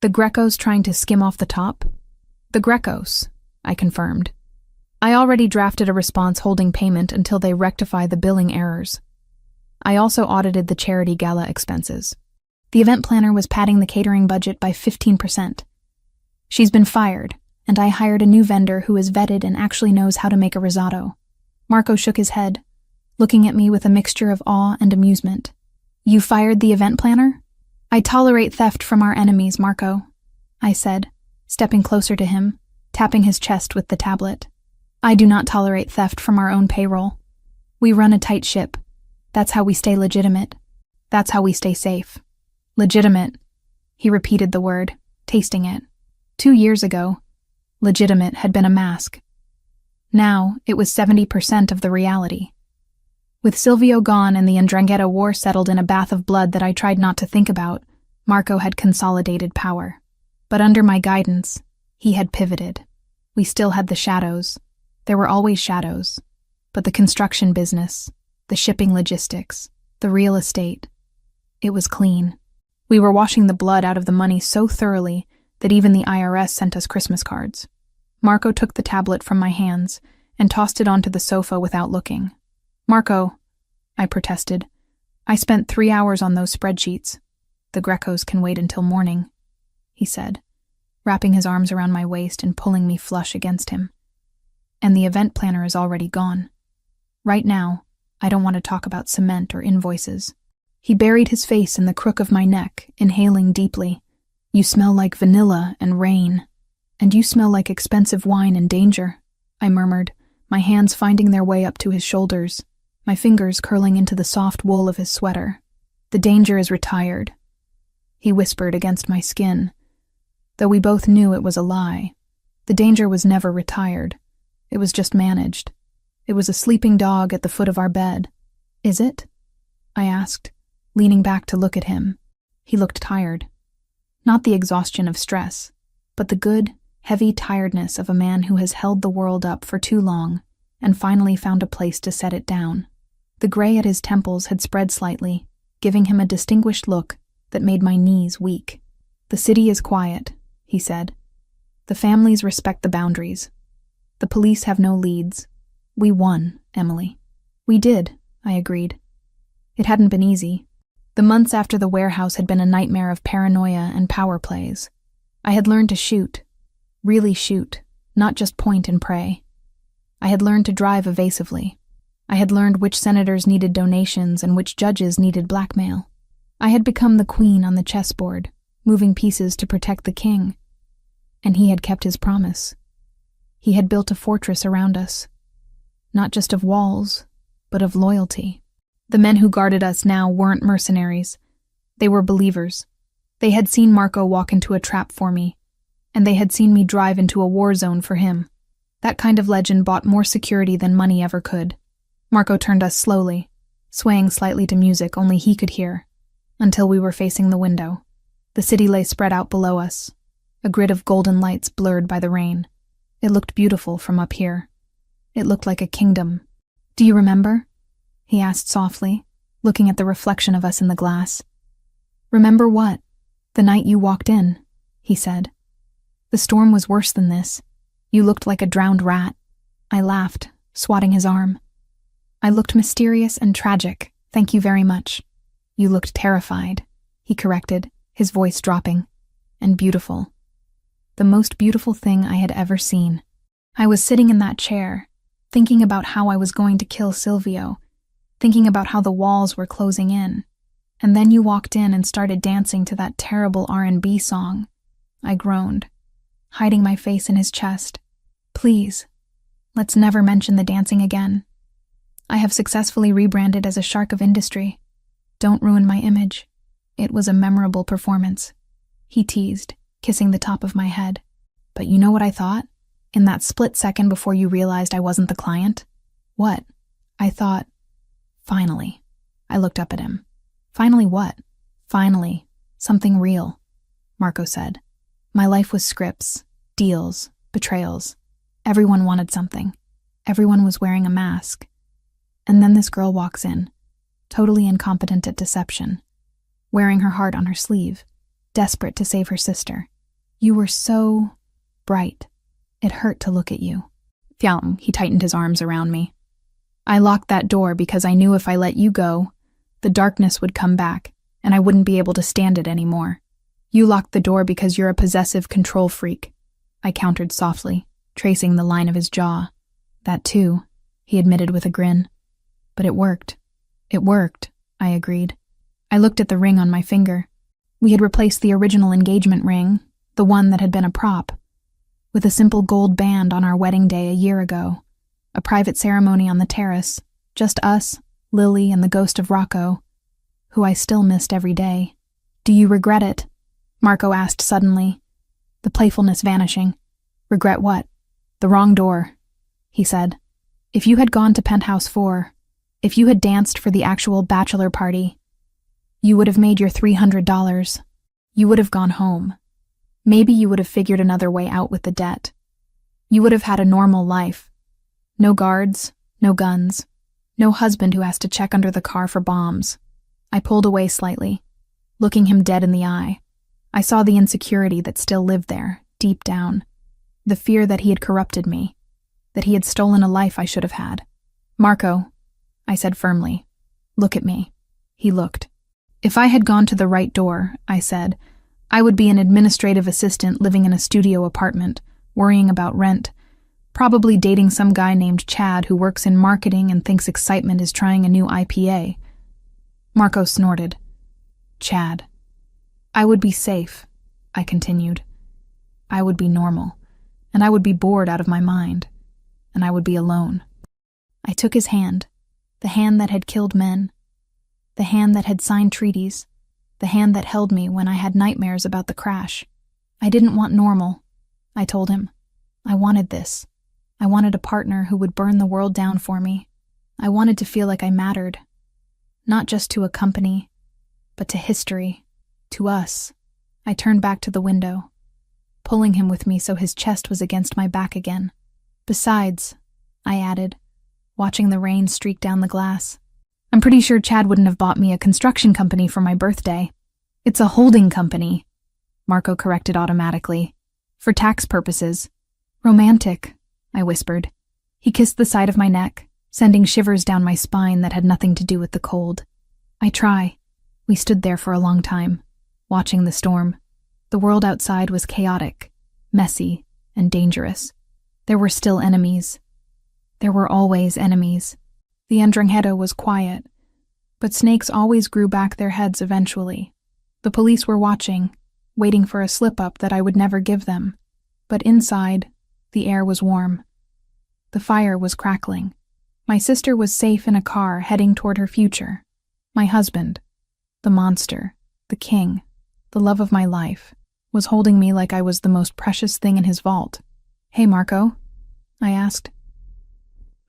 The Grecos trying to skim off the top? The Grecos, I confirmed. I already drafted a response holding payment until they rectify the billing errors. I also audited the charity gala expenses. The event planner was padding the catering budget by 15%. She's been fired, and I hired a new vendor who is vetted and actually knows how to make a risotto. Marco shook his head, looking at me with a mixture of awe and amusement. You fired the event planner? I tolerate theft from our enemies, Marco, I said, stepping closer to him, tapping his chest with the tablet. I do not tolerate theft from our own payroll. We run a tight ship. That's how we stay legitimate. That's how we stay safe. Legitimate. He repeated the word, tasting it. 2 years ago, legitimate had been a mask. Now, it was 70% of the reality. With Silvio gone and the 'Ndrangheta war settled in a bath of blood that I tried not to think about, Marco had consolidated power. But under my guidance, he had pivoted. We still had the shadows. There were always shadows. But the construction business, the shipping logistics, the real estate, it was clean. We were washing the blood out of the money so thoroughly that even the IRS sent us Christmas cards. Marco took the tablet from my hands and tossed it onto the sofa without looking. Marco, I protested. I spent 3 hours on those spreadsheets. The Grecos can wait until morning, he said, wrapping his arms around my waist and pulling me flush against him. And the event planner is already gone. Right now, I don't want to talk about cement or invoices. He buried his face in the crook of my neck, inhaling deeply. You smell like vanilla and rain. And you smell like expensive wine and danger, I murmured, my hands finding their way up to his shoulders, my fingers curling into the soft wool of his sweater. The danger is retired, he whispered against my skin. Though we both knew it was a lie. The danger was never retired. It was just managed. It was a sleeping dog at the foot of our bed. Is it? I asked, leaning back to look at him. He looked tired. Not the exhaustion of stress, but the good, heavy tiredness of a man who has held the world up for too long and finally found a place to set it down. The gray at his temples had spread slightly, giving him a distinguished look that made my knees weak. The city is quiet, he said. The families respect the boundaries. The police have no leads. We won, Emily. We did, I agreed. It hadn't been easy. The months after the warehouse had been a nightmare of paranoia and power plays. I had learned to shoot. Really shoot, not just point and pray. I had learned to drive evasively. I had learned which senators needed donations and which judges needed blackmail. I had become the queen on the chessboard, moving pieces to protect the king. And he had kept his promise. He had built a fortress around us. Not just of walls, but of loyalty. The men who guarded us now weren't mercenaries. They were believers. They had seen Marco walk into a trap for me, and they had seen me drive into a war zone for him. That kind of legend bought more security than money ever could. Marco turned us slowly, swaying slightly to music only he could hear, until we were facing the window. The city lay spread out below us, a grid of golden lights blurred by the rain. It looked beautiful from up here. It looked like a kingdom. Do you remember? He asked softly, looking at the reflection of us in the glass. Remember what? The night you walked in, he said. The storm was worse than this. You looked like a drowned rat. I laughed, swatting his arm. I looked mysterious and tragic, thank you very much. You looked terrified, he corrected, his voice dropping. And beautiful. The most beautiful thing I had ever seen. I was sitting in that chair, thinking about how I was going to kill Silvio, thinking about how the walls were closing in. And then you walked in and started dancing to that terrible R&B song. I groaned. hiding my face in his chest. Please, let's never mention the dancing again. I have successfully rebranded as a shark of industry. Don't ruin my image. It was a memorable performance. He teased, kissing the top of my head. But you know what I thought? In that split second before you realized I wasn't the client? What? I thought, finally. I looked up at him. Finally what? Finally, something real, Marco said. My life was scripts, deals, betrayals. Everyone wanted something. Everyone was wearing a mask. And then this girl walks in, totally incompetent at deception, wearing her heart on her sleeve, desperate to save her sister. You were so bright. It hurt to look at you. Fiam, he tightened his arms around me. I locked that door because I knew if I let you go, the darkness would come back, and I wouldn't be able to stand it anymore. You locked the door because you're a possessive control freak, I countered softly, tracing the line of his jaw. That too, he admitted with a grin. But it worked. It worked, I agreed. I looked at the ring on my finger. We had replaced the original engagement ring, the one that had been a prop, with a simple gold band on our wedding day a year ago. A private ceremony on the terrace, just us, Lily, and the ghost of Rocco, who I still missed every day. Do you regret it? Marco asked suddenly, the playfulness vanishing. Regret what? The wrong door, he said. If you had gone to Penthouse 4, if you had danced for the actual bachelor party, you would have made your $300. You would have gone home. Maybe you would have figured another way out with the debt. You would have had a normal life. No guards, no guns, no husband who has to check under the car for bombs. I pulled away slightly, looking him dead in the eye. I saw the insecurity that still lived there, deep down. The fear that he had corrupted me, that he had stolen a life I should have had. Marco, I said firmly, look at me. He looked. If I had gone to the right door, I said, I would be an administrative assistant living in a studio apartment, worrying about rent, probably dating some guy named Chad who works in marketing and thinks excitement is trying a new IPA. Marco snorted. Chad. I would be safe, I continued. I would be normal, and I would be bored out of my mind, and I would be alone. I took his hand, the hand that had killed men, the hand that had signed treaties, the hand that held me when I had nightmares about the crash. I didn't want normal, I told him. I wanted this. I wanted a partner who would burn the world down for me. I wanted to feel like I mattered. Not just to a company, but to history, to us. I turned back to the window, pulling him with me so his chest was against my back again. Besides, I added, watching the rain streak down the glass, I'm pretty sure Chad wouldn't have bought me a construction company for my birthday. It's a holding company, Marco corrected automatically. For tax purposes. Romantic, I whispered. He kissed the side of my neck, sending shivers down my spine that had nothing to do with the cold. I try. We stood there for a long time, watching the storm. The world outside was chaotic, messy, and dangerous. There were still enemies. There were always enemies. The Ndrangheta was quiet, but snakes always grew back their heads eventually. The police were watching, waiting for a slip-up that I would never give them. But inside, the air was warm. The fire was crackling. My sister was safe in a car heading toward her future. My husband, the monster, the king, the love of my life, was holding me like I was the most precious thing in his vault. Hey, Marco, I asked.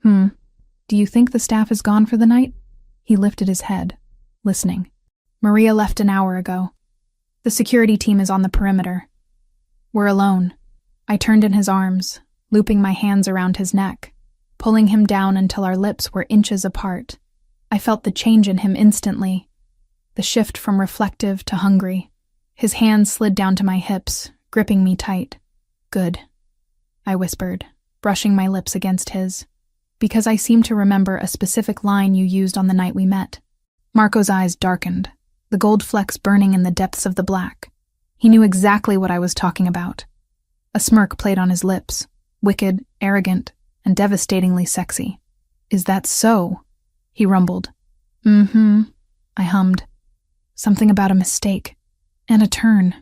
Do you think the staff is gone for the night? He lifted his head, listening. Maria left an hour ago. The security team is on the perimeter. We're alone. I turned in his arms, looping my hands around his neck, pulling him down until our lips were inches apart. I felt the change in him instantly, the shift from reflective to hungry. His hands slid down to my hips, gripping me tight. Good, I whispered, brushing my lips against his, because I seemed to remember a specific line you used on the night we met. Marco's eyes darkened, the gold flecks burning in the depths of the black. He knew exactly what I was talking about. A smirk played on his lips, wicked, arrogant, and devastatingly sexy. Is that so? He rumbled. I hummed. Something about a mistake. And a turn.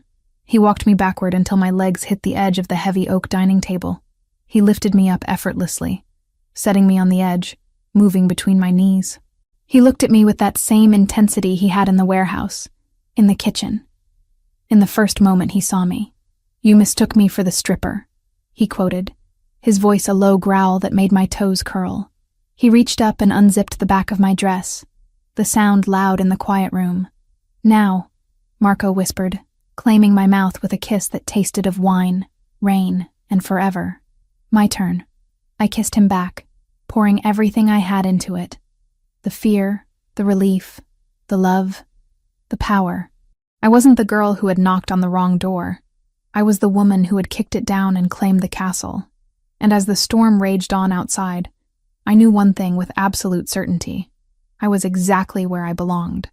He walked me backward until my legs hit the edge of the heavy oak dining table. He lifted me up effortlessly, setting me on the edge, moving between my knees. He looked at me with that same intensity he had in the warehouse, in the kitchen. In the first moment he saw me. "You mistook me for the stripper," he quoted, his voice a low growl that made my toes curl. He reached up and unzipped the back of my dress, the sound loud in the quiet room. "Now," Marco whispered, claiming my mouth with a kiss that tasted of wine, rain, and forever. My turn. I kissed him back, pouring everything I had into it. The fear, the relief, the love, the power. I wasn't the girl who had knocked on the wrong door. I was the woman who had kicked it down and claimed the castle. And as the storm raged on outside, I knew one thing with absolute certainty. I was exactly where I belonged.